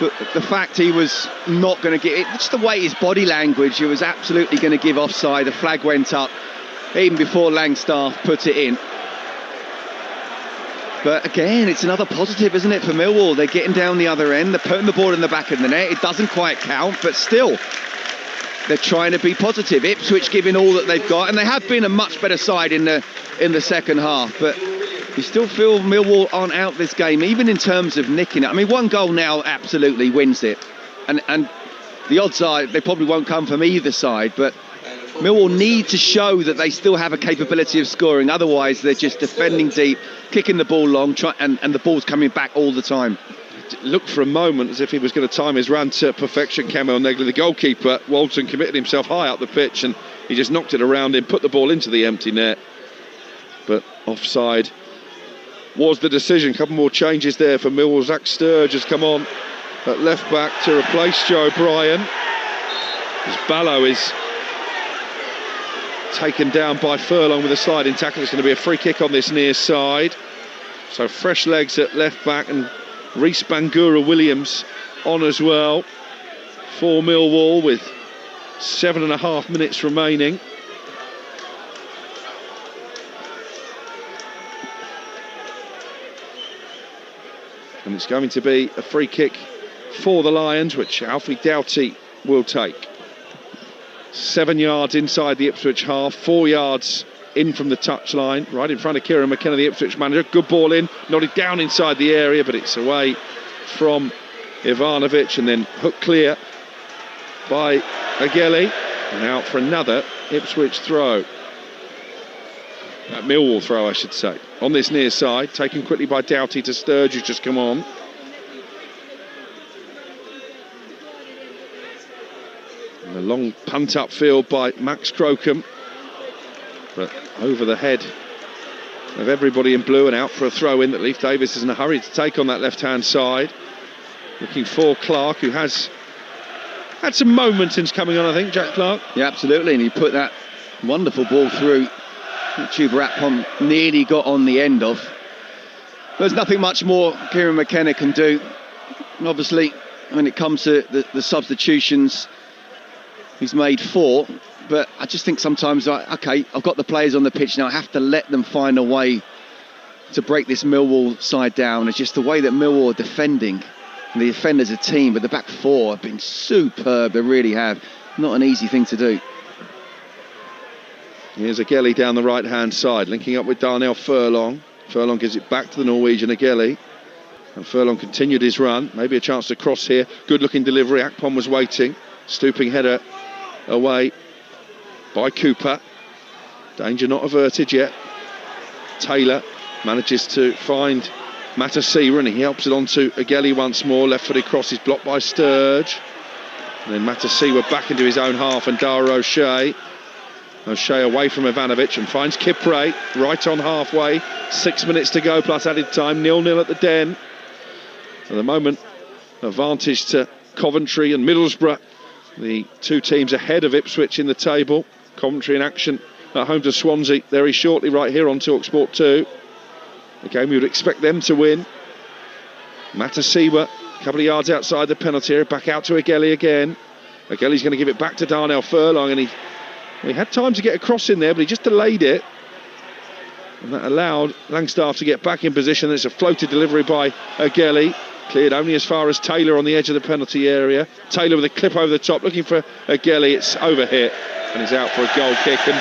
Speaker 2: the fact he was not going to get it, just the way his body language, he was absolutely going to give offside. The flag went up even before Langstaff put it in. But again, it's another positive, isn't it, for Millwall? They're getting down the other end, they're putting the ball in the back of the net. It doesn't quite count, but still, they're trying to be positive. Ipswich giving all that they've got, and they have been a much better side in the second half. But you still feel Millwall aren't out this game, even in terms of nicking it. I mean, one goal now absolutely wins it, and the odds are they probably won't come from either side. But Millwall need to show that they still have a capability of scoring. Otherwise, they're just defending deep, kicking the ball long, and the ball's coming back all the time.
Speaker 3: Looked for a moment as if he was going to time his run to perfection. Kamel Negley, the goalkeeper, Walton, committed himself high up the pitch, and he just knocked it around him, put the ball into the empty net. But offside was the decision. A couple more changes there for Millwall. Zach Sturge has come on at left back to replace Joe Bryan, as Ballo is taken down by Furlong with a sliding tackle. It's going to be a free kick on this near side. So fresh legs at left back, and Reece Bangura Williams on as well for Millwall with 7.5 minutes remaining. And it's going to be a free kick for the Lions, which Alfie Doughty will take. 7 yards inside the Ipswich half, 4 yards in from the touchline, right in front of Kieran McKenna, the Ipswich manager. Good ball in, nodded down inside the area, but it's away from Ivanovic, and then hooked clear by Ageli, and out for another Ipswich throw. Millwall throw, I should say. On this near side, taken quickly by Doughty to Sturge, who's just come on. And a long punt upfield by Max Crocombe, but over the head of everybody in blue, and out for a throw in that Leif Davis is in a hurry to take on that left-hand side. Looking for Clark, who has had some moments since coming on, I think, Jack Clark.
Speaker 2: Yeah, absolutely, and he put that wonderful ball through. Chuba Akpom nearly got on the end of. There's nothing much more Kieran McKenna can do. And obviously, when it comes to the substitutions, he's made 4. But I just think sometimes, okay, I've got the players on the pitch now. I have to let them find a way to break this Millwall side down. It's just the way that Millwall are defending. And the defenders a team, but the back 4 have been superb. They really have. Not an easy thing to do.
Speaker 3: Here's Ageli down the right-hand side, linking up with Darnell Furlong. Furlong gives it back to the Norwegian Ageli. And Furlong continued his run. Maybe a chance to cross here. Good-looking delivery. Akpom was waiting. Stooping header away by Cooper. Danger not averted yet. Taylor manages to find Matasiwa, and he helps it on to Ageli once more. Left-footed cross is blocked by Sturge. And then Matasiwa back into his own half, and Dara O'Shea. O'Shea away from Ivanovic and finds Kipre right on halfway. 6 minutes to go plus added time. 0-0 at the Den. For the moment, advantage to Coventry and Middlesbrough. The two teams ahead of Ipswich in the table. Coventry in action at home to Swansea very shortly right here on Talksport 2. A game we would expect them to win. Matasiwa, a couple of yards outside the penalty area. Back out to Ageli again. Ageli's going to give it back to Darnell Furlong, and he had time to get across in there, but he just delayed it. And that allowed Langstaff to get back in position. There's a floated delivery by Ageli. Cleared only as far as Taylor on the edge of the penalty area. Taylor with a clip over the top, looking for Ageli. It's overhit, and he's out for a goal kick. And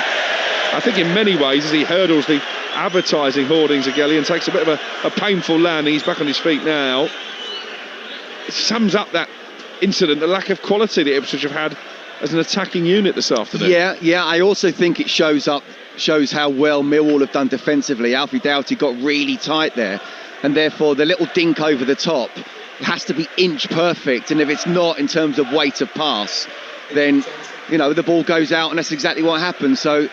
Speaker 3: I think in many ways, as he hurdles the advertising hoardings, Ageli, and takes a bit of a painful landing, he's back on his feet now. It sums up that incident, the lack of quality that Ipswich have had as an attacking unit this afternoon.
Speaker 2: Yeah, I also think it shows how well Millwall have done defensively. Alfie Doughty got really tight there, and therefore the little dink over the top has to be inch perfect, and if it's not in terms of weight of pass, then the ball goes out, and that's exactly what happens. So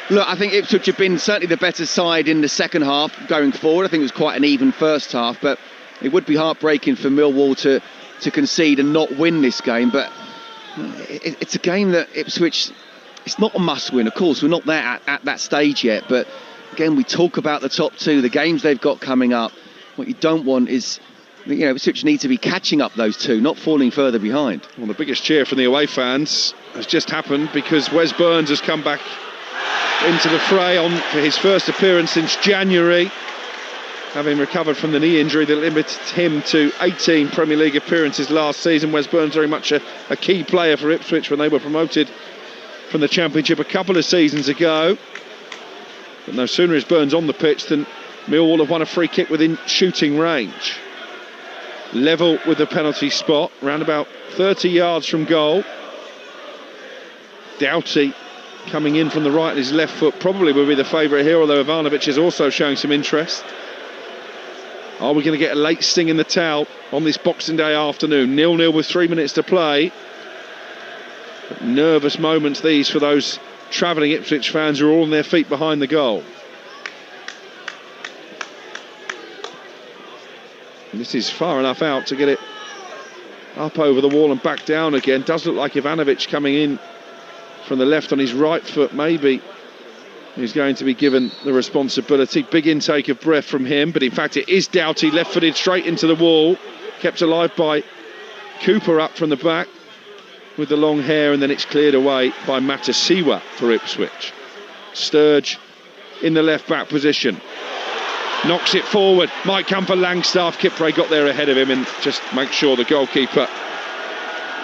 Speaker 2: look, I think Ipswich have been certainly the better side in the second half going forward. I think it was quite an even first half, but it would be heartbreaking for Millwall to concede and not win this game. But it's a game that Ipswich, it's not a must-win. Of course, we're not there at that stage yet. But again, we talk about the top 2, the games they've got coming up. What you don't want is, Ipswich need to be catching up those 2, not falling further behind.
Speaker 3: Well, the biggest cheer from the away fans has just happened because Wes Burns has come back into the fray for his first appearance since January, having recovered from the knee injury that limited him to 18 Premier League appearances last season. Wes Burns very much a key player for Ipswich when they were promoted from the Championship a couple of seasons ago. But no sooner is Burns on the pitch than Millwall have won a free kick within shooting range. Level with the penalty spot, around about 30 yards from goal. Doughty coming in from the right, his left foot probably will be the favourite here, although Ivanovic is also showing some interest. Are we going to get a late sting in the towel on this Boxing Day afternoon? 0-0 with 3 minutes to play. But nervous moments these for those travelling Ipswich fans who are all on their feet behind the goal. And this is far enough out to get it up over the wall and back down again. Does look like Ivanovic coming in from the left on his right foot, maybe. He's going to be given the responsibility. Big intake of breath from him, but in fact it is Doughty, left-footed straight into the wall, kept alive by Cooper up from the back with the long hair, and then it's cleared away by Matasiwa for Ipswich. Sturge in the left-back position, knocks it forward, might come for Langstaff. Kipre got there ahead of him and just makes sure the goalkeeper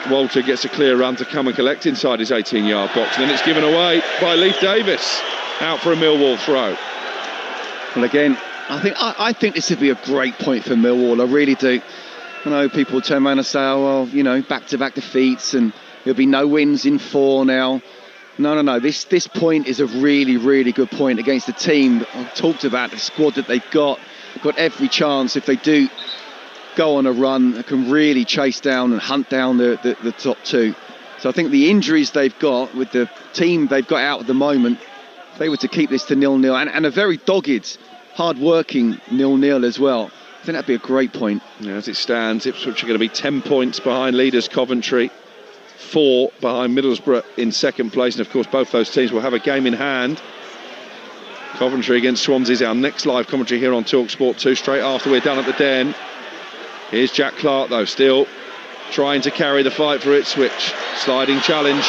Speaker 3: Walter gets a clear run to come and collect inside his 18-yard box, and then it's given away by Leif Davis. out for a Millwall throw.
Speaker 2: Well, again, I think this would be a great point for Millwall. I really do. I know people turn around and say, oh, well, back-to-back defeats and there'll be no wins in 4 now. No. This point is a really, really good point against the team that I've talked about, the squad that they've got. They've got every chance, if they do go on a run, they can really chase down and hunt down the top 2. So I think the injuries they've got with the team they've got out at the moment, if they were to keep this to 0-0 and a very dogged, hard-working 0-0 as well, I think that'd be a great point.
Speaker 3: Yeah, as it stands, Ipswich are going to be 10 points behind leaders Coventry, 4 behind Middlesbrough in second place, and of course both those teams will have a game in hand. Coventry against Swansea is our next live commentary here on Talksport 2, straight after we're done at the Den. Here's Jack Clark though, still trying to carry the fight for Ipswich. Sliding challenge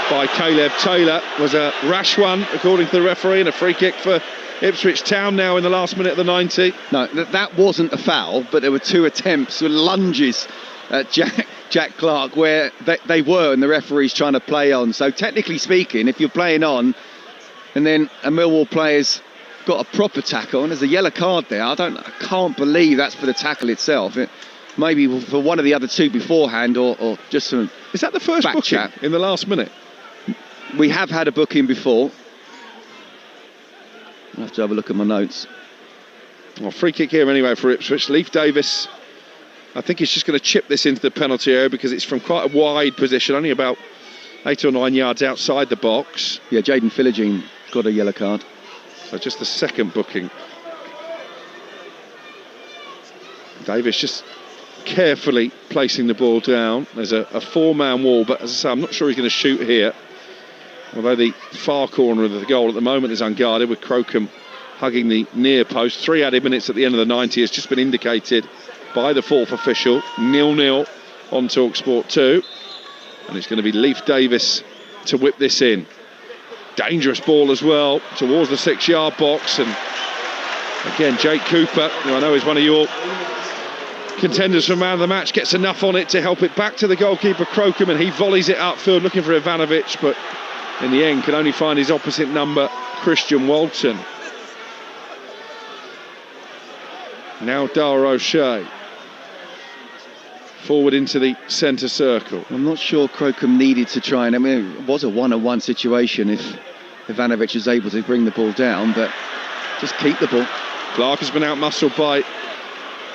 Speaker 3: by Caleb Taylor was a rash one according to the referee, and a free kick for Ipswich Town now in the last minute of the 90.
Speaker 2: No, that wasn't a foul, but there were 2 attempts with lunges at Jack Clark where they were, and the referee's trying to play on. So technically speaking, if you're playing on and then a Millwall player's got a proper tackle and there's a yellow card there, I can't believe that's for the tackle itself. Maybe for one of the other 2 beforehand, or just some.
Speaker 3: Is that the first booking
Speaker 2: chat
Speaker 3: in the last minute?
Speaker 2: We have had a booking before. I'll have to have a look at my notes.
Speaker 3: Well, free kick here anyway for Ipswich. Leif Davis, I think he's just going to chip this into the penalty area because it's from quite a wide position, only about 8 or 9 yards outside the box.
Speaker 2: Yeah, Jaden Philogene got a yellow card.
Speaker 3: So just the second booking. Davis just carefully placing the ball down. There's a 4-man wall, but as I say, I'm not sure he's going to shoot here. Although the far corner of the goal at the moment is unguarded, with Crocombe hugging the near post. 3 added minutes at the end of the 90 has just been indicated by the 4th official. 0-0 on Talksport 2. And it's going to be Leif Davis to whip this in. Dangerous ball as well towards the 6-yard box. And again, Jake Cooper, who I know is one of your contenders for man of the match, gets enough on it to help it back to the goalkeeper Crocombe, and he volleys it upfield looking for Ivanovic, but in the end can only find his opposite number, Christian Walton. Now Dara O'Shea forward into the centre circle.
Speaker 2: I'm not sure Crocombe needed to try, and I mean it was a 1-on-1 situation if Ivanovic is able to bring the ball down, but just keep the ball.
Speaker 3: Clark has been out-muscled by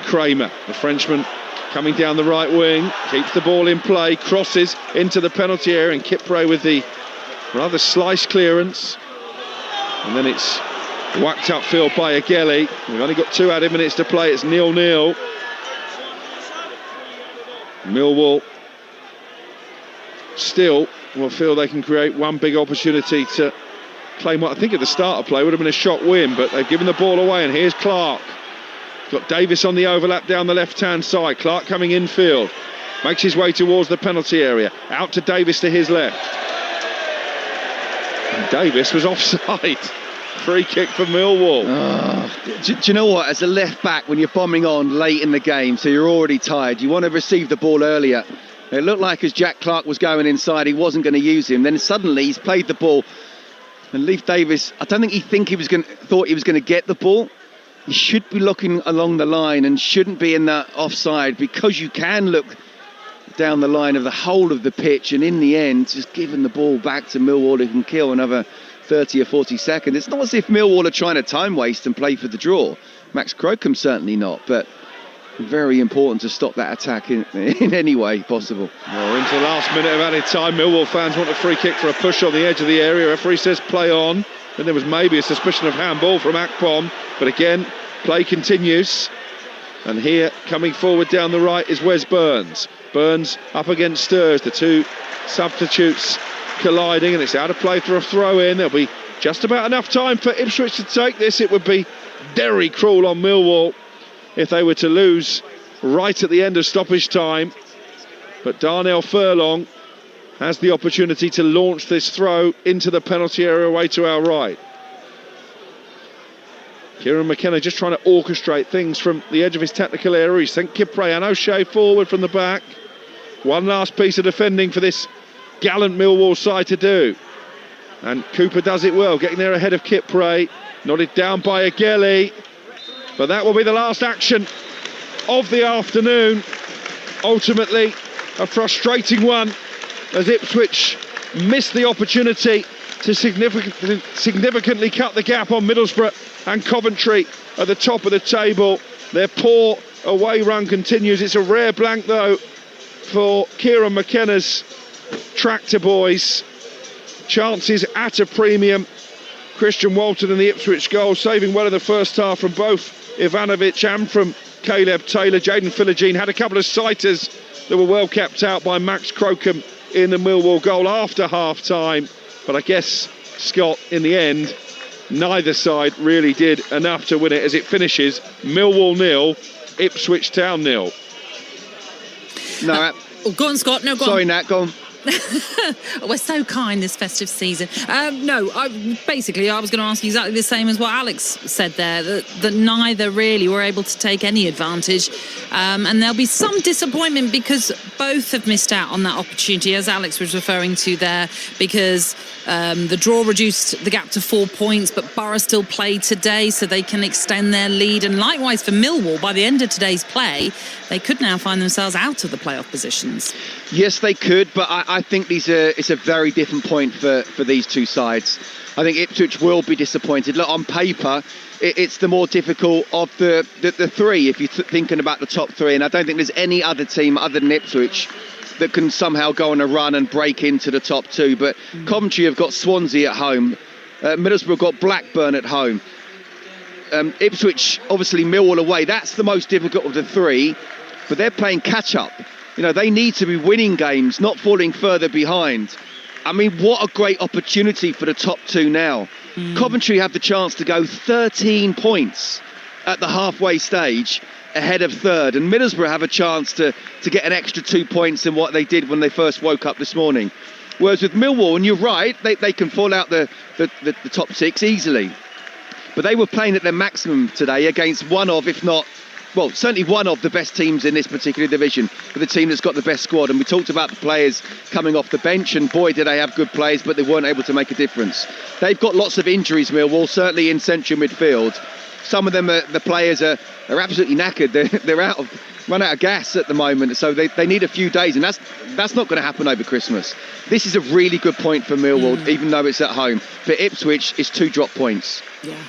Speaker 3: Kramer, the Frenchman, coming down the right wing, keeps the ball in play, crosses into the penalty area, and Kipre with the rather slice clearance, and then it's whacked upfield by Ageli. We've only got 2 added minutes to play. It's 0-0. Millwall still will feel they can create one big opportunity to claim what I think at the start of play would have been a shot win, but they've given the ball away, and here's Clark. Got Davis on the overlap down the left-hand side. Clark coming infield, makes his way towards the penalty area, out to Davis to his left. And Davis was offside. Free kick for Millwall.
Speaker 2: Do you know what? As a left-back, when you're bombing on late in the game, so you're already tired, you want to receive the ball earlier. It looked like as Jack Clark was going inside, he wasn't going to use him. Then suddenly he's played the ball, and Leif Davis, I don't think he thought he was going to get the ball. He should be looking along the line and shouldn't be in that offside, because you can look down the line of the whole of the pitch, and in the end, just giving the ball back to Millwall, who can kill another 30 or 40 seconds. It's not as if Millwall are trying to time waste and play for the draw. Max Crocombe certainly not, but very important to stop that attack in any way possible.
Speaker 3: Well, into the last minute of added time, Millwall fans want a free kick for a push on the edge of the area. Referee says play on. Then there was maybe a suspicion of handball from Akpom, but again, play continues. And here, coming forward down the right, is Wes Burns. Burns up against Sturz, the 2 substitutes colliding, and it's out of play for a throw-in. There'll be just about enough time for Ipswich to take this. It would be very cruel on Millwall if they were to lose right at the end of stoppage time. But Darnell Furlong has the opportunity to launch this throw into the penalty area away to our right. Kieran McKenna just trying to orchestrate things from the edge of his technical area. He sent Kipre and O'Shea forward from the back. One last piece of defending for this gallant Millwall side to do. And Cooper does it well, getting there ahead of Kipre. Nodded down by Agueli. But that will be the last action of the afternoon. Ultimately, a frustrating one as Ipswich missed the opportunity to significantly cut the gap on Middlesbrough and Coventry at the top of the table. Their poor away run continues. It's a rare blank, though, for Kieran McKenna's Tractor Boys. Chances at a premium. Christian Walton and the Ipswich goal, saving well in the first half from both Ivanovic and from Caleb Taylor. Jaden Philogene had a couple of sighters that were well kept out by Max Crocombe in the Millwall goal after half-time. But I guess, Scott, in the end, neither side really did enough to win it as it finishes Millwall 0, Ipswich Town 0.
Speaker 2: No,
Speaker 1: go on, Scott. No, go on.
Speaker 2: Sorry, Nat, go on.
Speaker 1: We're so kind this festive season. I was going to ask you exactly the same as what Alex said there, that neither really were able to take any advantage, and there'll be some disappointment because both have missed out on that opportunity, as Alex was referring to there, because the draw reduced the gap to 4 points, but Borough still play today, so they can extend their lead. And likewise for Millwall, by the end of today's play, they could now find themselves out of the playoff positions.
Speaker 2: Yes, they could, but I think it's a very different point for these two sides. I think Ipswich will be disappointed. Look, on paper, it's the more difficult of the three, if you're thinking about the top three, and I don't think there's any other team other than Ipswich that can somehow go on a run and break into the top two. But Coventry have got Swansea at home. Middlesbrough have got Blackburn at home. Ipswich, obviously Millwall away. That's the most difficult of the three, but they're playing catch-up. You know, they need to be winning games, not falling further behind. I mean, what a great opportunity for the top two now. Coventry have the chance to go 13 points at the halfway stage ahead of third, and Middlesbrough have a chance to get an extra 2 points than what they did when they first woke up this morning. Whereas with Millwall, and you're right, they can fall out the top six easily. But they were playing at their maximum today against one of, if not, well, certainly one of the best teams in this particular division, with the team that's got the best squad. And we talked about the players coming off the bench, and boy, did they have good players, but they weren't able to make a difference. They've got lots of injuries, Millwall, certainly in central midfield. Some of them, the players are absolutely knackered. They're run out of gas at the moment, so they need a few days, and that's not going to happen over Christmas. This is a really good point for Millwall, even though it's at home. For Ipswich, it's 2 drop points.
Speaker 1: Yeah.